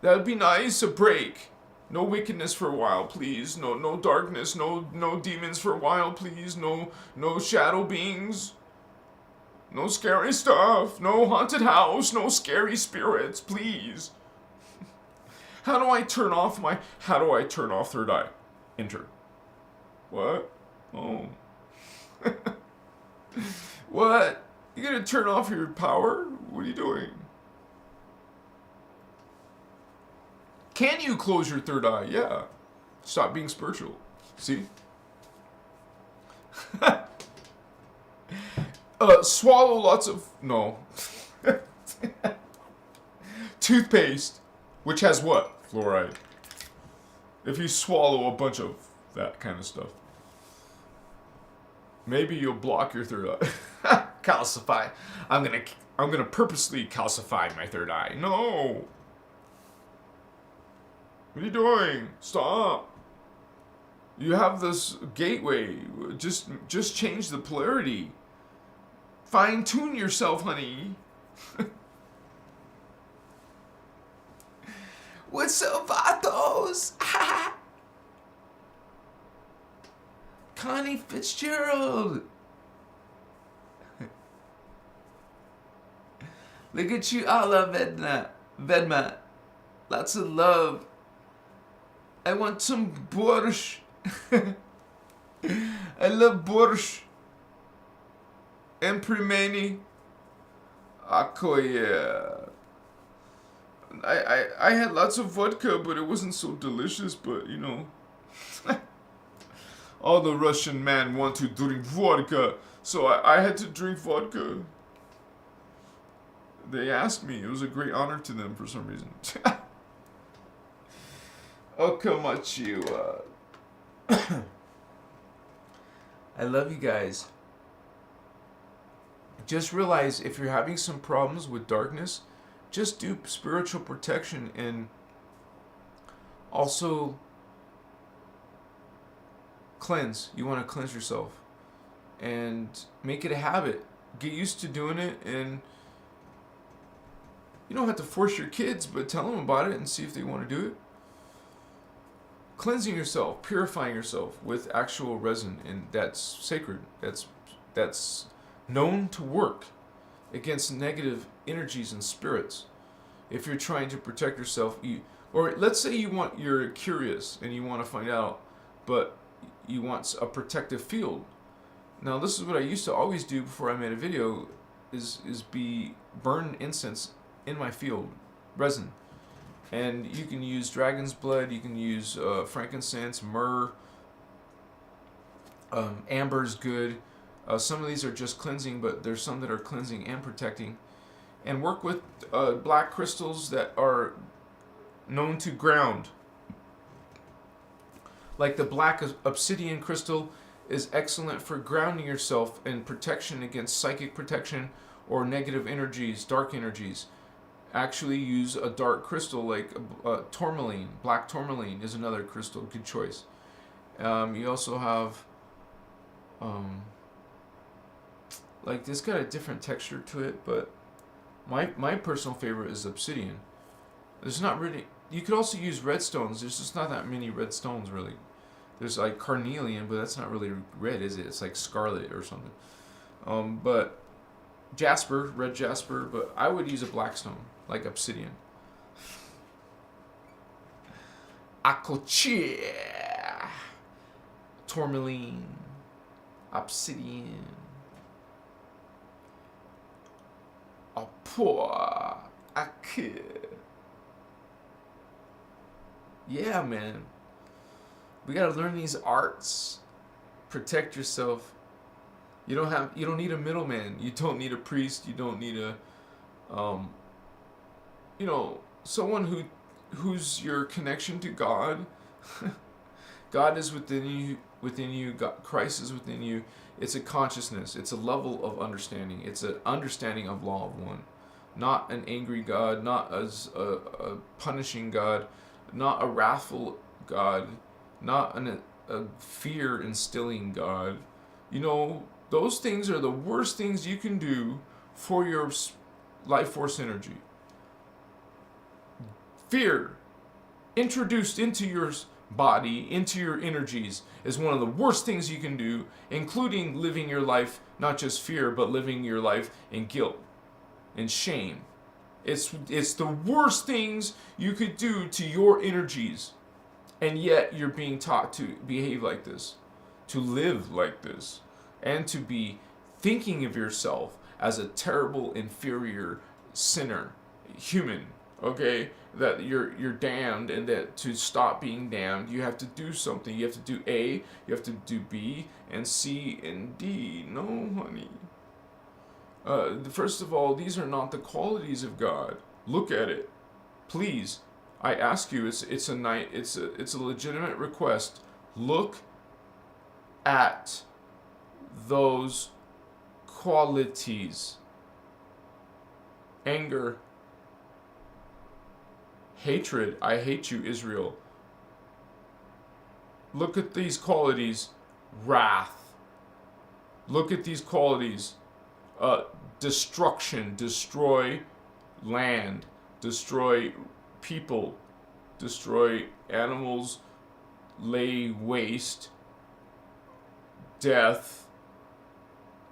That would be nice, a break. No wickedness for a while, please. No darkness, no demons for a while, please. No shadow beings. No scary stuff. No haunted house. No scary spirits, please. How do I turn off third eye? Enter. What? Oh. What? You gonna turn off your power? What are you doing? Can you close your third eye? Yeah. Stop being spiritual. See? Swallow lots of... No. Toothpaste. Which has what? Fluoride. If you swallow a bunch of that kind of stuff. Maybe you'll block your third eye. Calcify. I'm gonna purposely calcify my third eye. No. What are you doing? Stop. You have this gateway. Just change the polarity. Fine tune yourself, honey. What's up, Vatos? Connie Fitzgerald. Look at you, Allah Vedma. Lots of love. I want some borscht. I love borscht. Emprimeni. Ako, yeah. I had lots of vodka, but it wasn't so delicious, but you know. All the Russian men want to drink vodka, so I had to drink vodka. They asked me. It was a great honor to them for some reason. Oh, come at you. I love you guys. Just realize if you're having some problems with darkness, just do spiritual protection and also cleanse. You want to cleanse yourself and make it a habit. Get used to doing it, and you don't have to force your kids, but tell them about it and see if they want to do it. Cleansing yourself, purifying yourself with actual resin, and that's sacred. That's known to work against negative energies and spirits. If you're trying to protect yourself, or let's say you're curious and you want to find out, but you want a protective field. Now, this is what I used to always do before I made a video, is burn incense in my field, resin. And you can use dragon's blood, you can use frankincense, myrrh, amber's good. Some of these are just cleansing, but there's some that are cleansing and protecting. And work with black crystals that are known to ground. Like the black obsidian crystal is excellent for grounding yourself and protection against psychic protection or negative energies, dark energies. Actually use a dark crystal like tourmaline. Black tourmaline is another crystal, good choice. You also have like this got a different texture to it, but my personal favorite is obsidian. There's not really, you could also use red stones. There's just not that many red stones really. There's like carnelian, but that's not really red, is it? It's like scarlet or something. But jasper, red jasper, but I would use a black stone, like obsidian. Akoche, tourmaline, obsidian, apoa, ake. Yeah, man. We gotta learn these arts. Protect yourself. You don't need a middleman. You don't need a priest. You don't need a, someone who's your connection to God. God is within you. God, Christ is within you. It's a consciousness. It's a level of understanding. It's an understanding of law of one. Not an angry God, not as a punishing God, not a wrathful God, not a fear instilling God. You know, those things are the worst things you can do for your life force energy. Fear introduced into your body, into your energies, is one of the worst things you can do, including living your life, not just fear, but living your life in guilt and shame. It's the worst things you could do to your energies. And yet you're being taught to behave like this, to live like this, and to be thinking of yourself as a terrible, inferior sinner, human, okay? That you're damned, and that to stop being damned, you have to do something. You have to do A, you have to do B, and C, and D. No, honey. First of all, these are not the qualities of God. Look at it, please. I ask you. It's a legitimate request. Look at those qualities. Anger, hatred. I hate you, Israel. Look at these qualities. Wrath. Look at these qualities. Destruction. Destroy land. Destroy people. Destroy animals. Lay waste. Death.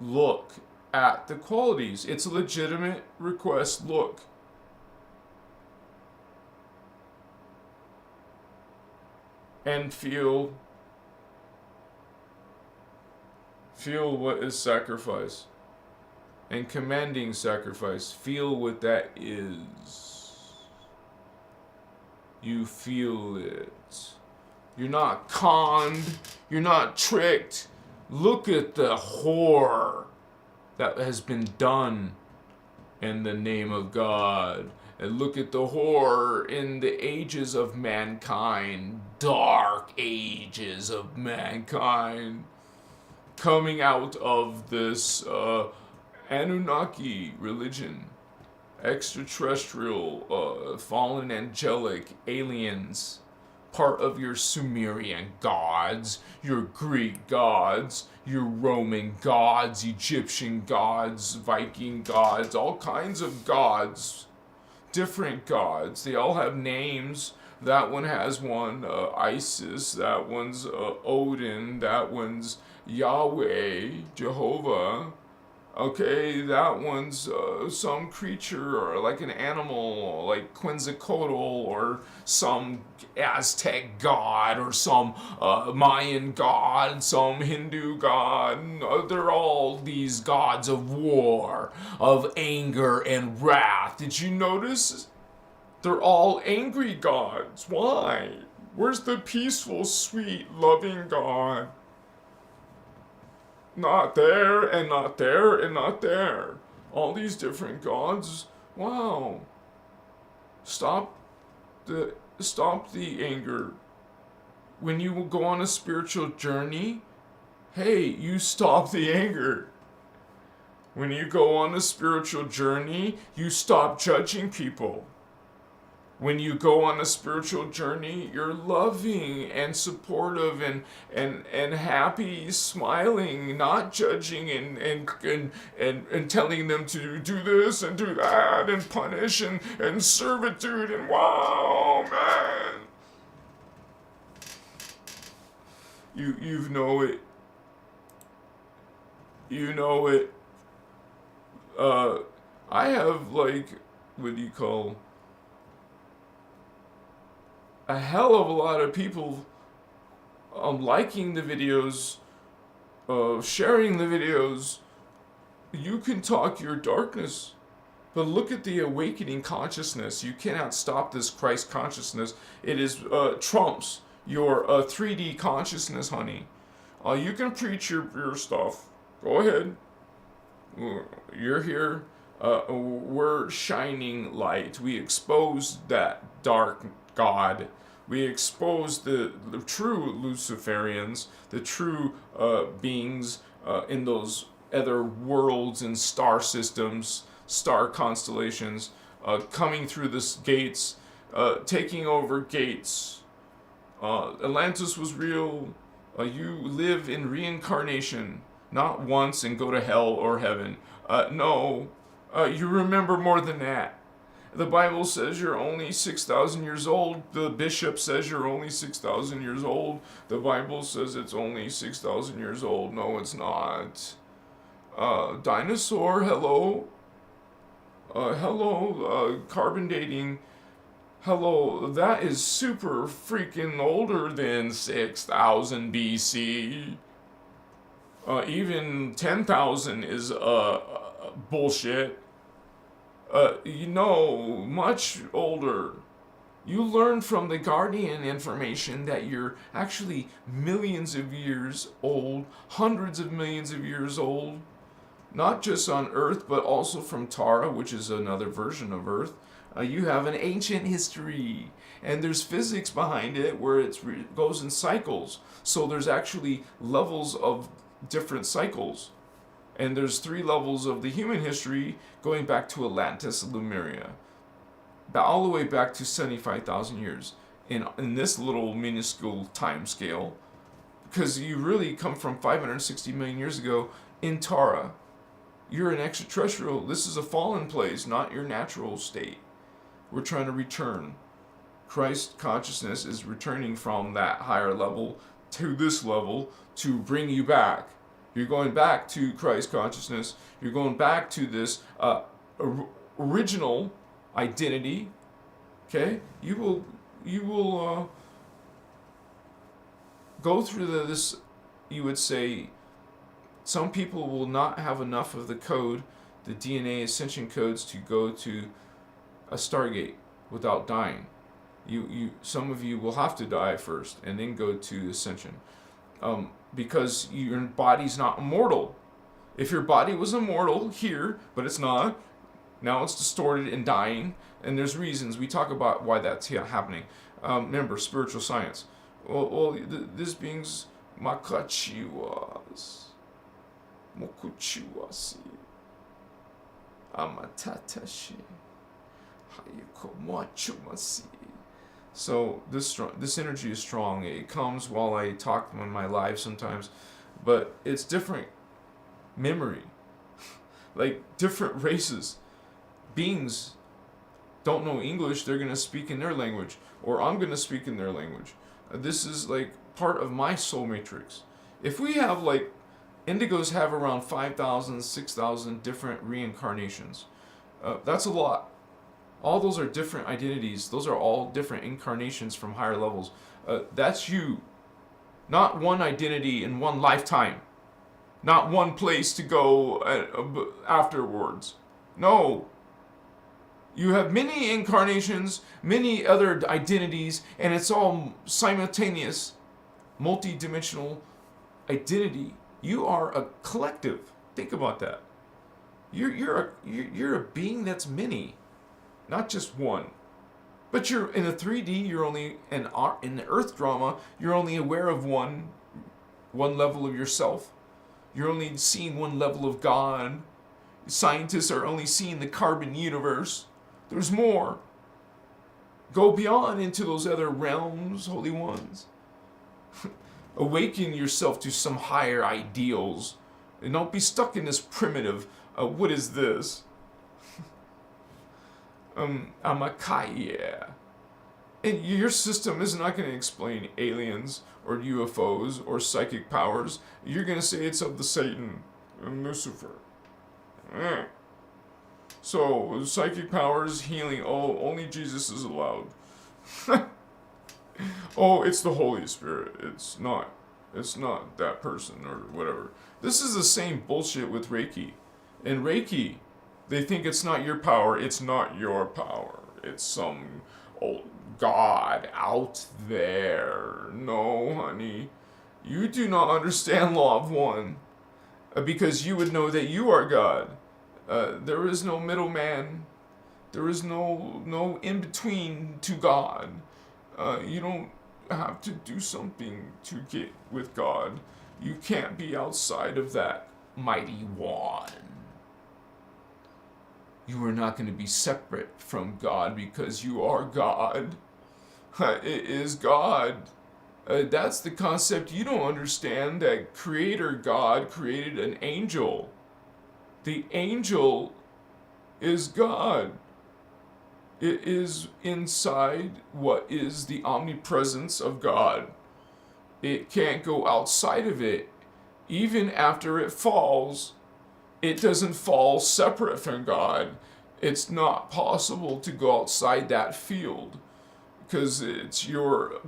Look at the qualities. It's a legitimate request. Look. And feel what is sacrifice. And commanding sacrifice. Feel what that is. You feel it. You're not conned. You're not tricked. Look at the horror that has been done in the name of God. And look at the horror in the ages of mankind. Dark ages of mankind. Coming out of this Anunnaki religion. Extraterrestrial, fallen angelic aliens. Part of your Sumerian gods, your Greek gods, your Roman gods, Egyptian gods, Viking gods, all kinds of gods, different gods. They all have names. That one has one, Isis. That one's Odin. That one's Yahweh, Jehovah. Okay, that one's some creature or like an animal, like Quetzalcoatl, or some Aztec god, or some Mayan god, some Hindu god. They're all these gods of war, of anger and wrath. Did you notice? They're all angry gods. Why? Where's the peaceful, sweet, loving God? Not there, and not there, and not there. All these different gods. Wow. Stop the anger. When you go on a spiritual journey, hey, you stop the anger. When you go on a spiritual journey, you stop judging people. When you go on a spiritual journey, you're loving and supportive and happy, smiling, not judging and telling them to do this and do that and punish and servitude and wow, man. You know it. You know it. I have like, what do you call, a hell of a lot of people liking the videos, sharing the videos. You can talk your darkness, but look at the awakening consciousness. You cannot stop this Christ consciousness. It is trumps your 3D consciousness, honey. You can preach your stuff. Go ahead. You're here. We're shining light. We expose that dark God. We expose the true Luciferians, the true beings in those other worlds and star systems, star constellations, coming through the gates, taking over gates, Atlantis was real. You live in reincarnation, not once and go to hell or heaven. No, you remember more than that. The Bible says you're only 6,000 years old. The bishop says you're only 6,000 years old. The Bible says it's only 6,000 years old. No, it's not. Dinosaur, hello. Hello, carbon dating. Hello, that is super freaking older than 6,000 BC. Even 10,000 is bullshit. Much older. You learn from the Guardian information that you're actually millions of years old, hundreds of millions of years old, not just on Earth, but also from Tara, which is another version of Earth. You have an ancient history, and there's physics behind it where it goes in cycles. So there's actually levels of different cycles. And there's 3 levels of the human history going back to Atlantis, Lemuria, all the way back to 75,000 years in this little minuscule time scale, because you really come from 560 million years ago in Tara. You're an extraterrestrial. This is a fallen place, not your natural state. We're trying to return. Christ consciousness is returning from that higher level to this level to bring you back. You're going back to Christ consciousness. You're going back to this original identity. Okay, you will go through this. You would say some people will not have enough of the code, the DNA ascension codes, to go to a stargate without dying. Some of you will have to die first and then go to ascension. Because your body's not immortal. If your body was immortal here, but it's not, now it's distorted and dying, and there's reasons. We talk about why that's happening. Remember, spiritual science. This being's makachiwas. Mokuchiwasi. Amatatashi. Hayakomachumasi. So this energy is strong. It comes while I talk on my live sometimes, but it's different memory. Like different races, beings don't know English. They're gonna speak in their language, or I'm gonna speak in their language. This is like part of my soul matrix. If we have like indigos have around 5,000, 6,000 different reincarnations, that's a lot. All those are different identities. Those are all different incarnations from higher levels. That's you. Not one identity in one lifetime. Not one place to go afterwards. No. You have many incarnations, many other identities, and it's all simultaneous, multidimensional identity. You are a collective. Think about that. You're a being that's many. Not just one. But you're in a 3D, you're only in the Earth drama, you're only aware of one level of yourself. You're only seeing one level of God. Scientists are only seeing the carbon universe. There's more. Go beyond into those other realms, holy ones. Awaken yourself to some higher ideals. And don't be stuck in this primitive, what is this? Amakaya. And your system is not going to explain aliens or UFOs or psychic powers. You're going to say it's of the Satan and Lucifer. So, psychic powers, healing, only Jesus is allowed. It's the Holy Spirit. It's not that person or whatever. This is the same bullshit with Reiki. In Reiki, they think it's not your power. It's not your power. It's some old God out there. No, honey. You do not understand Law of One. Because you would know that you are God. There is no middleman. There is no in-between to God. You don't have to do something to get with God. You can't be outside of that mighty one. You are not going to be separate from God because you are God. It is God. That's the concept you don't understand, that Creator God created an angel. The angel is God. It is inside what is the omnipresence of God. It can't go outside of it. Even after it falls, it doesn't fall separate from God. It's not possible to go outside that field, because it's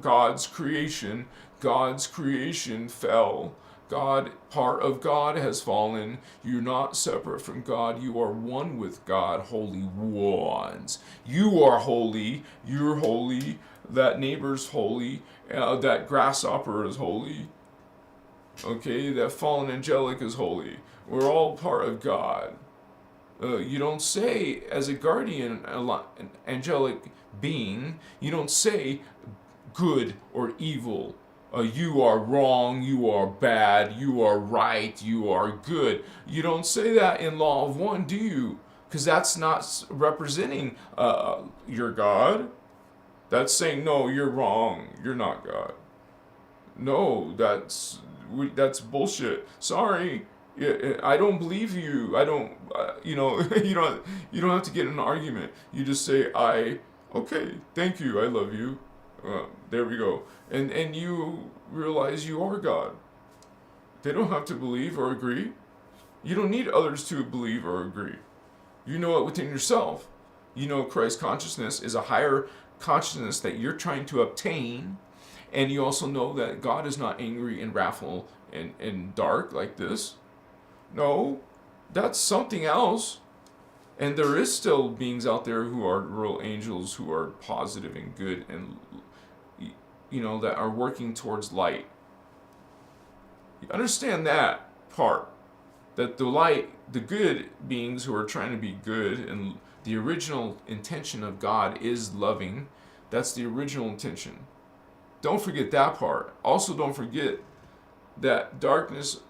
God's creation. God's creation fell. Part of God has fallen. You're not separate from God. You are one with God, holy ones. You are holy. You're holy. That neighbor's holy. That grasshopper is holy. Okay, that fallen angelic is holy. We're all part of God. You don't say, as a guardian, an angelic being, you don't say good or evil. You are wrong, you are bad, you are right, you are good. You don't say that in Law of One, do you? Because that's not representing your God. That's saying, no, you're wrong, you're not God. No, that's bullshit. Sorry, I don't believe you. I don't, you don't have to get in an argument. You just say, okay, thank you, I love you. There we go. And you realize you are God. They don't have to believe or agree. You don't need others to believe or agree. You know it within yourself. You know Christ consciousness is a higher consciousness that you're trying to obtain. And you also know that God is not angry and wrathful and dark like this. No, that's something else. And there is still beings out there who are real angels, who are positive and good, and that are working towards light. You understand that part, that the light, the good beings who are trying to be good, and the original intention of God is loving. That's the original intention. Don't forget that part. Also, don't forget that darkness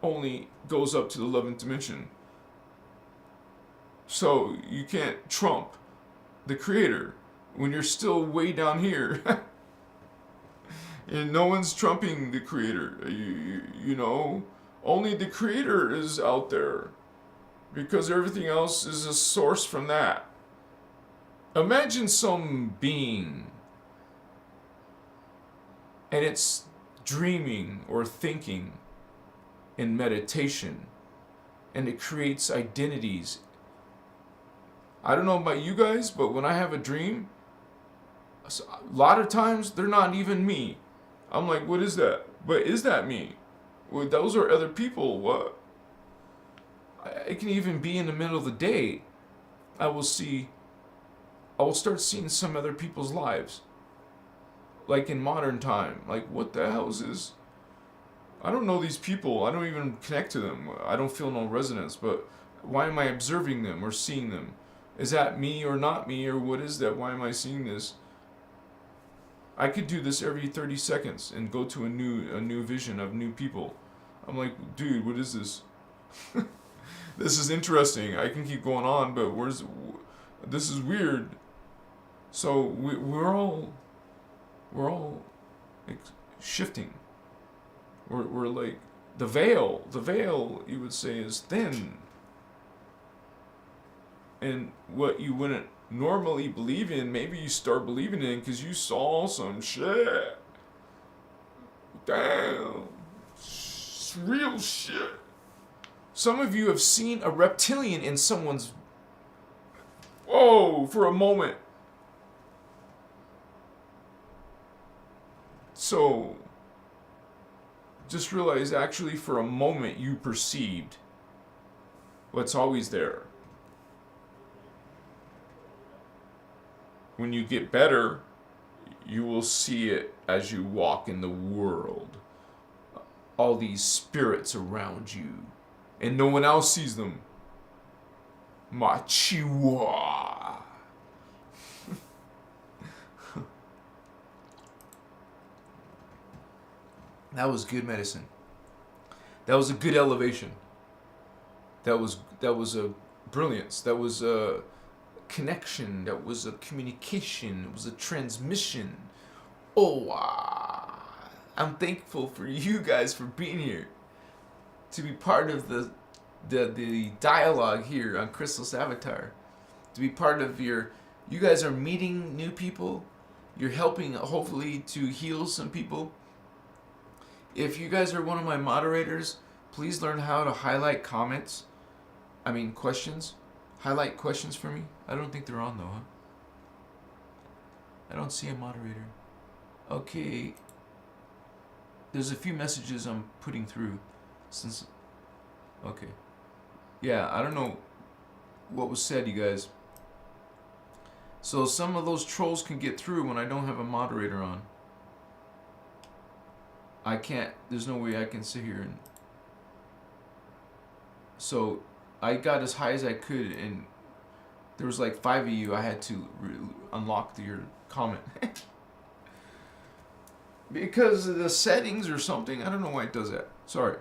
only goes up to the 11th dimension. So you can't trump the Creator when you're still way down here. And no one's trumping the Creator. Only the Creator is out there, because everything else is a source from that. Imagine some being, and it's dreaming or thinking in meditation, and it creates identities. I don't know about you guys, but when I have a dream, a lot of times they're not even me. I'm like, what is that? But is that me? Well, those are other people. What? It can even be in the middle of the day. I will start seeing some other people's lives. Like in modern time. Like, what the hell is this? I don't know these people. I don't even connect to them. I don't feel no resonance. But why am I observing them or seeing them? Is that me or not me, or what is that? Why am I seeing this? I could do this every 30 seconds and go to a new vision of new people. I'm like, dude, what is this? This is interesting. I can keep going on, but this is weird. So we're all like shifting. We're like the veil you would say is thin. And what you wouldn't normally believe in, maybe you start believing in because you saw some shit. Damn. It's real shit. Some of you have seen a reptilian in someone's... Whoa, for a moment. So, just realize actually for a moment you perceived what's always there. When you get better, you will see it as you walk in the world. All these spirits around you. And no one else sees them. Machiwa. That was good medicine. That was a good elevation. That was a brilliance. That was a connection. That was a communication. It was a transmission. Oh, I'm thankful for you guys for being here, to be part of the dialogue here on Christos Avatar, to be part of you guys are meeting new people, you're helping hopefully to heal some people. If you guys are one of my moderators, please learn how to highlight questions. Highlight questions for me. I don't think they're on though, huh? I don't see a moderator. Okay. There's a few messages I'm putting through since... Okay. Yeah, I don't know what was said, you guys. So some of those trolls can get through when I don't have a moderator on. I can't, there's no way I can sit here and... So I got as high as I could, and there was like 5 of you. I had to unlock your comment. Because of the settings or something. I don't know why it does that. Sorry.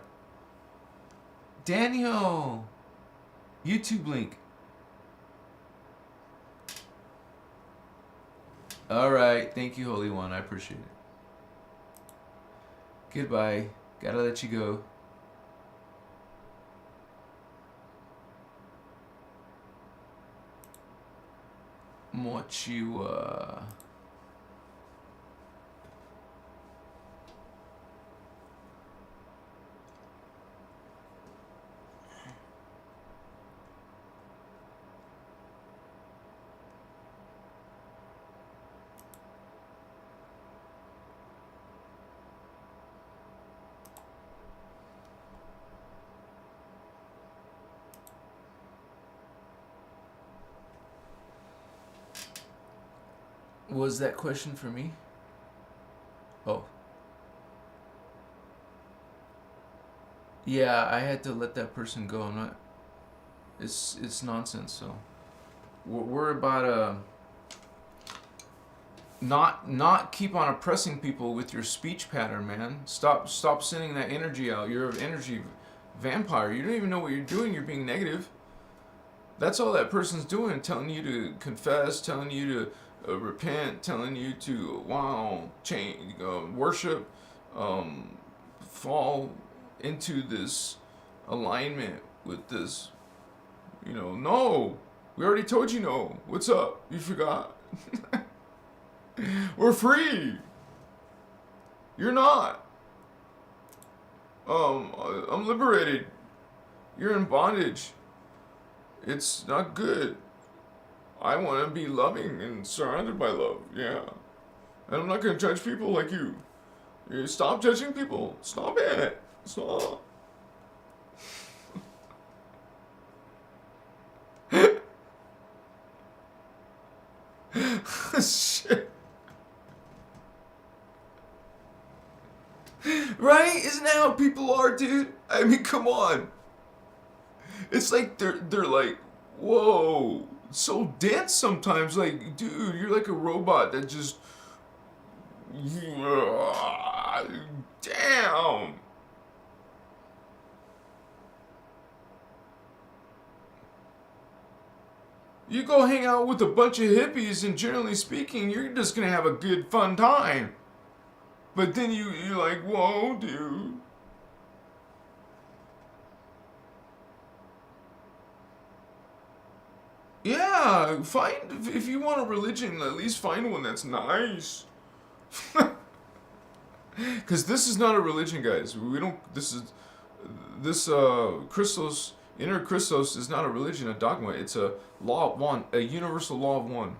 Daniel! YouTube link. Alright, thank you, Holy One. I appreciate it. Goodbye. Gotta let you go. Mochiwa. Was that question for me? Oh. Yeah, I had to let that person go. I'm not... It's nonsense, so... We're about not keep on oppressing people with your speech pattern, man. Stop sending that energy out. You're an energy vampire. You don't even know what you're doing. You're being negative. That's all that person's doing, telling you to confess, telling you to repent, telling you to change, worship, fall into this alignment with this. No, we already told you no. What's up? You forgot? We're free. You're not. I'm liberated. You're in bondage. It's not good. I want to be loving and surrounded by love, yeah. And I'm not going to judge people like you. Stop judging people. Stop it. Stop. Shit. Right? Isn't that how people are, dude? I mean, come on. It's like they're like, whoa. So dense sometimes, like, dude, you're like a robot that just, damn. You go hang out with a bunch of hippies, and generally speaking, you're just gonna have a good, fun time. But then you're like, whoa, dude. Yeah, if you want a religion, at least find one that's nice. Because this is not a religion, guys. Christos, innerchristos is not a religion, a dogma. It's a law of one, a universal law of one.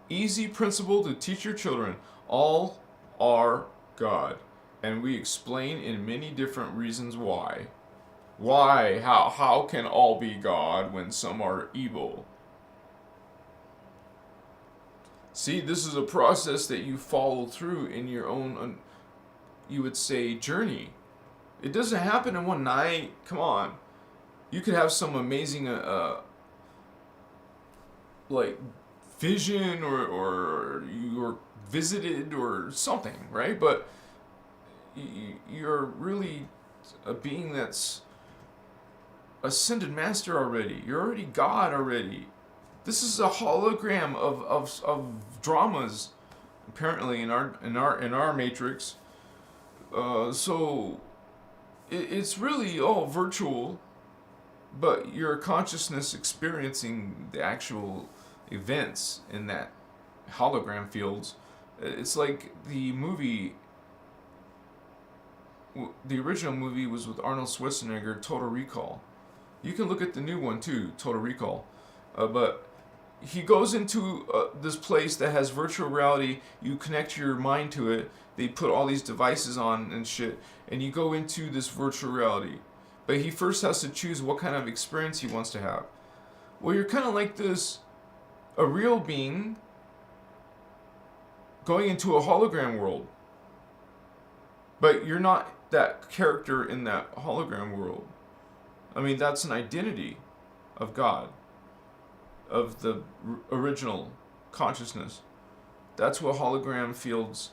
Easy principle to teach your children. All are God. And we explain in many different reasons why. Why? How can all be God when some are evil? See, this is a process that you follow through in your own, you would say, journey. It doesn't happen in one night. Come on. You could have some amazing, like, vision or you were visited or something, right? But you're really a being that's ascended master already. You're already God already. This is a hologram of dramas, apparently in our matrix. So it's really all virtual, but your consciousness experiencing the actual events in that hologram fields. It's like the movie. The original movie was with Arnold Schwarzenegger, Total Recall. You can look at the new one too, Total Recall. But he goes into this place that has virtual reality. You connect your mind to it. They put all these devices on and shit, and you go into this virtual reality. But he first has to choose what kind of experience he wants to have. Well, you're kind of like this, a real being going into a hologram world. But you're not that character in that hologram world. I mean, that's an identity of God, of the original consciousness. That's what hologram fields,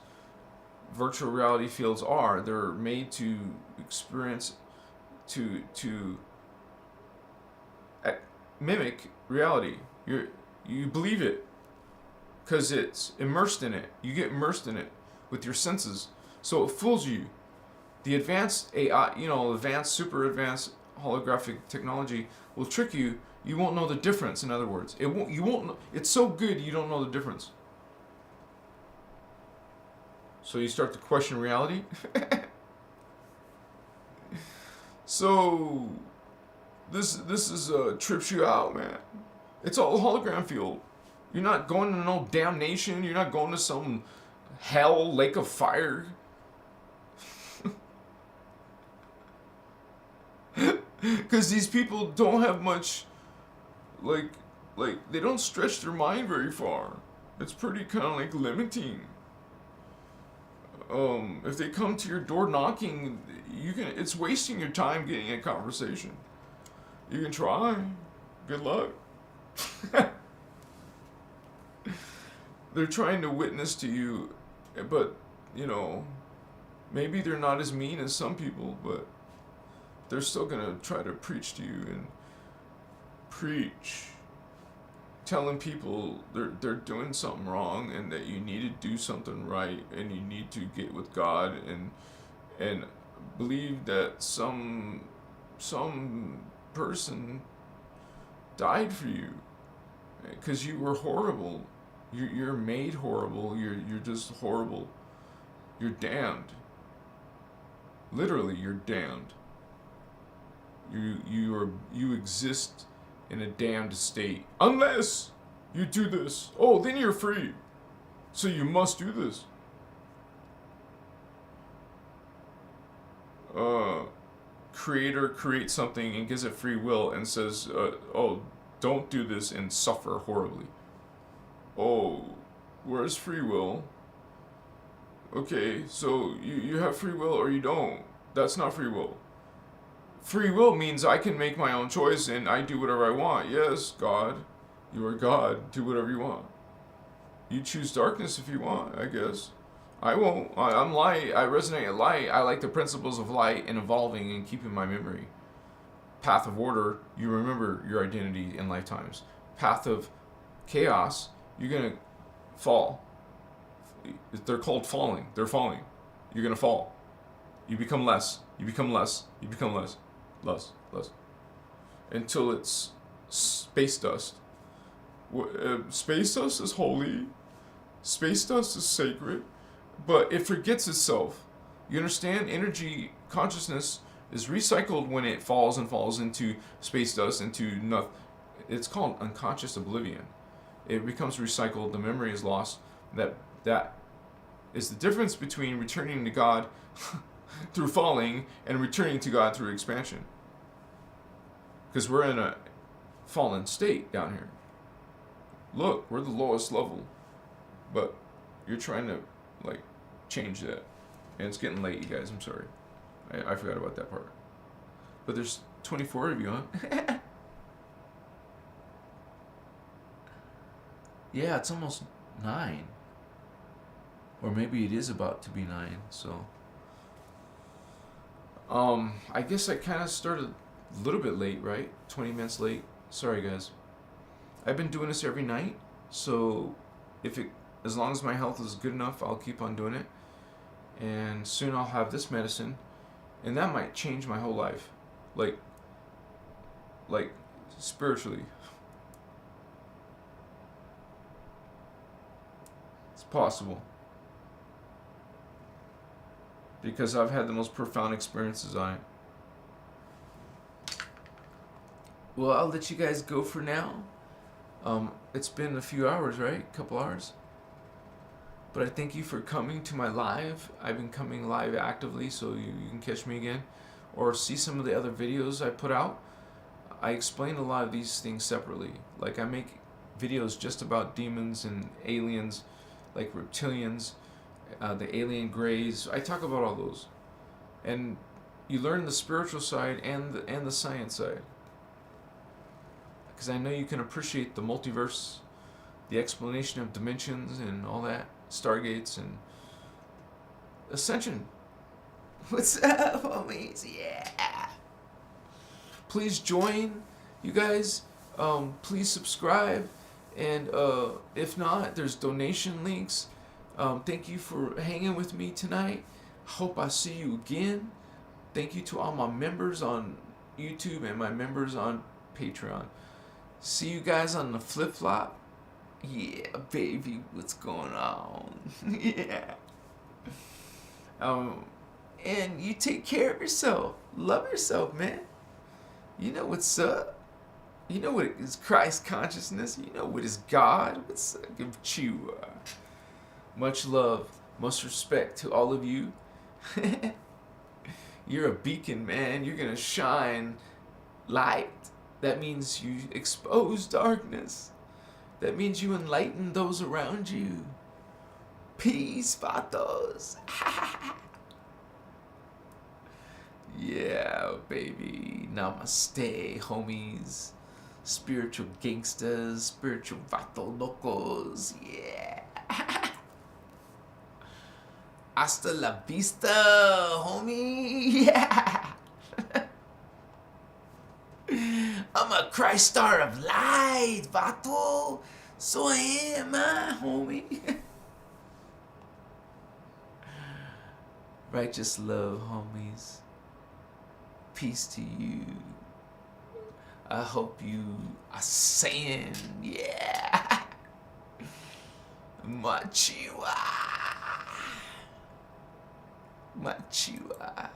virtual reality fields are. They're made to experience, to mimic reality. You believe it because it's immersed in it. You get immersed in it with your senses, so it fools you. The advanced AI, advanced, super advanced holographic technology will trick you. You won't know the difference. In other words, you won't know. It's so good you don't know the difference. So you start to question reality. So this is trips you out, man. It's all hologram field. You're not going to no damnation. You're not going to some hell, lake of fire. Because these people don't have much, like they don't stretch their mind very far. It's pretty kind of like limiting. If they come to your door knocking, it's wasting your time getting a conversation. You can try. Good luck. They're trying to witness to you, but, maybe they're not as mean as some people, but they're still going to try to preach to you and preach, telling people they're doing something wrong and that you need to do something right and you need to get with God and believe that some person died for you because you were horrible. You're made horrible. You're just horrible. You're damned. Literally, you're damned. You exist in a damned state unless you do this. Oh, then you're free. So you must do this. Creator creates something and gives it free will and says, oh, don't do this and suffer horribly. Oh, where's free will? Okay, so you have free will or you don't. That's not free will. Free will means I can make my own choice and I do whatever I want. Yes, God, you are God. Do whatever you want. You choose darkness if you want, I guess. I won't. I'm light. I resonate at light. I like the principles of light and evolving and keeping my memory. Path of order, you remember your identity in lifetimes. Path of chaos, you're going to fall. They're called falling. They're falling. You're going to fall. You become less. You become less. You become less. Less. Until it's space dust. Space dust is holy. Space dust is sacred. But it forgets itself. You understand? Energy, consciousness is recycled when it falls into space dust, into nothing. It's called unconscious oblivion. It becomes recycled. The memory is lost. That is the difference between returning to God through falling and returning to God through expansion. Because we're in a fallen state down here. Look, we're the lowest level. But you're trying to, change that. And it's getting late, you guys. I'm sorry. I forgot about that part. But there's 24 of you, huh? Yeah, it's almost 9. Or maybe it is about to be 9, so... I guess I kind of started a little bit late, right? 20 minutes late. Sorry, guys. I've been doing this every night, so as long as my health is good enough, I'll keep on doing it. and soon I'll have this medicine, and that might change my whole life, like spiritually. It's possible, because I've had the most profound experiences on it. Well, I'll let you guys go for now. It's been a few hours, right? A couple hours. But I thank you for coming to my live. I've been coming live actively, so you can catch me again. Or see some of the other videos I put out. I explain a lot of these things separately. Like, I make videos just about demons and aliens, like reptilians, the alien greys. I talk about all those. And you learn the spiritual side and the science side. Because I know you can appreciate the multiverse, the explanation of dimensions and all that, stargates and ascension. What's up, homies? Yeah. Please join, you guys. Please subscribe, and if not, there's donation links. Thank you for hanging with me tonight. Hope I see you again. Thank you to all my members on YouTube and my members on Patreon. See you guys on the flip-flop. Yeah, baby, what's going on? Yeah. And you take care of yourself. Love yourself, man. You know what's up. You know what is Christ consciousness. You know what is God. What's up? Give you much love, much respect to all of you. You're a beacon, man. You're gonna shine light. That means you expose darkness. That means you enlighten those around you. Peace, vatos. Yeah, baby. Namaste, homies. Spiritual gangsters, spiritual vato locos. Yeah. Hasta la vista, homie. Yeah. I'm a Christ star of light, vato. So I am, homie. Righteous love, homies. Peace to you. I hope you ascend, yeah. Machiwa. Machiwa.